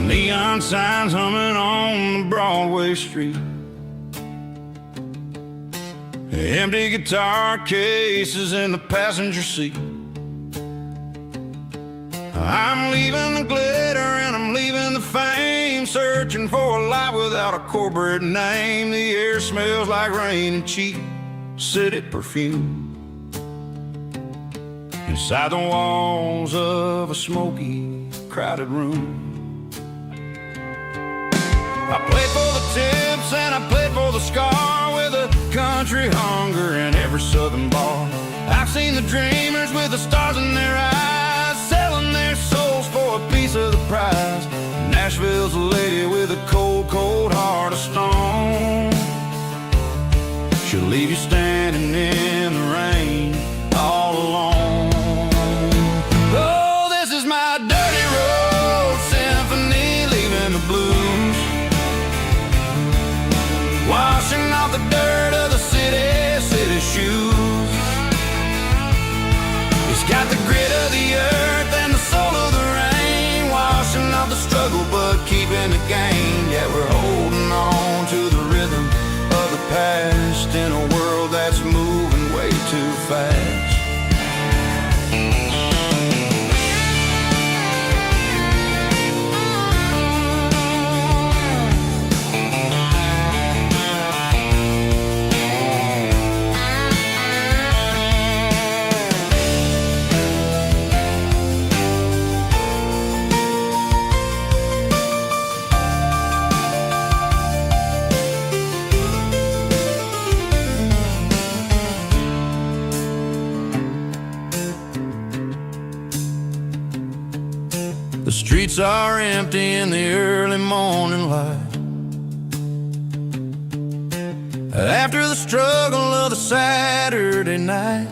Neon signs humming on the Broadway street. Empty guitar cases in the passenger seat. I'm leaving the glitter and I'm leaving the fame, searching for a life without a corporate name. The air smells like rain and cheap city perfume. Inside the walls of a smoky, crowded room, I played for the tips and I played for the scar, with a country hunger in every southern bar. I've seen the dreamers with the stars in their eyes, selling their souls for a piece of the prize. Nashville's a lady leave you standing in the rain all alone. Oh, this is my dirty road symphony, leaving the blues, washing off the dirt of the city shoes. It's got the grit of the earth and the soul of the rain, washing off the struggle but keeping the gain. Yeah, we're holding on to the rhythm of the past in a world that's moving way too fast. The streets are empty in the early morning light, after the struggle of the Saturday night.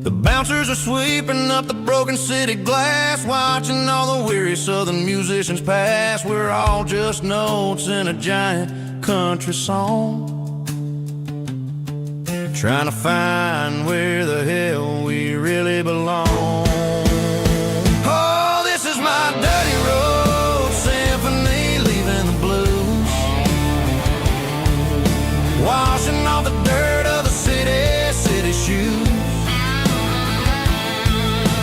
The bouncers are sweeping up the broken city glass, watching all the weary southern musicians pass. We're all just notes in a giant country song, trying to find where the hell we really belong. Washing off the dirt of the city shoes.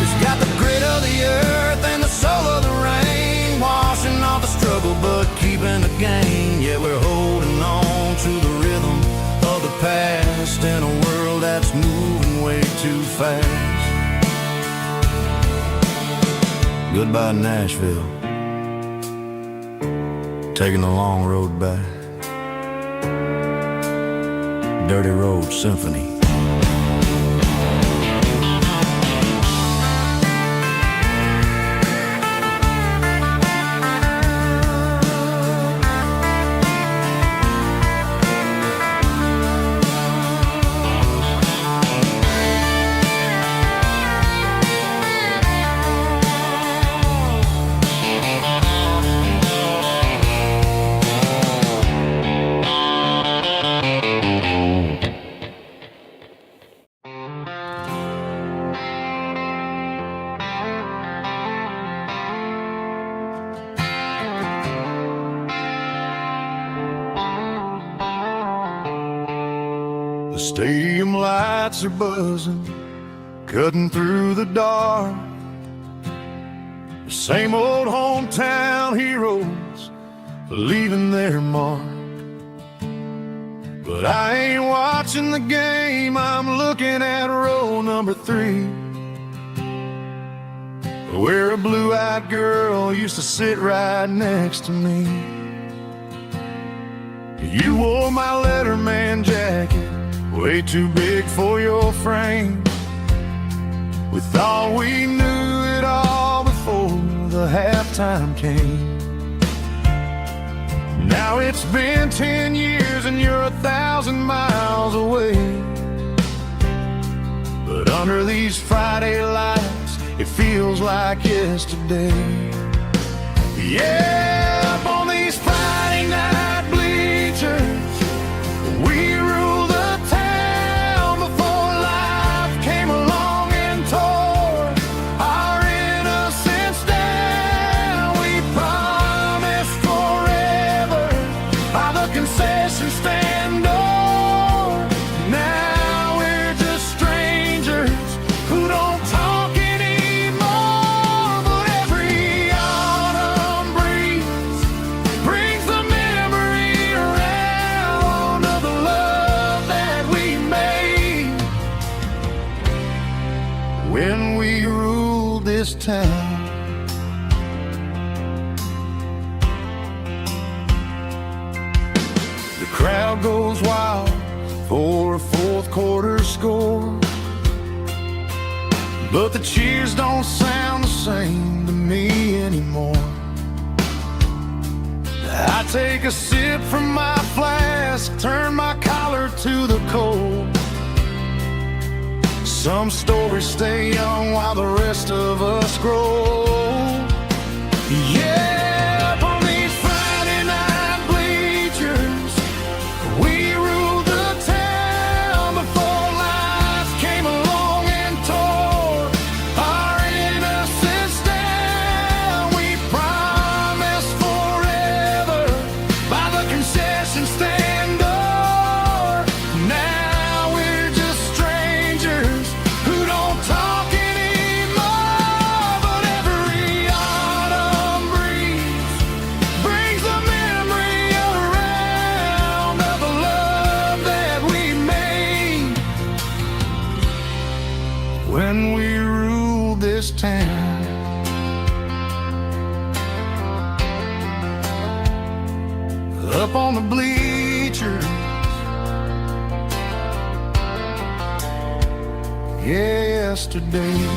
It's got the grit of the earth and the soul of the rain, washing off the struggle but keeping the gain. Yeah, we're holding on to the rhythm of the past in a world that's moving way too fast. Goodbye Nashville, taking the long road back. Dirty Road Symphony. The stadium lights are buzzing, cutting through the dark. The same old hometown heroes leaving their mark. But I ain't watching the game, I'm looking at row number 3, where a blue-eyed girl used to sit right next to me. You wore my Letterman jacket, way too big for your frame. We thought we knew it all before the halftime came. Now it's been 10 years and you're 1,000 miles away. But under these Friday lights, it feels like yesterday. Yeah, up on these Friday night bleachers, we rule the town before life came along and tore our innocence down. We promised forever by the concession stand door. Now we're just strangers who don't talk anymore. But every autumn breeze brings the memory around of the love that we made when we ruled this town. The crowd goes wild for a fourth quarter score, but the cheers don't sound the same to me anymore. I take a sip from my flask, turn my collar to the cold. Some stories stay young while the rest of us grow. Yeah, up on these Friday night bleachers, we ruled the town before life came along and tore our innocence down. We promised forever by the concession stand door. Now we're just strangers who don't talk anymore. But every autumn breeze brings the memory around of the love that we made when we ruled this town. Up on the bleachers, yesterday.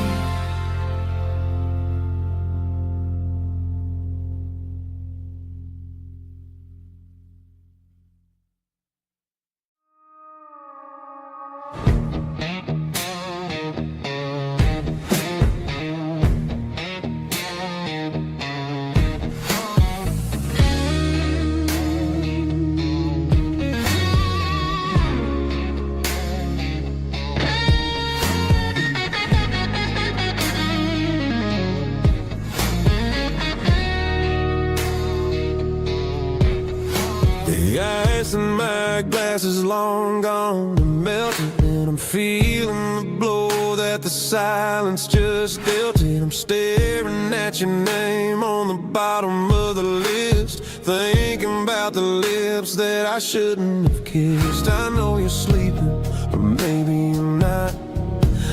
The ice in my glass is long gone and melted, and I'm feeling the blow that the silence just dealt it. I'm staring at your name on the bottom of the list, thinking about the lips that I shouldn't have kissed. I know you're sleeping, or maybe you're not.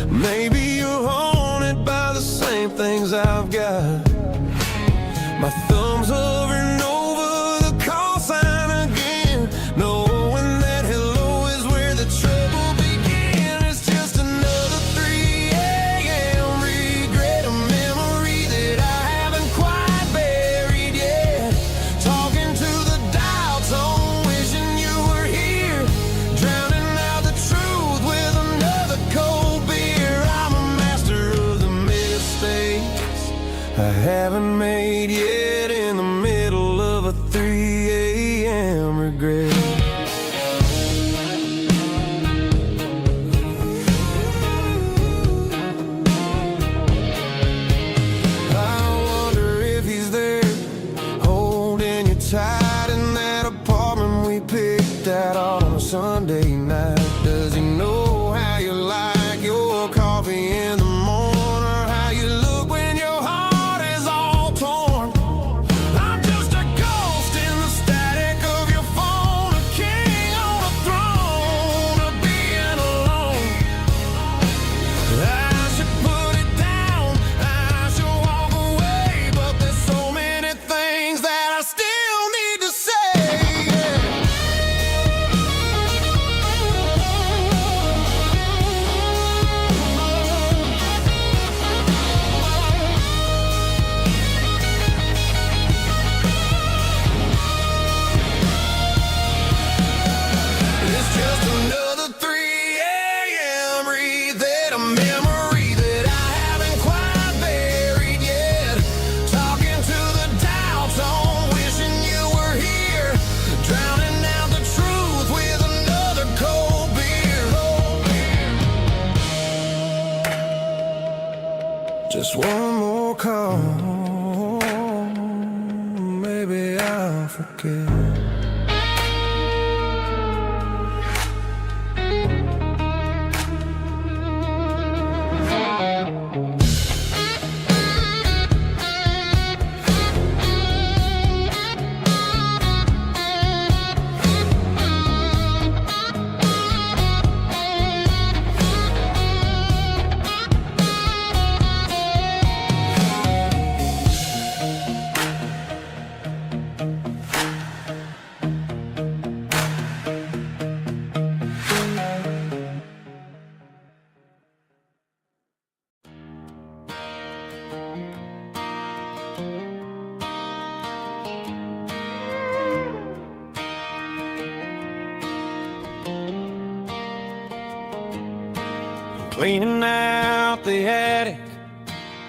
Maybe you're haunted by the same things I've got. My thumb's hovering over the call sign again, knowing that hello is where the trouble began. It's just another 3 a.m. regret, a memory that I haven't quite buried yet. Talking to the dial tone, wishing you were here, drowning out the truth with another cold beer. I'm a master of the mistakes I haven't made yet, in the middle of a 3 a.m. regret. I wonder if he's there, holding you tight in that apartment we picked out on a Sunday night. Does he know how you like your coffee in the morning, or how you look when your heart is all torn? I'm just a ghost in the static of your phone, a king on a throne of being alone. I should put it down, I should walk away, but there's so many things that I still need to say. It's just another 3 a.m. reset, a memory that I haven't quite buried yet. Talking to the dial tone, wishing you were here, drowning out the truth with another cold beer. Just one more call, maybe I'll forget. cleaning out the attic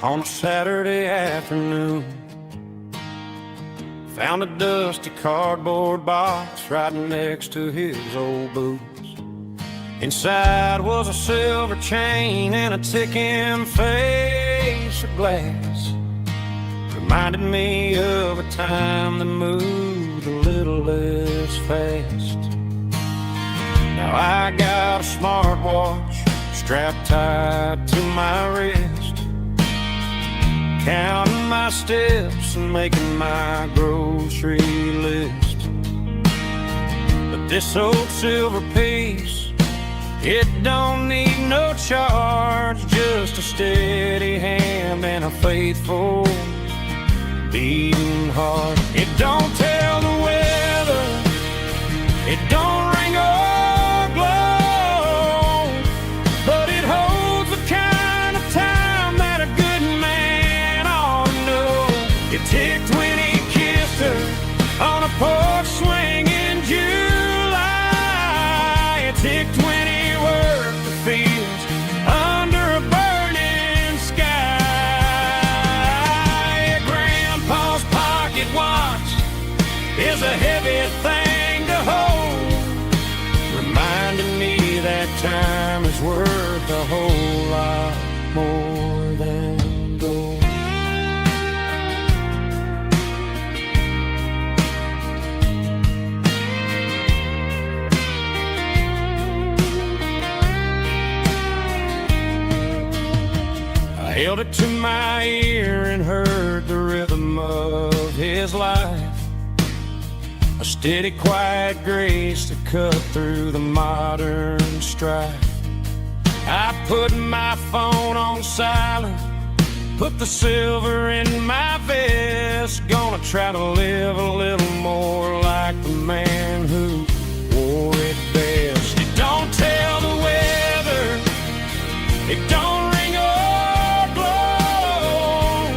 on a Saturday afternoon. Found a dusty cardboard box right next to his old boots. Inside was a silver chain and a ticking face of glass. Reminded me of a time that moved a little less fast. Now I got a smartwatch strapped tight to my wrist, counting my steps and making my grocery list. But this old silver piece, it don't need no charge, just a steady hand and a faithful beating heart. It don't tell the weather, it don't ring or glow, but it holds the kind of time that a good man ought to know. It ticked when he kissed her on a porch swing in July. It ticked when he worked the fields under a burning sky. Grandpa's pocket watch is a heavy thing to hold, reminding me that time is worth a whole lot more than gold. I held it to my ear and heard the rhythm of his life, a steady, quiet grace to cut through the modern strife. I put my phone on silent, put the silver in my vest. Gonna try to live a little more like the man who wore it best. It don't tell the weather, it don't ring or glow,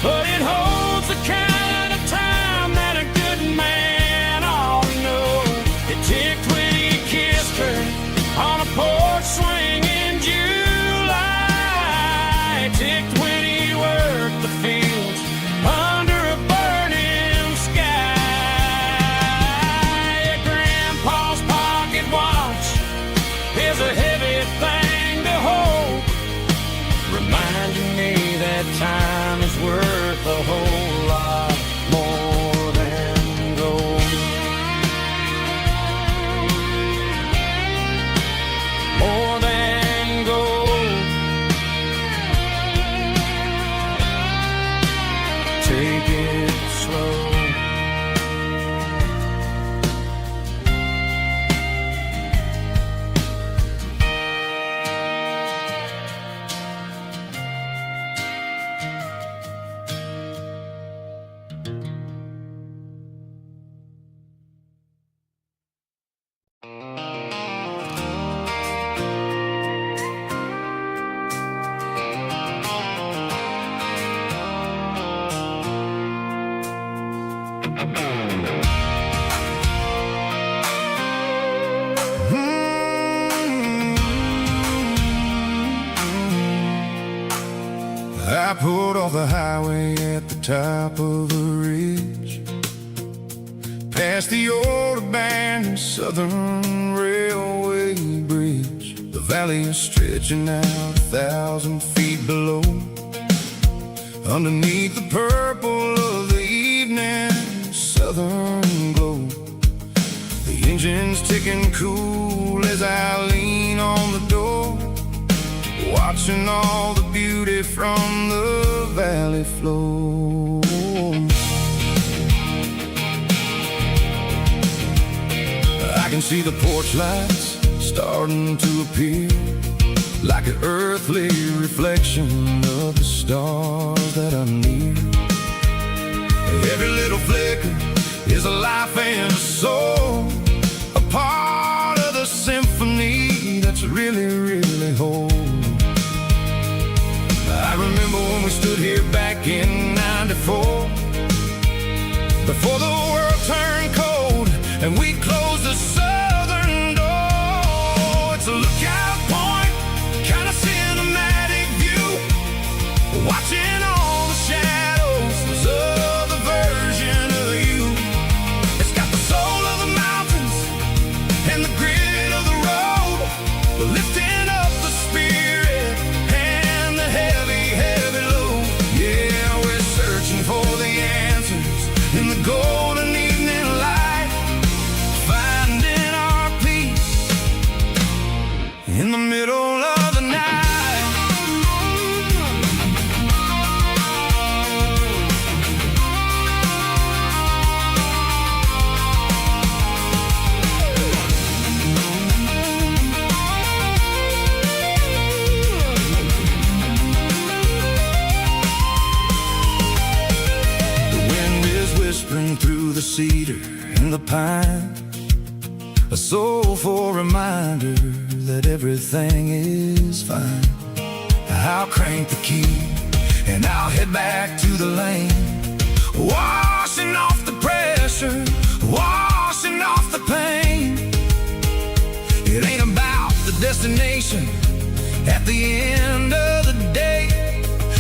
but it holds the kind of time that a good man ought to know. It ticked when he kissed her on a porch swing in July. It ticked when he worked the fields under a burning sky. Grandpa's pocket watch is a heavy thing to hold, reminding me that time is worth a whole lot more than gold. More than gold. Take it slow. I pulled off the highway at the top of a ridge, past the old abandoned Southern Railway bridge. The valley is stretching out 1,000 feet below, underneath the purple of the evening southern glow. The engine's ticking cool as I lean on the door, watching all the beauty from the valley flow. I can see the porch lights starting to appear, like an earthly reflection of the stars that are near. Every little flicker is a life and a soul, a part of the symphony that's really, really whole. I remember when we stood here back in '94, before the world turned cold and we closed the southern door. It's a lookout point, kind of the pine, a soulful reminder that everything is fine. I'll crank the key and I'll head back to the lane, washing off the pressure, washing off the pain. It ain't about the destination at the end of the day.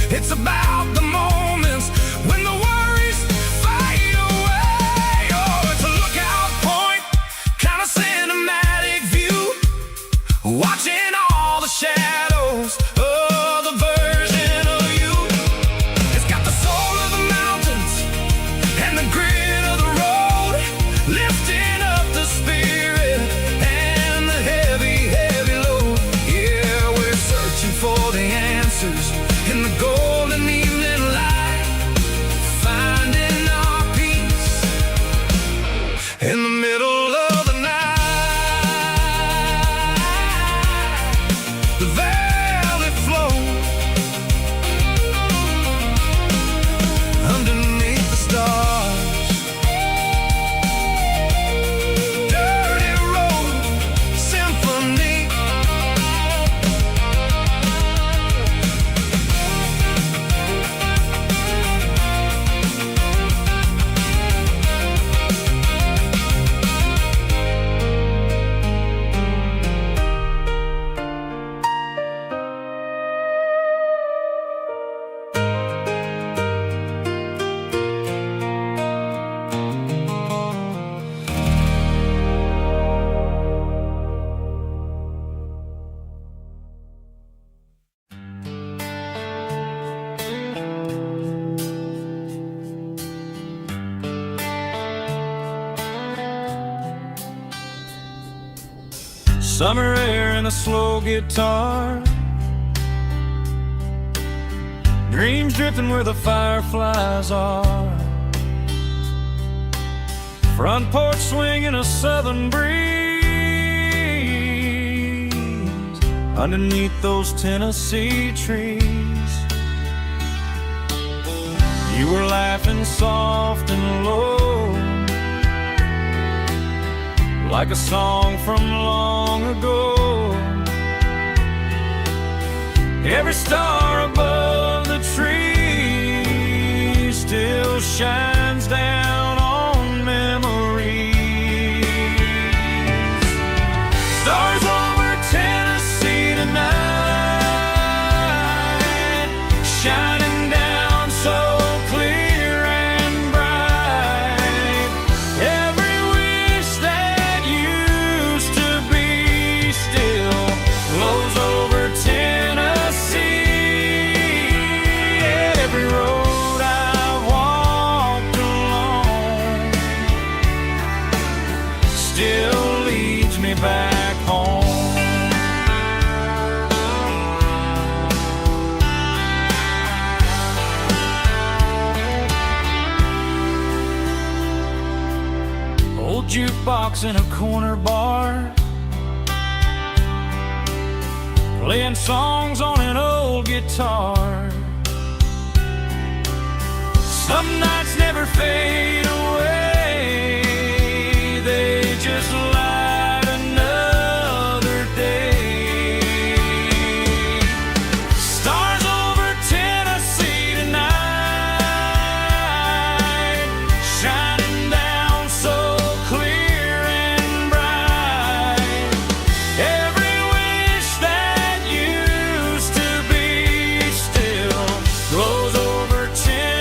It's about the moments when the worries fade away. Oh, it's a lookout point, kind of cinematic view, watching all the shadows of the version of you. It's got the soul of the mountains and the grit of the road, lifting up the spirit and the heavy, heavy load. Yeah, we're searching for the answers in the golden evening light, finding our peace in the middle of the night. The valley flows underneath the stars. Dirty road symphony. Summer air and a slow guitar, dreams drifting where the fireflies are. Front porch swinging a southern breeze underneath those Tennessee trees. You were laughing soft and low, like a song from long ago. Every star above the tree still shines down on memories. Stars over Tennessee tonight, shining down so clear and bright. Every wish that used to be still glows over Tennessee. Every road I've walked along still leads me back home. Old jukebox in a corner bar, playing songs on an old guitar. Some nights never fade away, they just light another day. Stars over Tennessee tonight, shining down so clear and bright. Every wish that used to be still glows over Tennessee.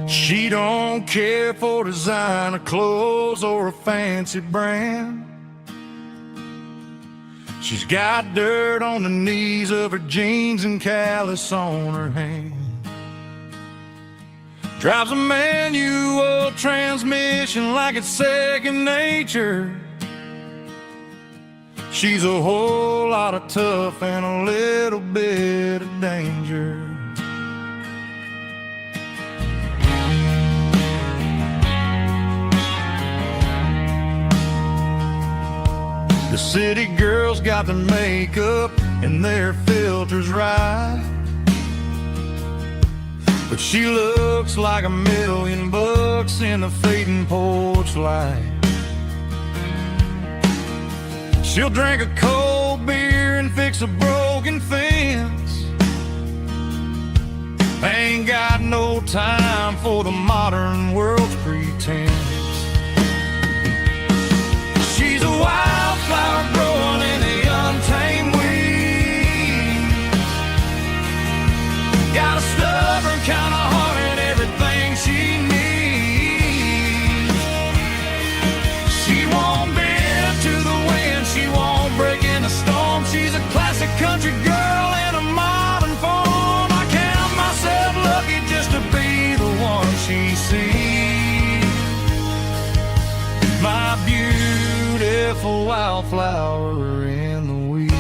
She don't care for designer clothes or a fancy brand. She's got dirt on the knees of her jeans and callus on her hand. Drives a manual transmission like it's second nature. She's a whole lot of tough and a little bit of danger. The city girls got their makeup and their filters right, but she looks like $1,000,000 in the fading porch light. She'll drink a cold beer and fix a broken fence. Ain't got no time for the modern world's pretense. She's a wildflower growing in the untamed weeds. Got a stubborn kind of heart and everything she needs. She won't bend to the wind, she won't break in the storm. She's a classic country girl in a modern form. I count myself lucky just to be the one she sees. My beautiful wildflower in the weeds.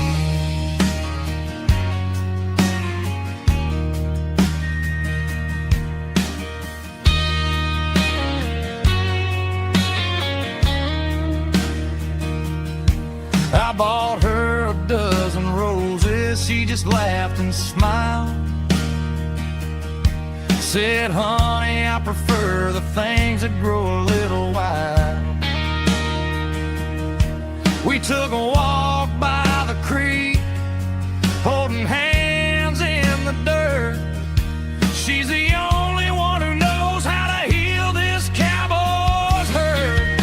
I bought her a dozen roses, she just laughed and smiled. Said, honey, I prefer the things that grow a little wild. We took a walk by the creek, holding hands in the dirt. She's the only one who knows how to heal this cowboy's hurt.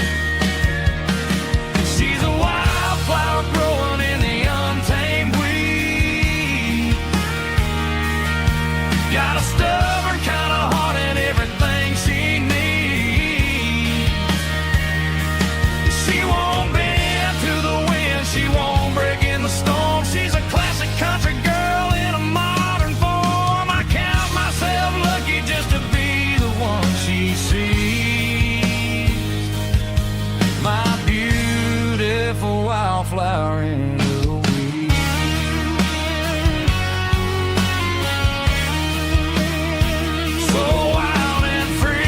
She's a wildflower growing in the untamed weed. Got a stubborn kind of heart and everything she needs. She won't bend to the wind, she won't break in the storm. She's a classic country girl in a modern form. I count myself lucky just to be the one she sees. My beautiful wildflower in the weeds. So wild and free.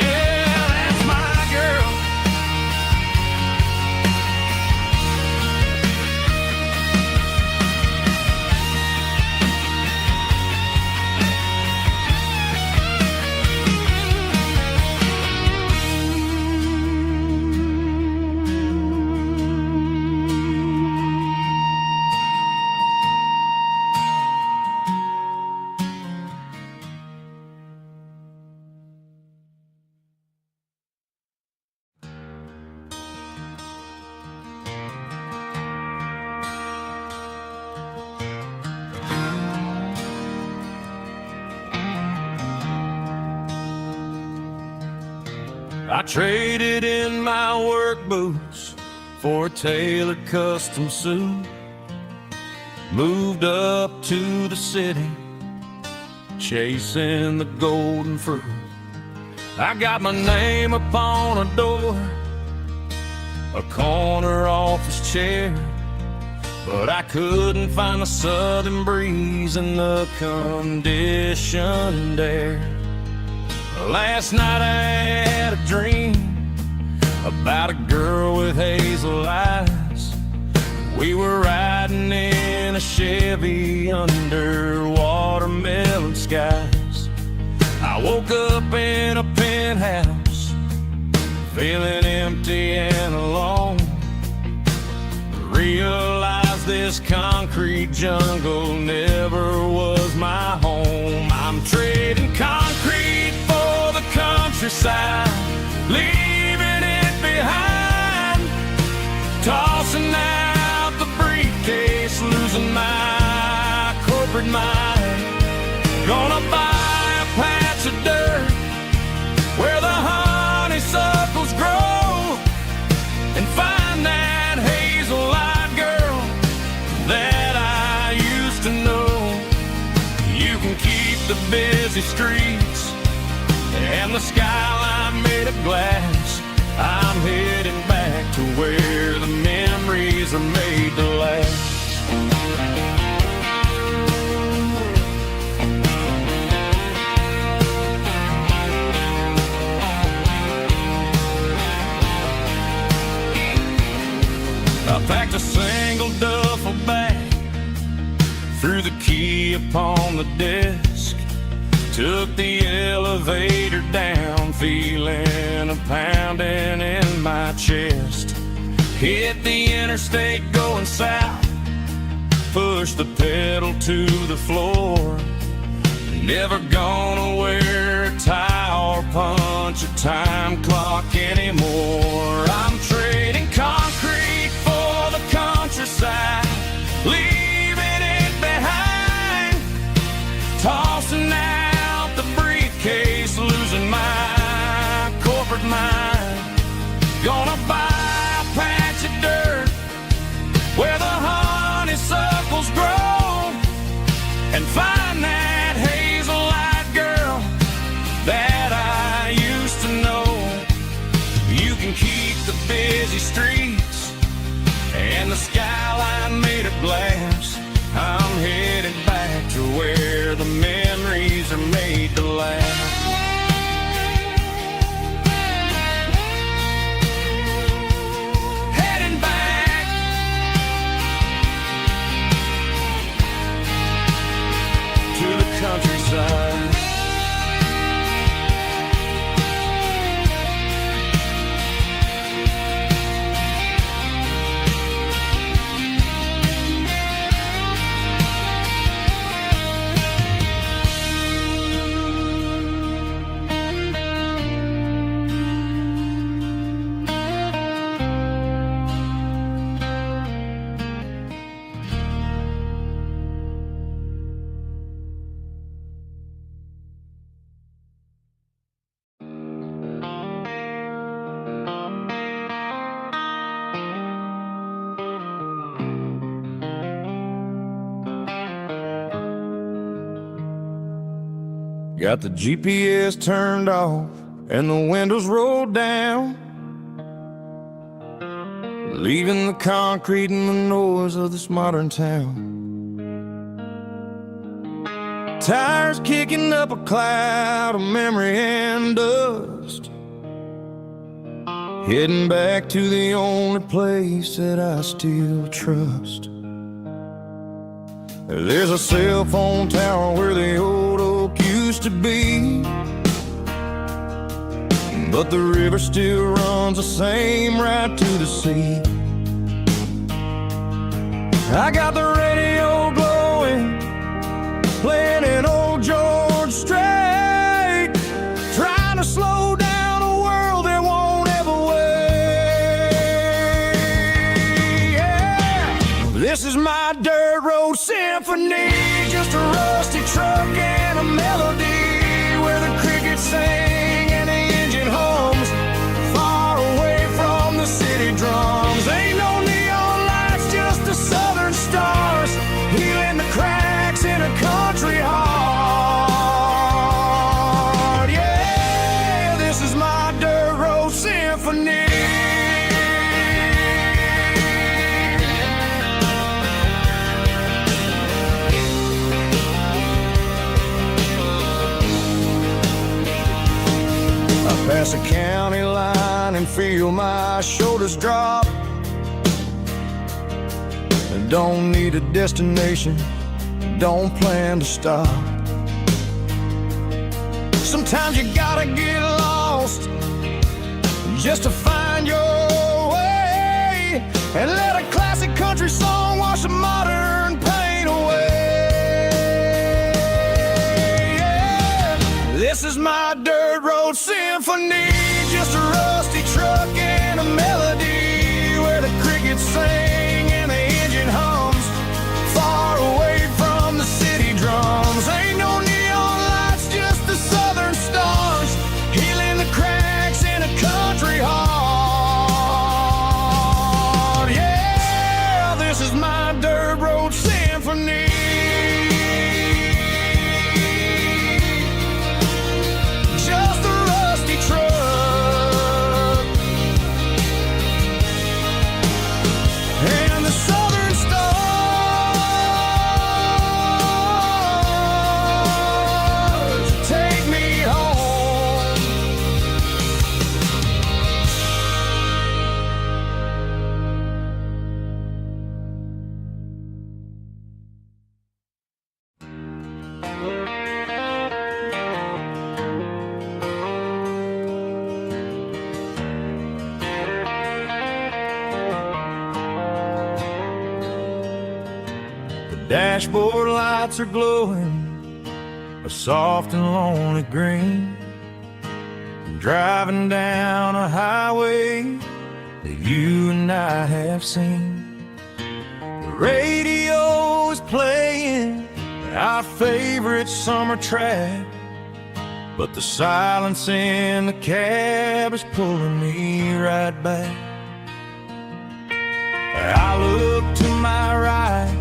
Yeah, that's my girl. I traded in my work boots for a tailored custom suit. Moved up to the city, chasing the golden fruit. I got my name upon a door, a corner office chair, but I couldn't find the southern breeze in the conditioned air. Last night I had a dream about a girl with hazel eyes. We were riding in a Chevy under watermelon skies. I woke up in a penthouse, feeling empty and alone. Realized this concrete jungle never was my home. I'm trading concrete for the countryside, leaving it behind, tossing out the briefcase, losing my corporate mind. Gonna buy a patch of dirt where the honeysuckles grow and find that hazel-eyed girl that I used to know. You can keep the busy streets and the skyline made of glass. I'm heading back to where the memories are made to last. I packed a single duffel bag, threw the key upon the desk, took the elevator down, feeling a pounding in my chest. Hit the interstate going south, pushed the pedal to the floor. Never gonna wear a tie or punch a time clock anymore. I'm trading concrete for the countryside, leaving it behind, tossing out the briefcase, losing my corporate mind. Gonna buy a patch of dirt where the honeysuckles grow and find that hazel-eyed girl that I used to know. You can keep the busy streets and the skyline made of glass. I'm headed back to where the memories are made to last. Heading back to the countryside. Got the GPS turned off and the windows rolled down, leaving the concrete and the noise of this modern town. Tires kicking up a cloud of memory and dust, heading back to the only place that I still trust. There's a cell phone tower where the old oak used to be, but the river still runs the same right to the sea. I got the radio glowing, playing an old George Strait, trying to slow down a world that won't ever wait. Yeah. This is my dirt road symphony, just a rusty truck and a melody where the crickets sing and the engine hums, far away from the city drums. Ain't no neon lights, just the southern stars, healing the cracks in a country heart. Yeah, this is my dirt road symphony. Pass a county line and feel my shoulders drop. Don't need a destination, don't plan to stop. Sometimes you gotta get lost just to find your way, and let a classic country song wash a modern pain away. Yeah. This is my dirt road symphony, just a rusty truck and a melody where the crickets sing and the engine hums, far away from the city Dashboard lights are glowing a soft and lonely green. I'm driving down a highway that you and I have seen. The radio is playing our favorite summer track, but the silence in the cab is pulling me right back. I look to my right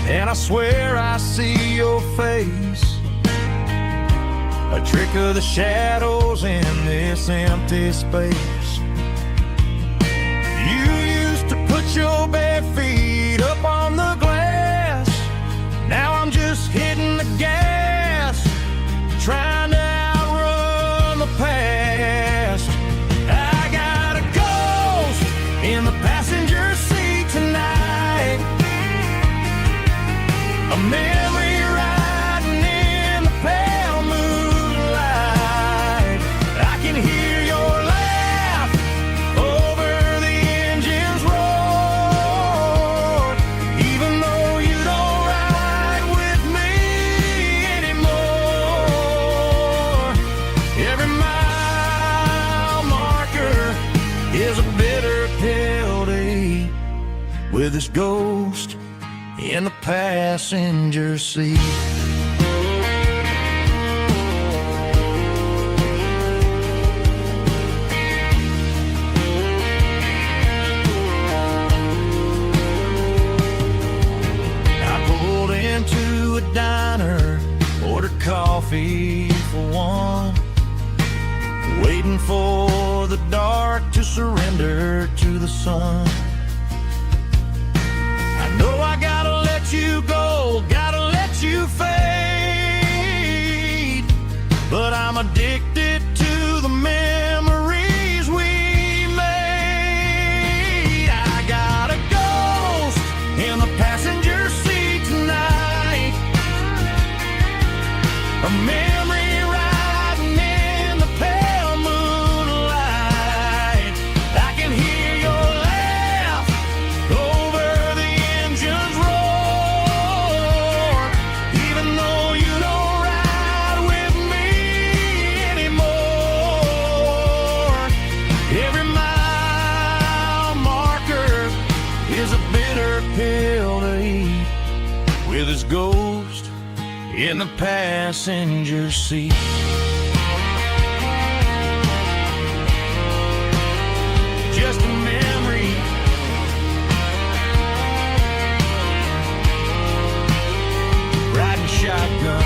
and I swear I see your face, a trick of the shadows in this empty space. You used to put your bare feet up on the glass. Now I'm just hitting the gas, trying to outrun the past. I got a ghost in the passenger seat tonight, a memory riding in the pale moonlight. I can hear your laugh over the engine's roar, even though you don't ride with me anymore. Every mile marker is a bitter pill to eat, with this ghost in the passenger seat. I pulled into a diner, ordered coffee for one, waiting for the dark to surrender to the sun. I know I gotta let you go, gotta let you fade, but I'm addicted to the memories we made. I got a ghost in the passenger seat tonight, a memory riding in the pale moonlight. I can hear your laugh over the engine's roar, even though you don't ride with me anymore. Every mile marker is a bitter pill to eat, with his ghost in the passenger seat. Just a memory, riding shotgun.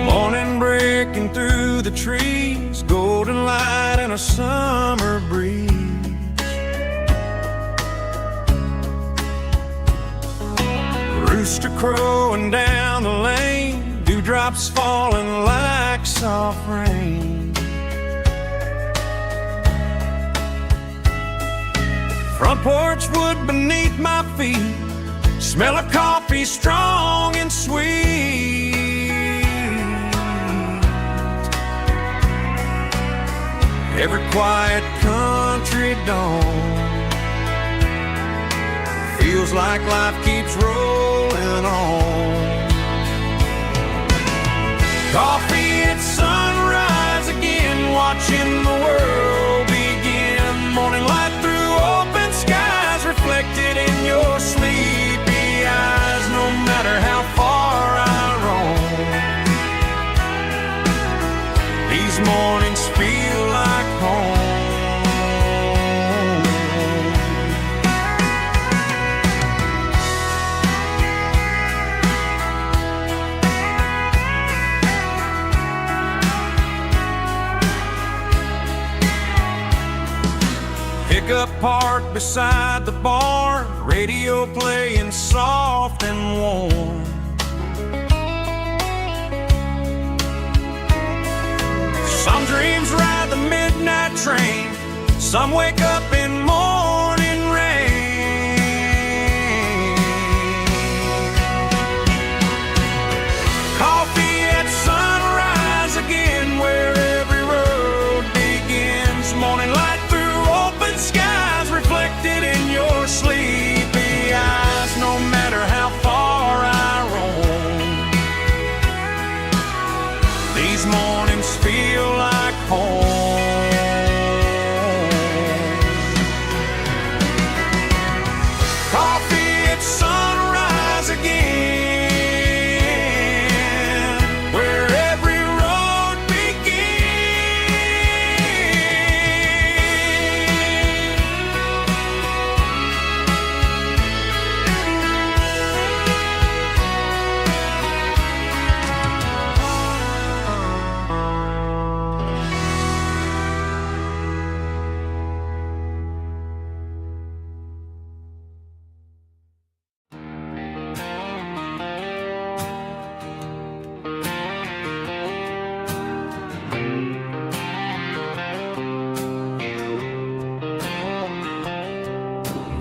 Morning breaking through the trees, golden light and a summer breeze. Rooster crowing down the lane, dewdrops falling like soft rain. Front porch wood beneath my feet, smell of coffee strong and sweet. Every quiet country dawn feels like life keeps rolling on. Coffee at sunrise again, watching the world begin. Morning light through open skies, reflected in your sleepy eyes. No matter how far I roam, these mornings feel like home. pickup parked beside the bar, radio playing soft and warm. Some dreams ride the midnight train, some wake up in morning rain. Coffee at sunrise again, where every road begins. Morning light through open skies, reflected in your sleepy eyes. No matter how far I roam, these mornings feel like home. Coffee at sunrise again, where every road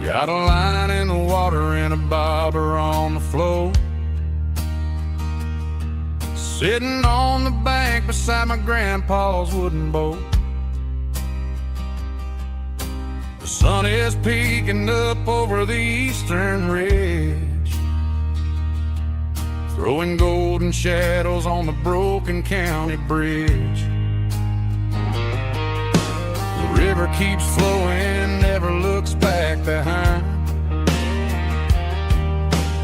Got a line in the water and a bobber on the floor. Sitting on the bank beside my grandpa's wooden boat. The sun is peeking up over the eastern ridge, throwing golden shadows on the broken county bridge. The river keeps flowing, never looks back behind,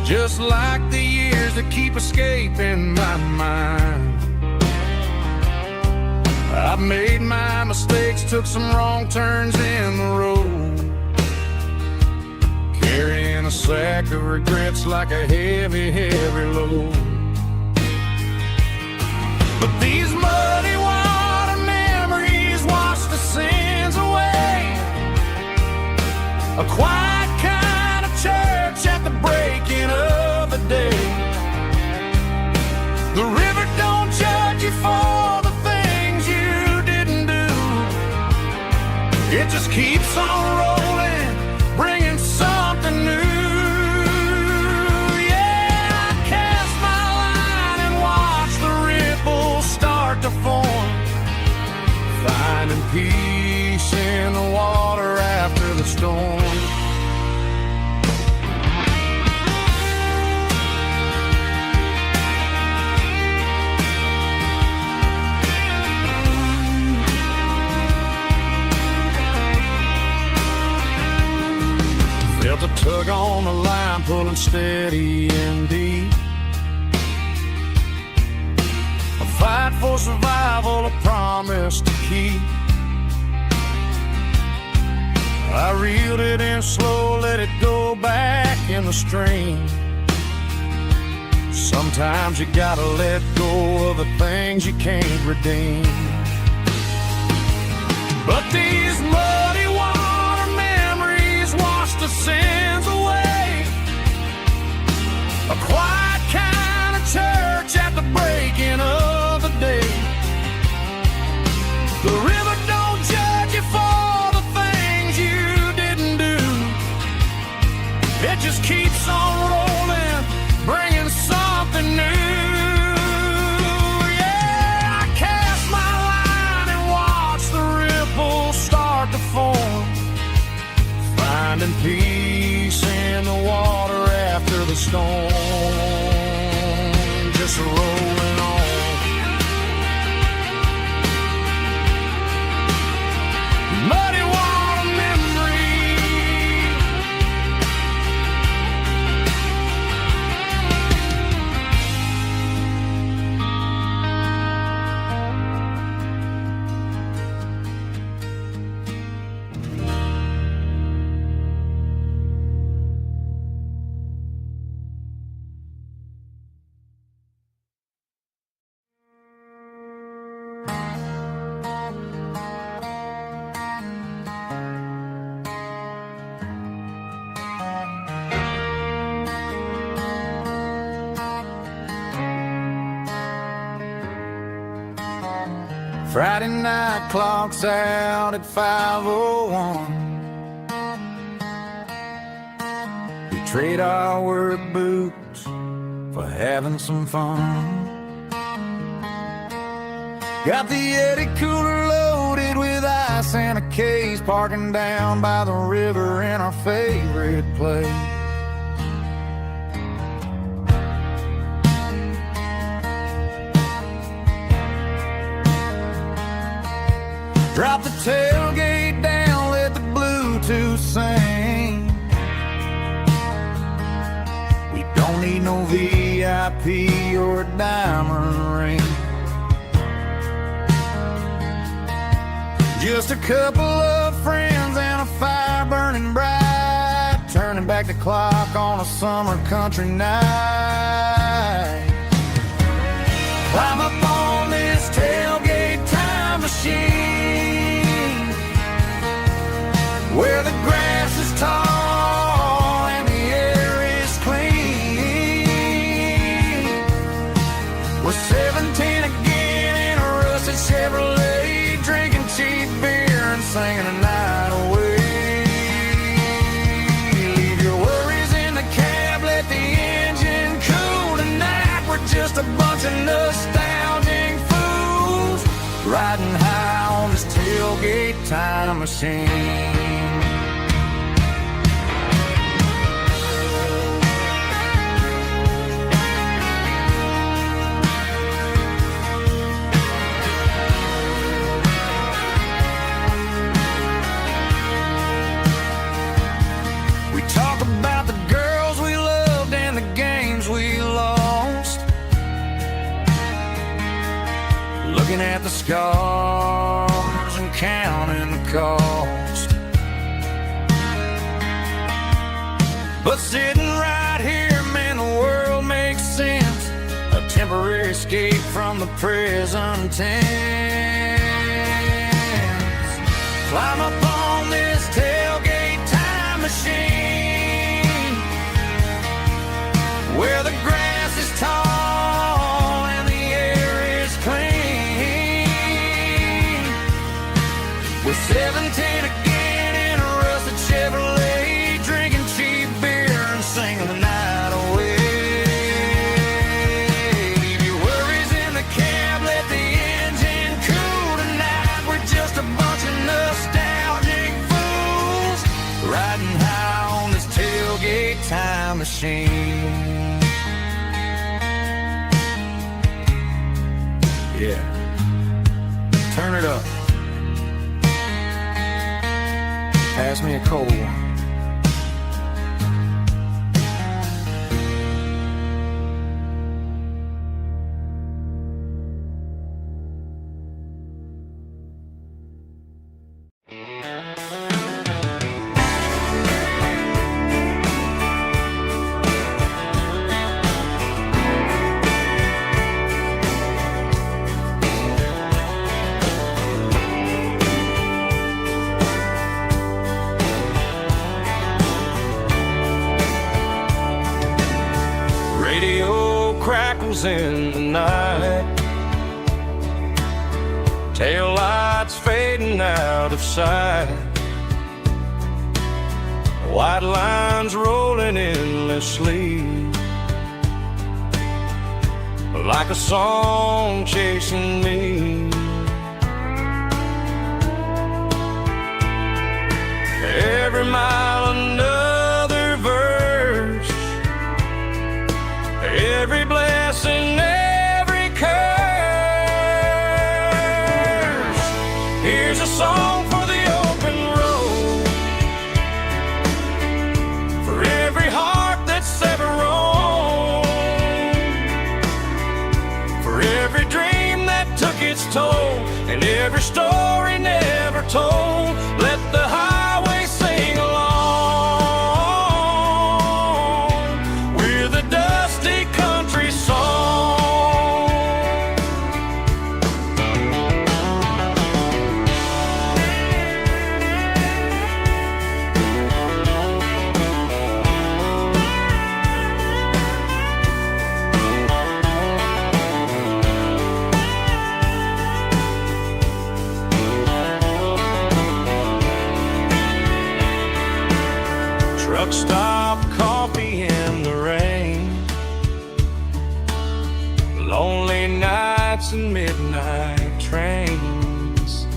just like the years that keep escaping my mind. I've made my mistakes, took some wrong turns in the road, carrying a sack of regrets like a heavy, heavy load. But these muddy water memories wash the sins away. A quiet kind of church at the breaking of the day. The river don't judge you for the things you didn't do. It just keeps on rolling, bringing something new. Yeah, I cast my line and watch the ripples start to form, finding peace in the water after the storm. Felt a tug on the line, pulling steady and deep. A fight for survival, a promise to keep. I reeled it in slow, let it go back in the stream. Sometimes you gotta let go of the things you can't redeem. But these muddy water memories wash the sins away. A quiet kind of church at the breaking of the day. The river don't judge you for the things you didn't do. It just keeps on rolling, bringing something new. Yeah, I cast my line and watch the ripples start to form, finding peace in the water after the storm. Just rolling on. Muddy Friday night clocks out at 5:01. We trade our work boots for having some fun. Got the Yeti cooler loaded with ice and a case, parking down by the river in our favorite place. Drop the tailgate down, let the Bluetooth sing. We don't need no VIP or a diamond ring. Just a couple of friends and a fire burning bright, turning back the clock on a summer country night. Climb up on this tailgate time machine, where the grass is tall and the air is clean. We're 17 again in a rusted Chevrolet, drinking cheap beer and singing the night away. Leave your worries in the cab, let the engine cool tonight. We're just a bunch of nostalgic fools, riding high on this tailgate time machine. About the girls we loved and the games we lost, looking at the scars and counting the cost. But sitting right here, man, the world makes sense, a temporary escape from the present tense. Climb up on this tailgate time machine, where the grass is tall and the air is clean. We're 17 again in a rusted Chevrolet, drinking cheap beer and singing the night away. Leave your worries in the cab, let the engine cool tonight. We're just a bunch of nostalgic fools, riding high on this tailgate time machine. Yeah, turn it up. Pass me a cold one. In the night, tail lights fading out of sight, white lines rolling endlessly, like a song chasing me. Every mile another verse, every blessing, every curse. Here's a song for the open road, for every heart that's ever roamed, for every dream that took its toll, and every story never told. Let the highway sing along with a dusty country song. lonely nights and midnight trains.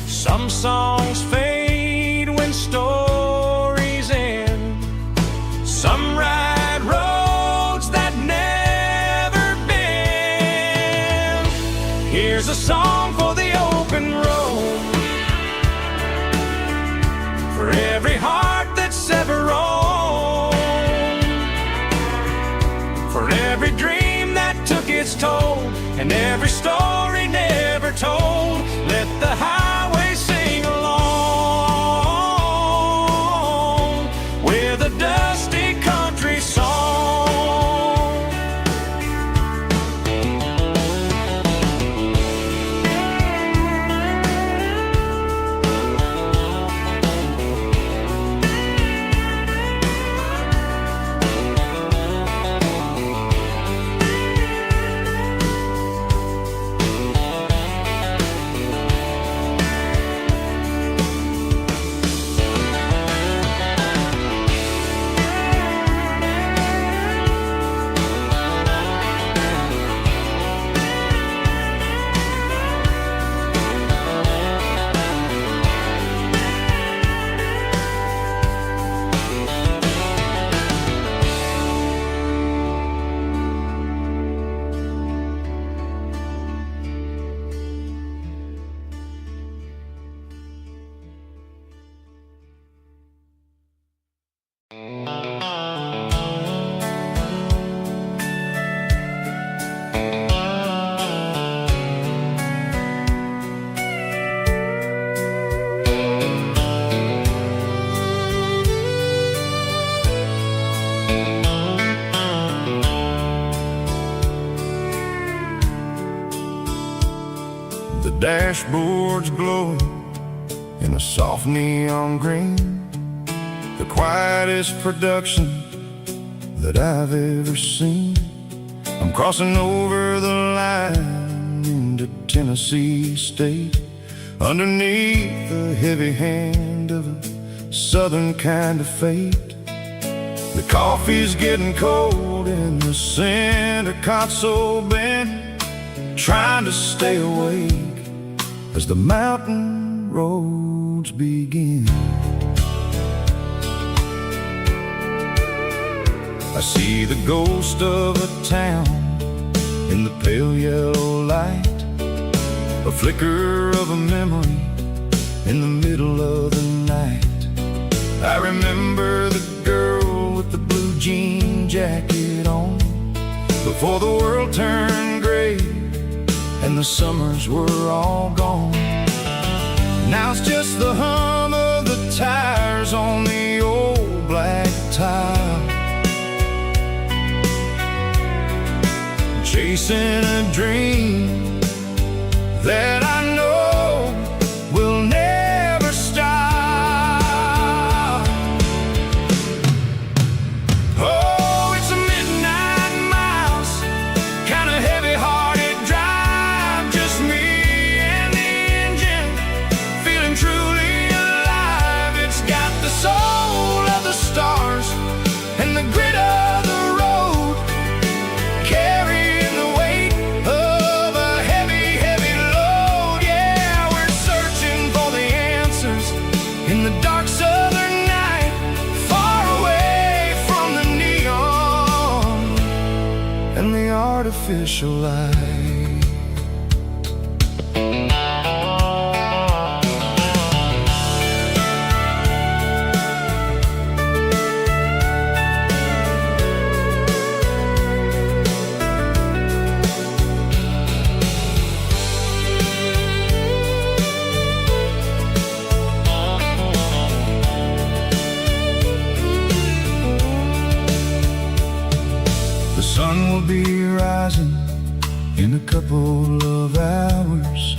Some songs fade when stories end. Some ride roads that never bend. Here's a song for the open road, for every heart that's ever roamed, for every dream that took its toll, and every story never told. Let the highway sing along with a dusty country song. The dashboard's glowing in a soft neon green, the quietest production that I've ever seen. I'm crossing over the line into Tennessee State, underneath the heavy hand of a southern kind of fate. The coffee's getting cold in the center console bin, trying to stay awake as the mountain roads begin. I see the ghost of a town in the pale yellow light, a flicker of a memory in the middle of the night. I remember the girl with the blue jean jacket on, before the world turned gray and the summers were all gone. Now it's just the hum of the tires on the old black tile, chasing a dream that I know will never stop. Oh, it's a midnight miles, kind of heavy-hearted drive, just me and the engine, feeling truly alive. It's got the soul of the stars and the grit of the road, carrying the weight of a heavy, heavy load. Yeah, we're searching for the answers in the dark southern night, far away from the neon and the artificial light. The sun will be rising in a couple of hours,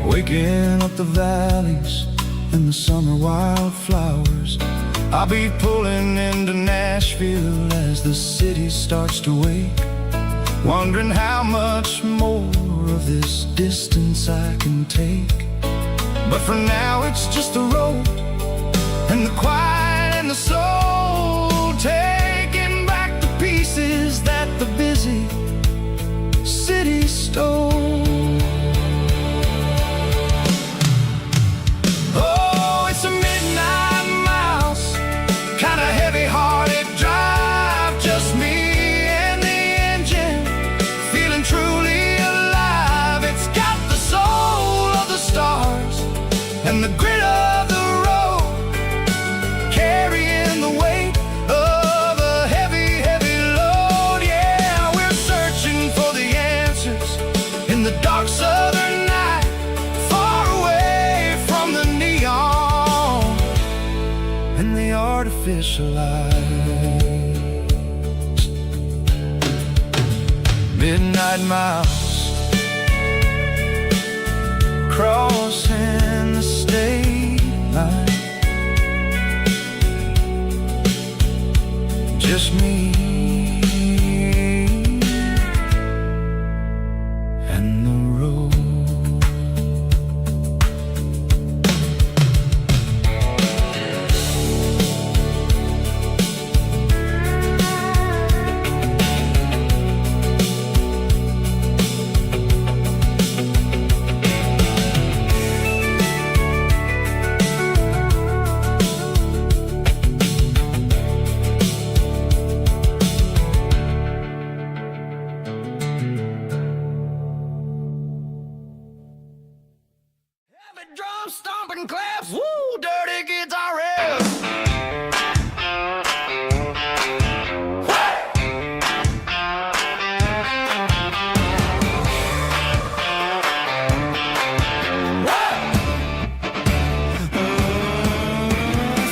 waking up the valleys and the summer wildflowers. I'll be pulling into Nashville as the city starts to wake, wondering how much more of this distance I can take. But for now it's just the road and the quiet and the soul, taking back the pieces artificial lights. Midnight miles crossing the state line. Just me and the road. Drum stomping claps, woo, dirty guitar riffs.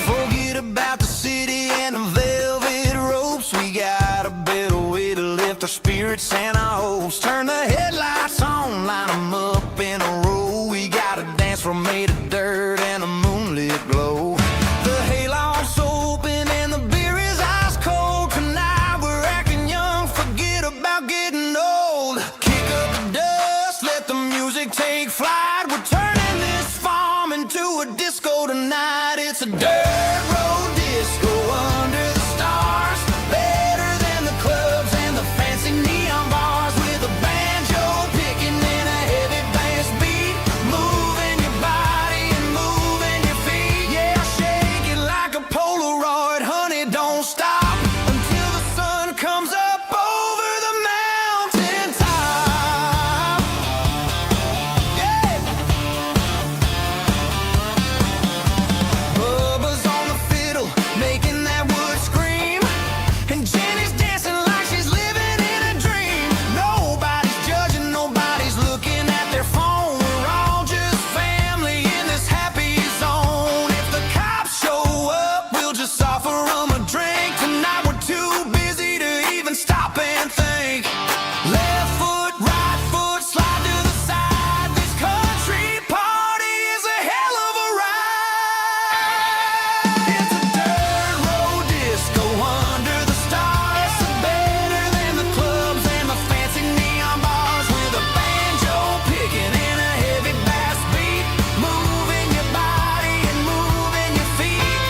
Forget about the city and the velvet ropes. We got a better way to lift our spirits and our hopes. Turn the headlights on, line 'em up in a row. We got a dance floor made of dirt and a moonlit glow. The hayloft's open and the beer is ice cold. Tonight we're acting young, forget about getting old. Kick up the dust, let the music take flight. We're turning this farm into a disco tonight. It's a dirt road disco under the stars. Better than the clubs and the fancy neon bars. With a banjo picking in a heavy bass beat. Moving your body and moving your feet. Yeah, shake it like a Polaroid, honey, don't stop until the sun comes up over the mountain top. Yeah. Bubba's on the fiddle, making that wood scream. And Jenny's dancing like she's living in a dream. Nobody's judging, nobody's looking at their phone. We're all just family in this happy zone. If the cops show up, we'll just offer them a drink. Tonight we're too busy to even stop and think. Left foot, right foot, slide to the side. This country party is a hell of a ride. It's a dirt road disco under the stars. Better than the clubs and the fancy neon bars. With a banjo picking in a heavy bass beat. Moving your body and moving your feet.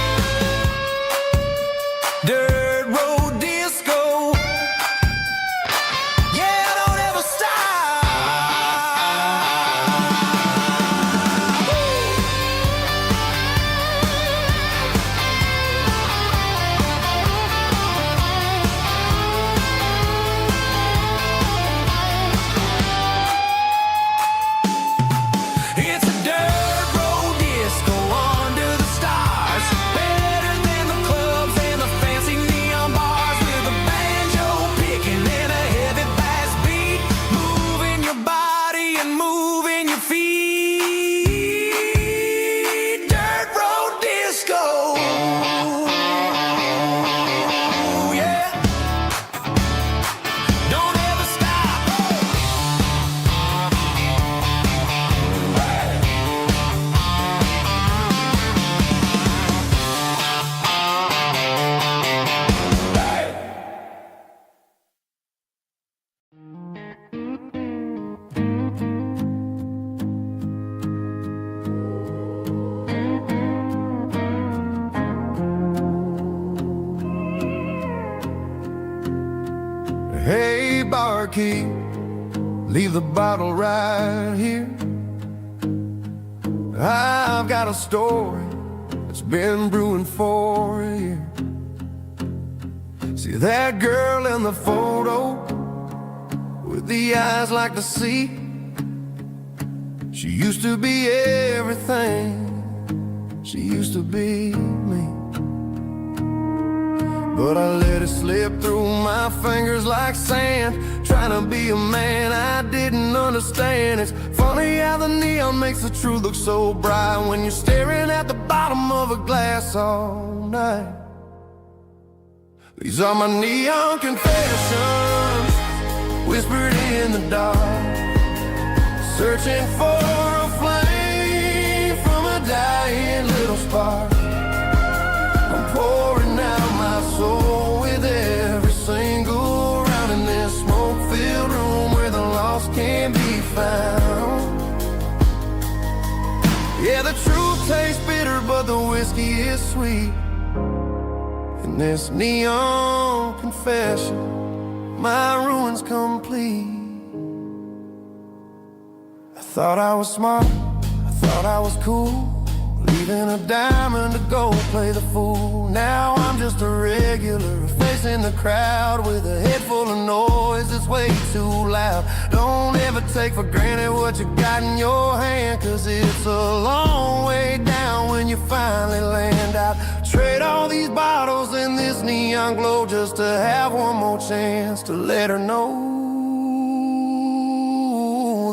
Dirt road disco. Yeah, don't ever stop. It's a dirt road disco under the stars. Better than the clubs and the fancy neon bars. With a banjo picking in a heavy bass beat. Moving your body and moving your feet. Dirt road disco. Yeah. Don't ever stop. Hey, barkeep, leave the bottle right here. I've got a story that's been brewing for a year. See that girl in the photo with the eyes like the sea? She used to be everything. She used to be me. But I let it slip through my fingers like sand. Trying to be a man I didn't understand. It's funny how the neon makes the truth look so bright when you're staring at the bottom of a glass all night. These are my neon confessions, whispered in the dark, searching for a flame from a dying little spark. I'm pouring out my soul with every single round in this smoke-filled room where the lost can be found. Yeah, the truth tastes bitter, but the whiskey is sweet. In this neon confession, my ruin's complete. I thought I was smart, I thought I was cool, leaving a diamond to go play the fool. Now I'm just a regular, facing the crowd with a head full of noise that's way too loud. Don't ever take for granted what you got in your hand, cause it's a long way down when you finally land out. Trade all these bottles and this neon glow just to have one more chance to let her know.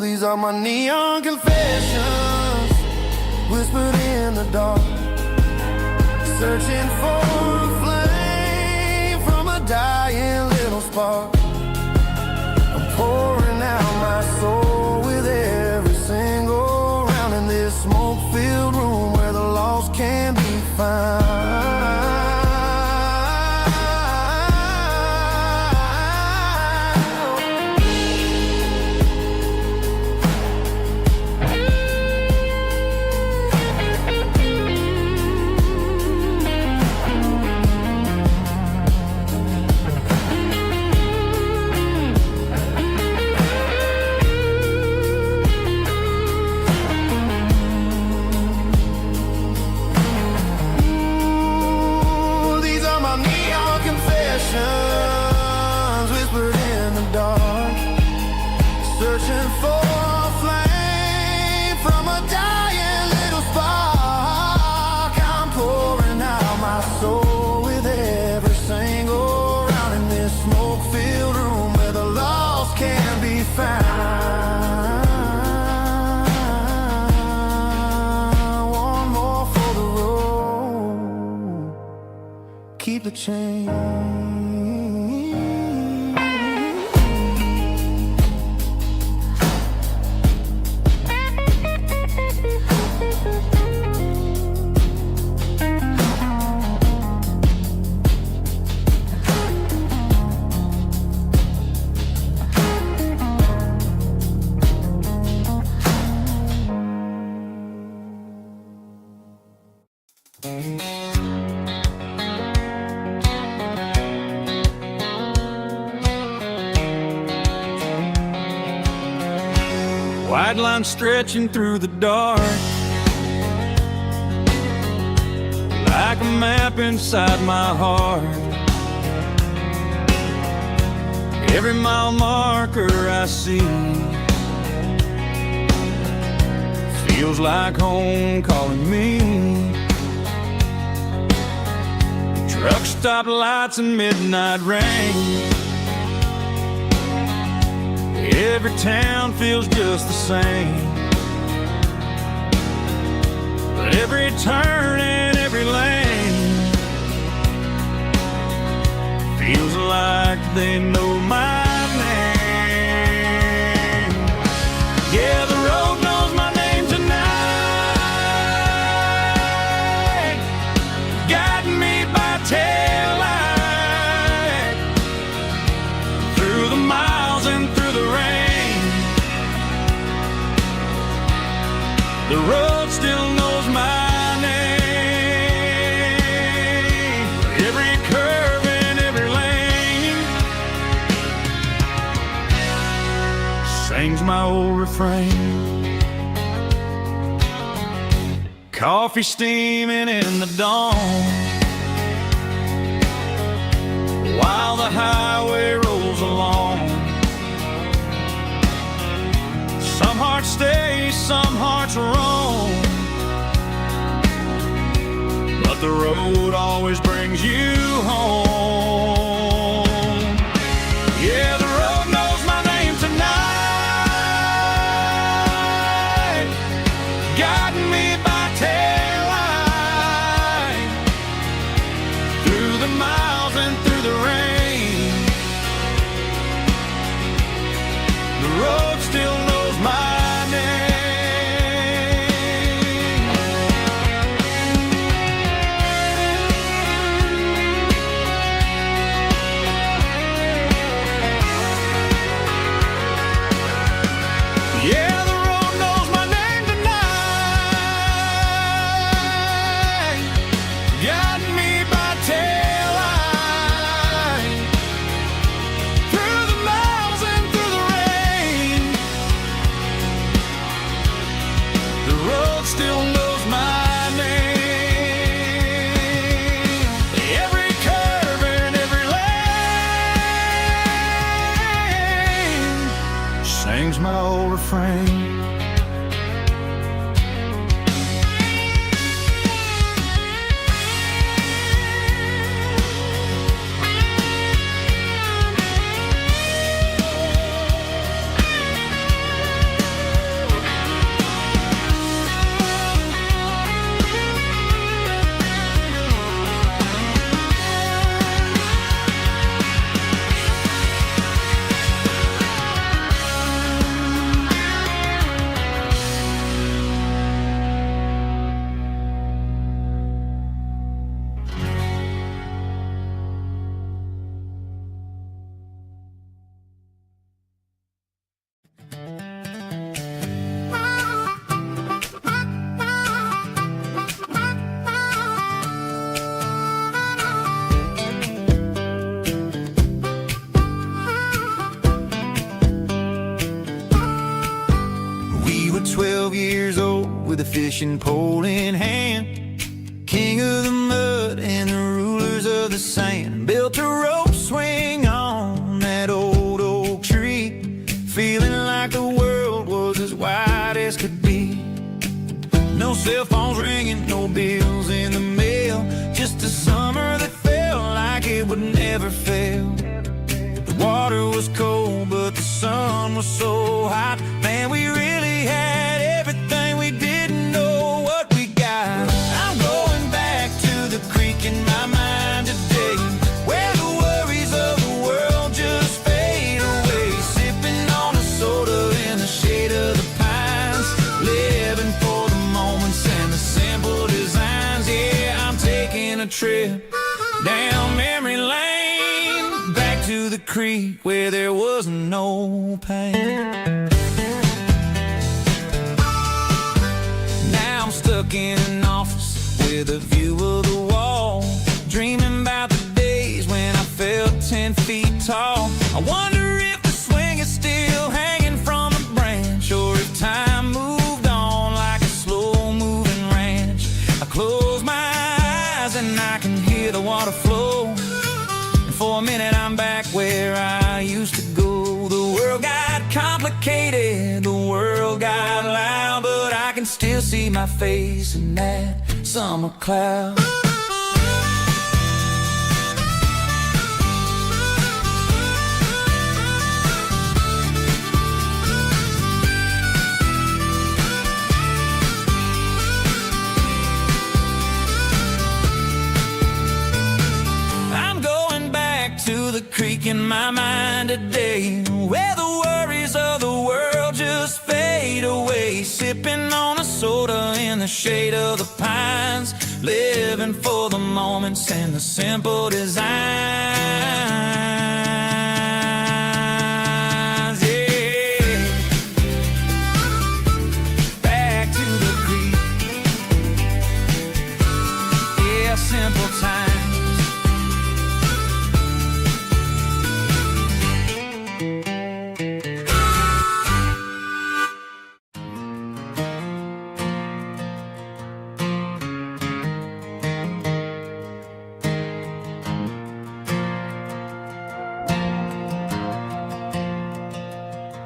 These are my neon confessions, whispered in the dark, searching for a flame from a dying little spark. I'm pouring out my soul with every single round in this smoke-filled room where the lost can be found. Whispered in the dark, searching for a flame from a dying little spark. I'm pouring out my soul with every single round in this smoke-filled room where the lost can be found. One more for the road, keep the change. White line stretching through the dark, like a map inside my heart. Every mile marker I see feels like home calling me. Truck stop lights and midnight rain, every town feels just the same. But every turn and every lane feels like they know my name. Yeah, the road knows my name tonight, guiding me by taillight through the miles and through the rain. The road still knows my name. Every curve and every lane sings my old refrain. Coffee steaming in the dawn, while the highway rolls along. Some hearts stay, some hearts roam, but the road always brings you home. Yeah, the road knows my name tonight, guiding me by taillight through the miles and through the road still knows my name. Yeah, the road knows my name tonight. Got me by tail light. Through the miles and through the rain, the road still knows my name. Every curve and every lane sings my old refrain. We were 12 years old with a fishing pole in hand, king of the mud and the rulers of the sand. Built a rope swing on that old oak tree, feeling like the world was as wide as could be. No cell phones ringing, no bills in the mail, just a summer that felt like it would never fail. The water was cold, but the sun was so hot. Man, we really had everything, we didn't know what we got. I'm going back to the creek in my mind today, where the worries of the world just fade away. Sipping on a soda in the shade of the pines, living for the moments and the simple designs. Yeah, I'm taking a trip down memory lane, back to the creek where there was no pain. Now I'm stuck in an office with a view of the wall, dreaming about the days when I felt 10 feet tall. I wonder if the swing is still hanging from a branch, or if time moved on like a slow-moving ranch. I close my eyes and I can hear the water flow, and for a minute I'm back where I used to go. The world got complicated, the world got loud, but I can still see my face in that summer cloud. I'm going back to the creek in my mind today, where the worries of the world just fade away. Sipping on a soda in the shade of the pines, living for the moments and the simple designs. Yeah, back to the creek. Yeah, simple times.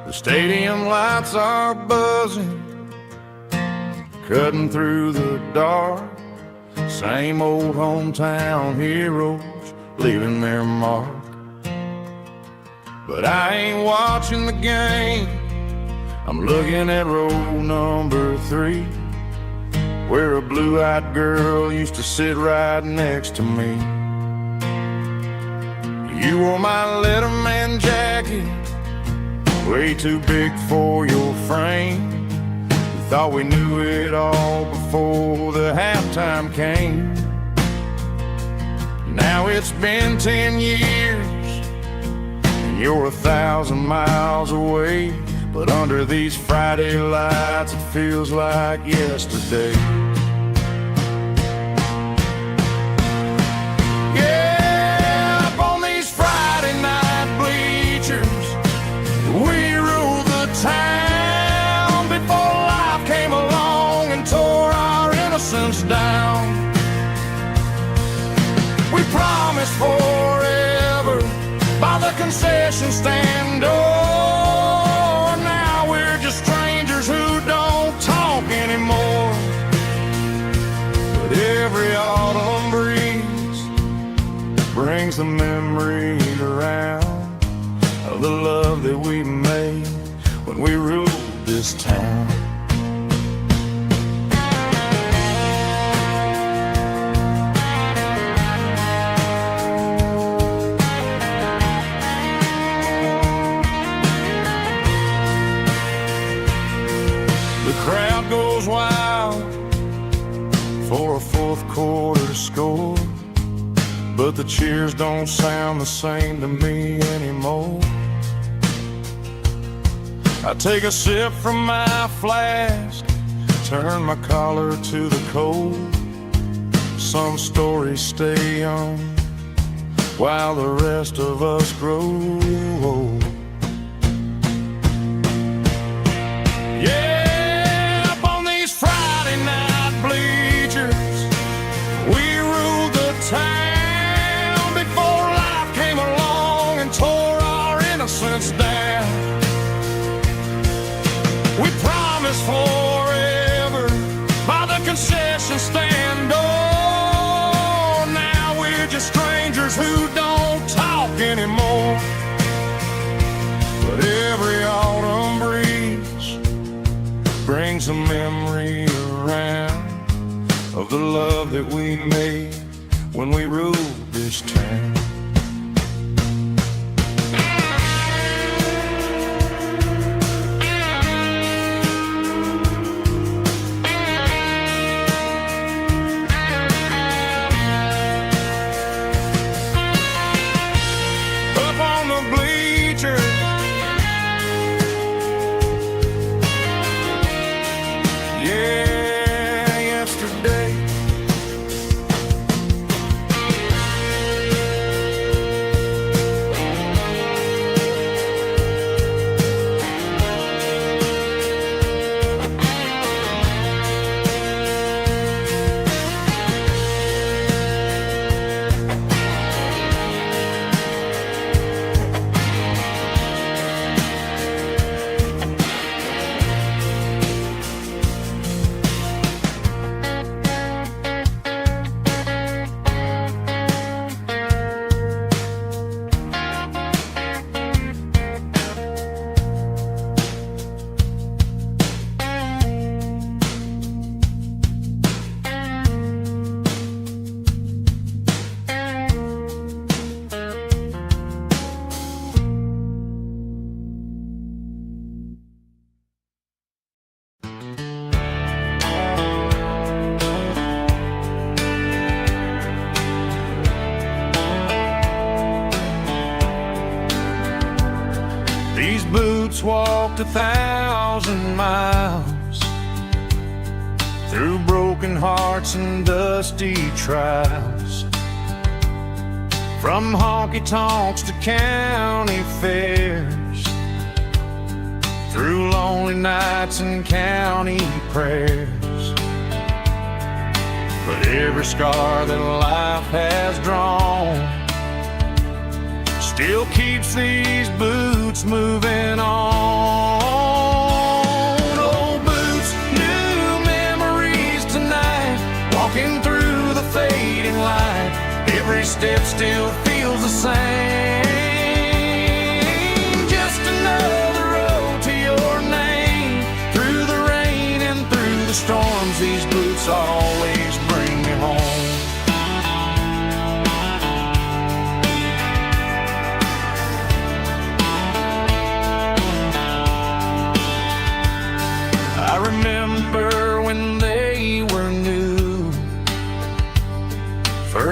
The stadium lights are buzzing, cutting through the dark. Same old hometown heroes leaving their mark. But I ain't watching the game, I'm looking at row number 3, where a blue-eyed girl used to sit right next to me. You wore my Letterman jacket way too big for your frame. We thought we knew it all before the halftime came. Now it's been 10 years and you're 1,000 miles away, but under these Friday lights it feels like yesterday. Yeah, up on these Friday night bleachers we ruled the town before life came along and tore our innocence down. We promised forever by the concession stand door. Now we're just strangers who don't talk anymore. But every autumn breeze brings the memories around of the love that we made when we ruled this town. The crowd goes wild for a fourth quarter score, but the cheers don't sound the same to me anymore. I take a sip from my flask, turn my collar to the cold. Some stories stay young while the rest of us grow old. Yeah, up on these Friday night bleachers we ruled the town before life came along and tore our innocence down. We promised forever by the concession stand door. Now we're just strangers who don't talk anymore. But every autumn breeze brings a memory around of the love that we made when we ruled this town. These boots walked 1,000 miles through broken hearts and dusty trials, from honky-tonks to county fairs, through lonely nights and county prayers. But every scar that life has drawn still keeps these boots moving on. Old boots, new memories tonight, walking through the fading light. Every step still feels the same. Just another road to your name. Through the rain and through the storms, these boots always bring me home.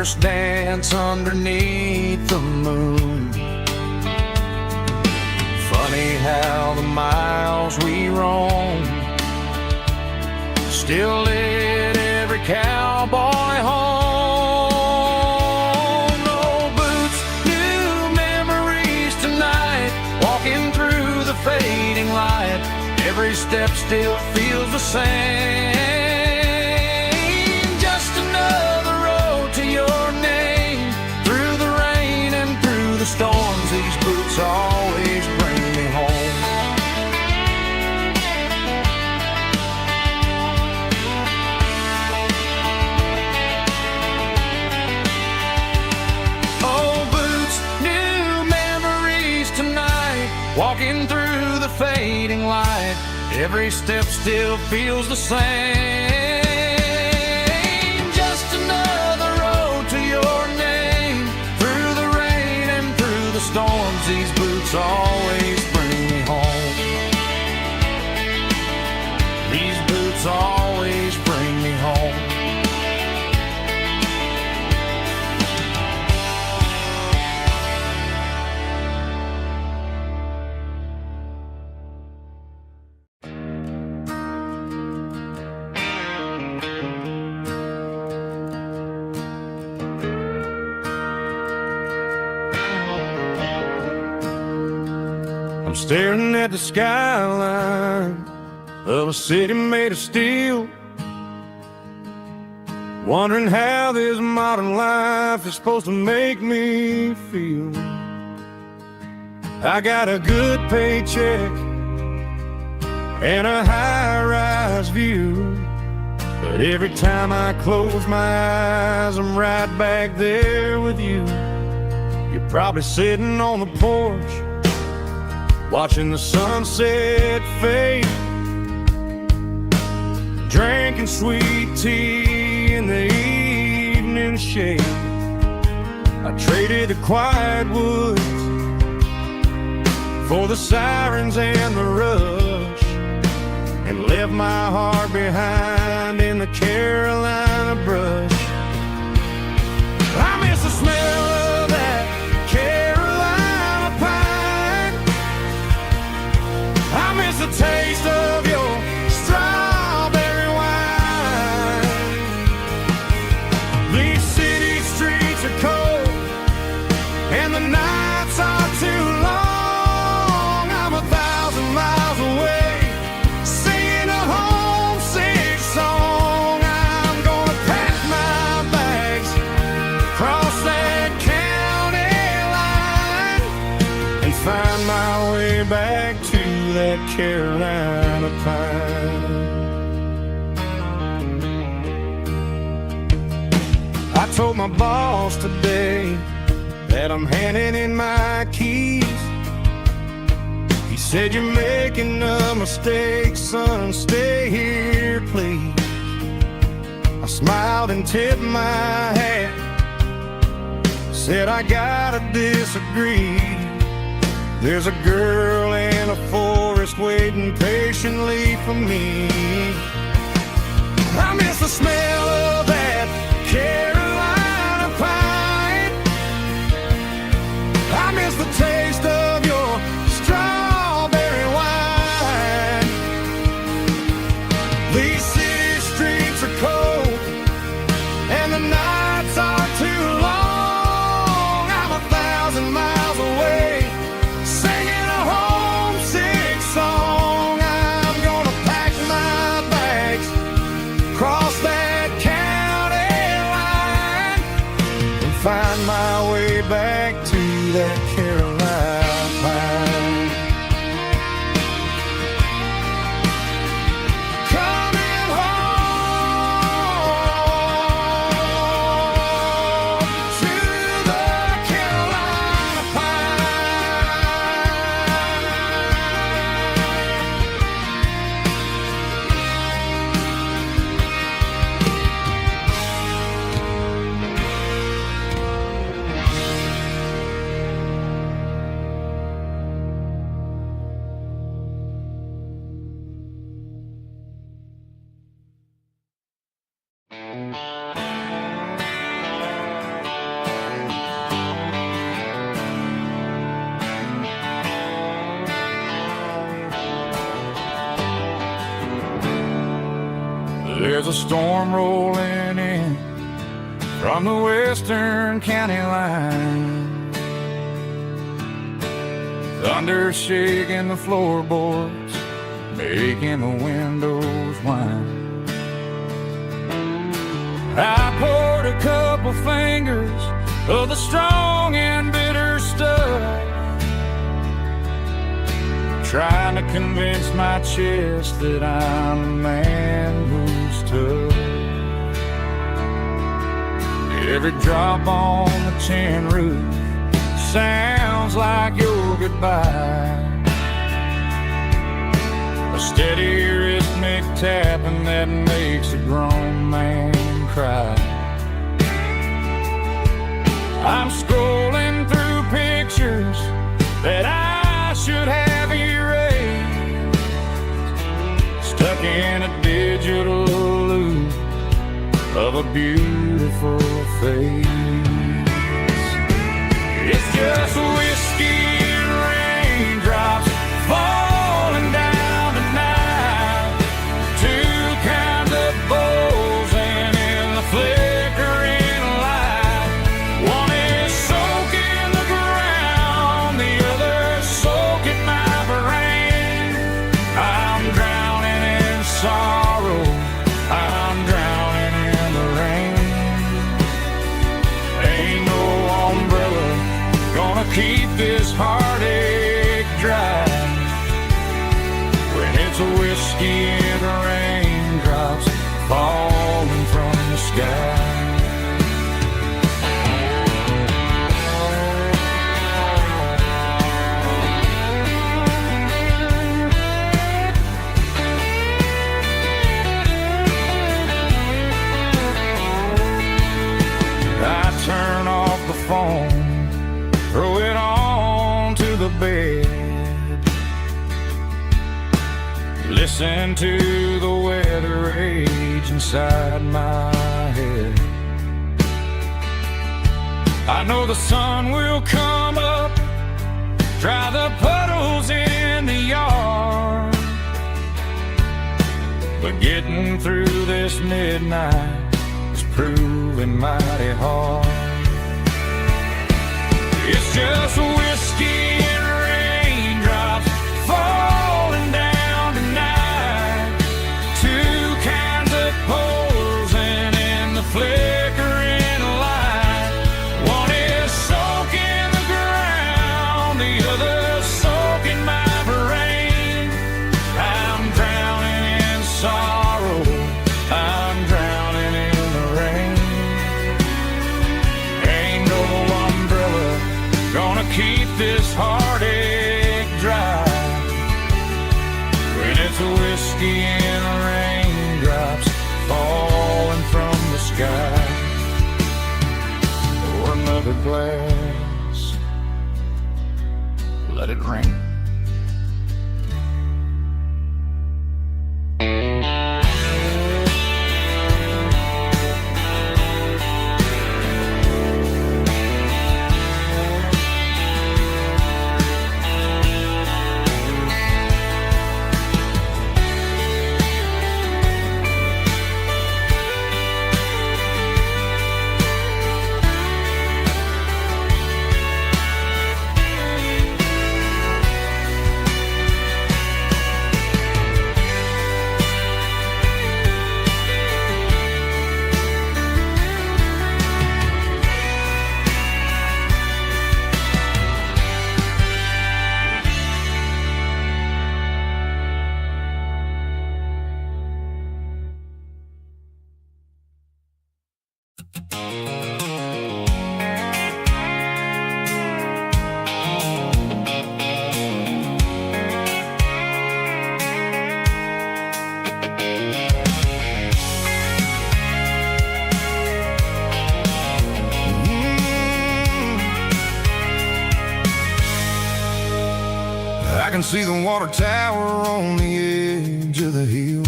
first dance underneath the moon. Funny how the miles we roam still lit every cowboy home. No boots, new memories tonight, walking through the fading light. Every step still feels the same. Just another road to your name. Through the rain and through the storms, these boots always bring me home. Oh, boots, new memories tonight, walking through the fading light. Every step still feels the same. Just another road to your name. Through the rain and through the storms, these boots always bring me home. These boots always bring me home. I'm staring at the skyline of a city made of steel, wondering how this modern life is supposed to make me feel. I got a good paycheck and a high-rise view, but every time I close my eyes, I'm right back there with you. You're probably sitting on the porch, watching the sunset fade, drinking sweet tea in the evening shade. I traded the quiet woods for the sirens and the rush, and left my heart behind in the Carolina brush. I miss the smell of that Carolina pine. I miss the taste of your strawberry wine. These city streets are cold and the nights are too long. I'm 1,000 miles away, singing a homesick song. I'm gonna pack my bags, cross that county line, and find my way back to that Carolina pine. I told my boss today that I'm handing in my keys. He said, "You're making a mistake, son, stay here, please." I smiled and tipped my hat, said, "I gotta disagree. There's a girl in a forest waiting patiently for me." I miss the smell of that Carolina pine. I miss the taste of your strawberry wine. These city streets are cold and the nights are too long. I'm 1,000 miles away, singing a homesick song. I'm gonna pack my bags, cross that county line, and find my way back to that Carolina. There's a storm rolling in from the western county line. Thunder shaking the floorboards, making the windows whine. I poured a couple fingers of the strong and bitter stuff, trying to convince my chest that I'm a man who's tough. Every drop on the tin roof sounds like your goodbye, a steady rhythmic tapping that makes a grown man cry. I'm scrolling through pictures that I should have erased, stuck in a digital loop of a beautiful face. It's just whiskey and raindrops falling down tonight, two kinds of bowls and in the flickering light. One is soaking the ground, the other soaking my brain. I'm drowning in sorrow, I'm drowning in the rain. Ain't no umbrella gonna keep this heartache dry when it's a whiskey and raindrops falling from the sky. I turn off the phone, throw it on to the bed, listen to the weather rage inside my head. I know the sun will come up, dry the puddles in the yard, but getting through this midnight is proving mighty hard. It's just whiskey and raindrops falling down tonight, two kinds of poles and in the flickering light. One is soaking the ground, the other soaking my brain. I'm drowning in sorrow, I'm drowning in the rain. Ain't no umbrella gonna keep this heartache dry when it's a whiskey and raindrops falling from the sky. Pour another glass, let it rain. I can see the water tower on the edge of the hill.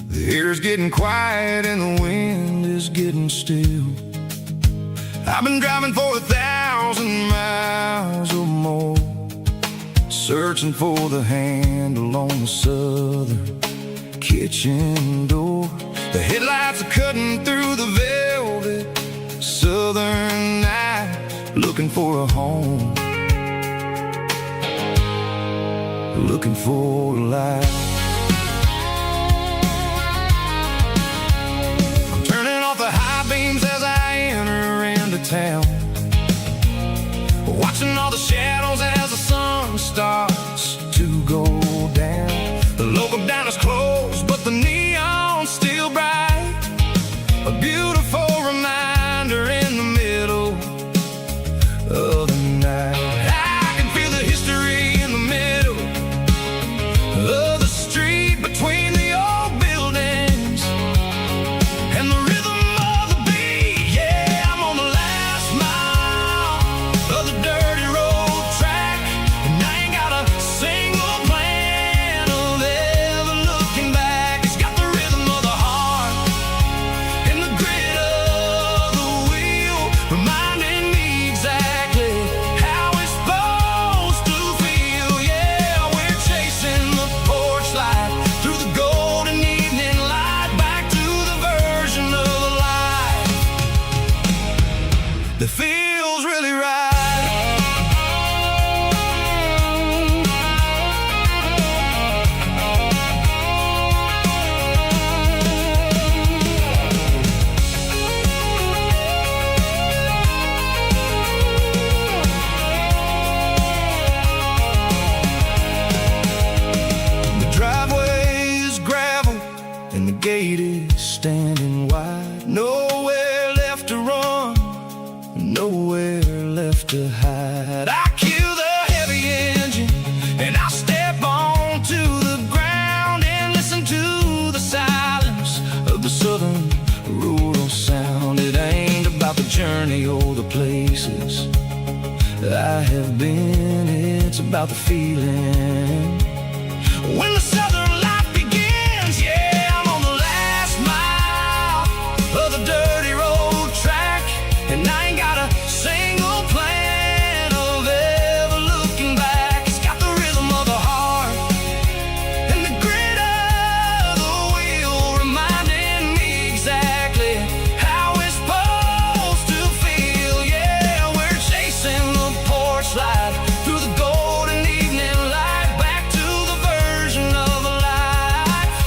The air's getting quiet and the wind is getting still. I've been driving for 1,000 miles or more, searching for the handle on the southern kitchen door. The headlights are cutting through the velvet southern night, looking for a home, looking for a life. I'm turning off the high beams as I enter into town, watching all the shadows as the sun starts to go down. The local diner's closed, but the neon's still bright, a beautiful reminder in the middle of the night. I can feel the history in the middle of the street, between the old buildings and the rhythm of the beat. Yeah, I'm on the last mile of the dirty road track, and I ain't got a single plan of ever looking back. It's got the rhythm of the heart and the grit of the wheel, reminding me exactly how it's supposed to feel. Yeah, we're chasing the porch light through the golden evening light, back to the version of life that feels really right. The driveway is gravel and the gate is standing wide. Nowhere left to run, nowhere left to hide. I kill the heavy engine and I step onto the ground and listen to the silence of the southern rural sound. It ain't about the journey or the places I have been, it's about the feeling when the southern life begins. Yeah, I'm on the last mile of the dirty road track, and I ain't got a single plan of ever looking back. It's got the rhythm of the heart and the grit of the wheel, reminding me exactly how it's supposed to feel. Yeah, we're chasing the porch light through the golden evening light, back to the version of life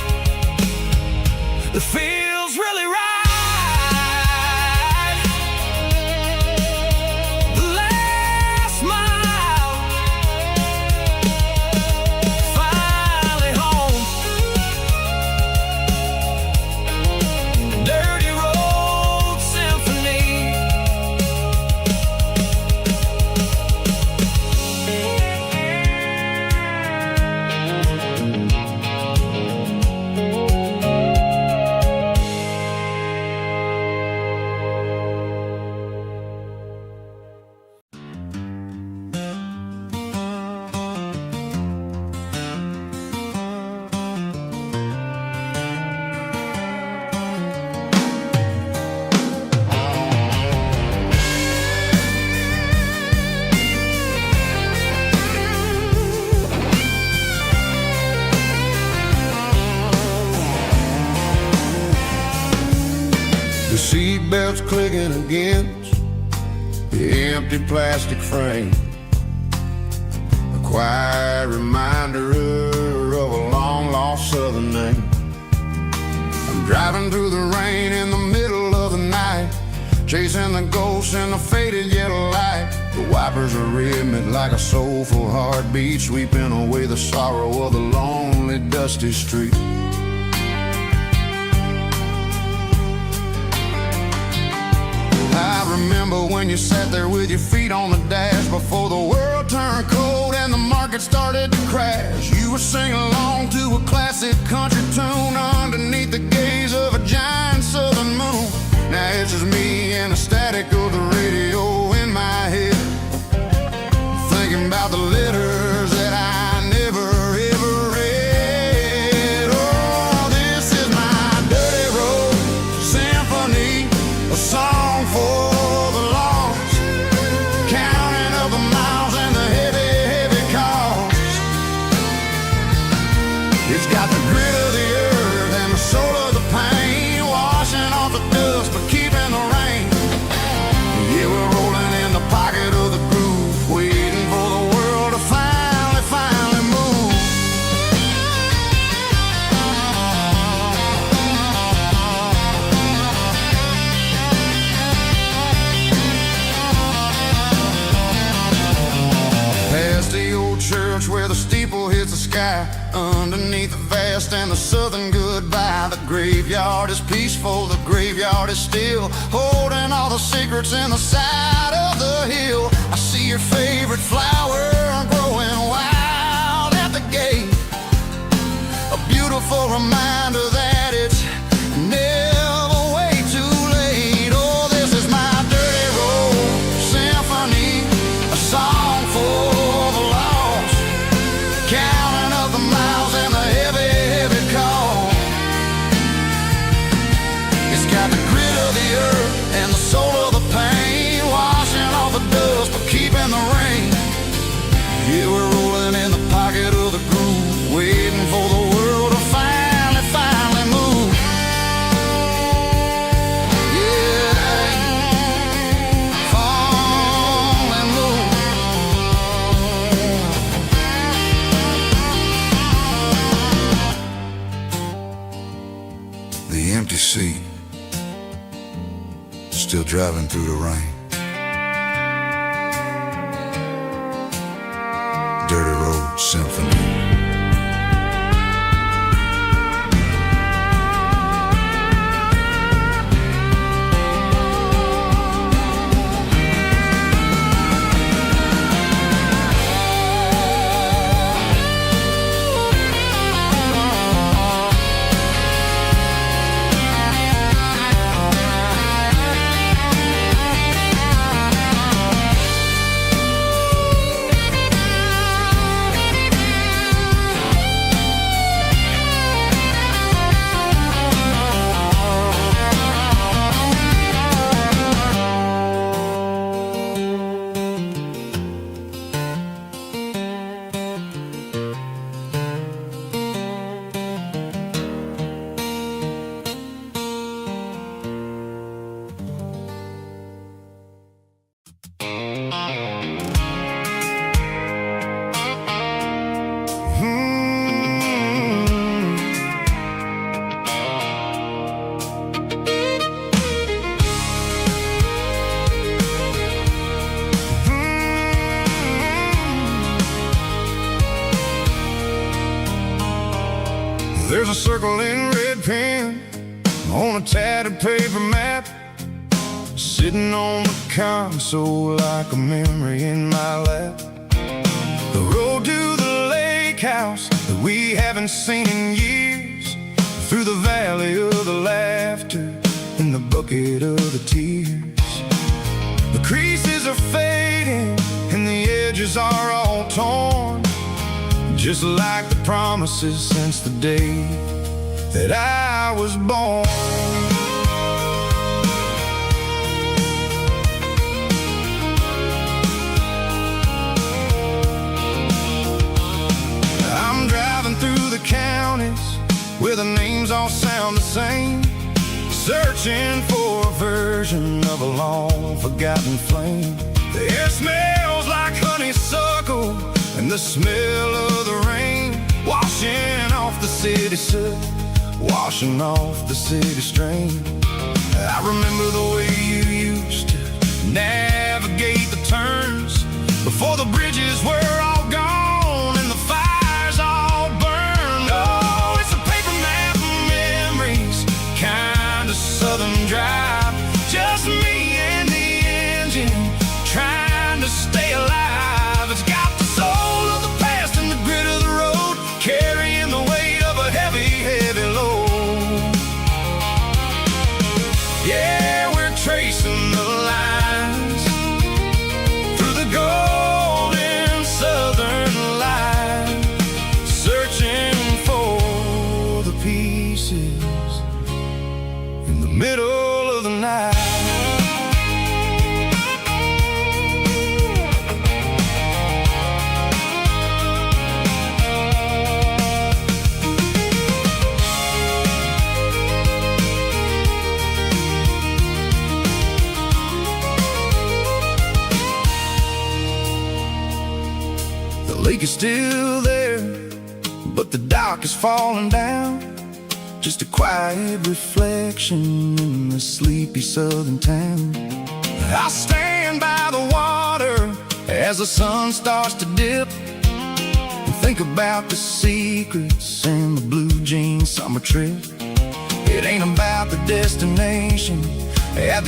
that feels really right. The last mile, finally home. Dirty road symphony. The seatbelt's clicking against the empty plastic frame, a quiet reminder of a long-lost southern name. I'm driving through the rain in the middle of the night, chasing the ghosts in the faded yellow light. The wipers are rhythmic like a soulful heartbeat, sweeping away the sorrow of the lonely, dusty street. I remember when you sat there with your feet on the dash, before the world turned cold and the market started to crash. You were singing along to a classic country tune underneath the gaze of a giant southern moon. Now it's just me and the static of the radio in my head, thinking about the letters that I never ever read. Oh, this is my dirty road symphony, a song for the lost, counting up the miles and the heavy, heavy cost. It's got the grit of the earth church where the steeple hits the sky. Underneath the vast and the southern goodbye, the graveyard is peaceful, the graveyard is still, holding all the secrets in the side of the hill. I see your favorite flower growing wild at the gate, a beautiful reminder that it's never way too late. Oh, this is my dirty road symphony, a song for the lost, counting up the miles and the heavy, heavy call. It's got the grit of the earth and the soul of the pain, washing off the dust but keeping the rain. Yeah, we're rolling in the pocket of the groove, waiting for the world to finally move. Yeah, finally move. The empty seat, still driving through the rain. Dirty Road Symphony. There's a circle in red pen on a tattered paper map, sitting on the console like a memory in my lap. The road to the lake house that we haven't seen in years, through the valley of the laughter and the bucket of the tears. The creases are fading and the edges are all torn, just like the promises since the day that I was born. I'm driving through the counties where the names all sound the same, searching for a version of a long forgotten flame. The air smells like honeysuckle and the smell of the rain, washing off the city soot, washing off the city strain. I remember the way you used to navigate the turns before the bridges were all gone and the fires all burned. Oh, it's a paper map of memories, kind of southern drive, just me and the engine trying to stay alive. It's got the soul of the past and the grit of the road, carrying the weight of a heavy, heavy load. Yeah, we're tracing the lines through the golden southern light, searching for the pieces in the middle of the night. The lake is still there, but the dock is falling down, just a quiet reflection in the sleepy southern town. I stand by the water as the sun starts to dip, Think about the secrets in the blue jeans summer trip. It ain't about the destination. At the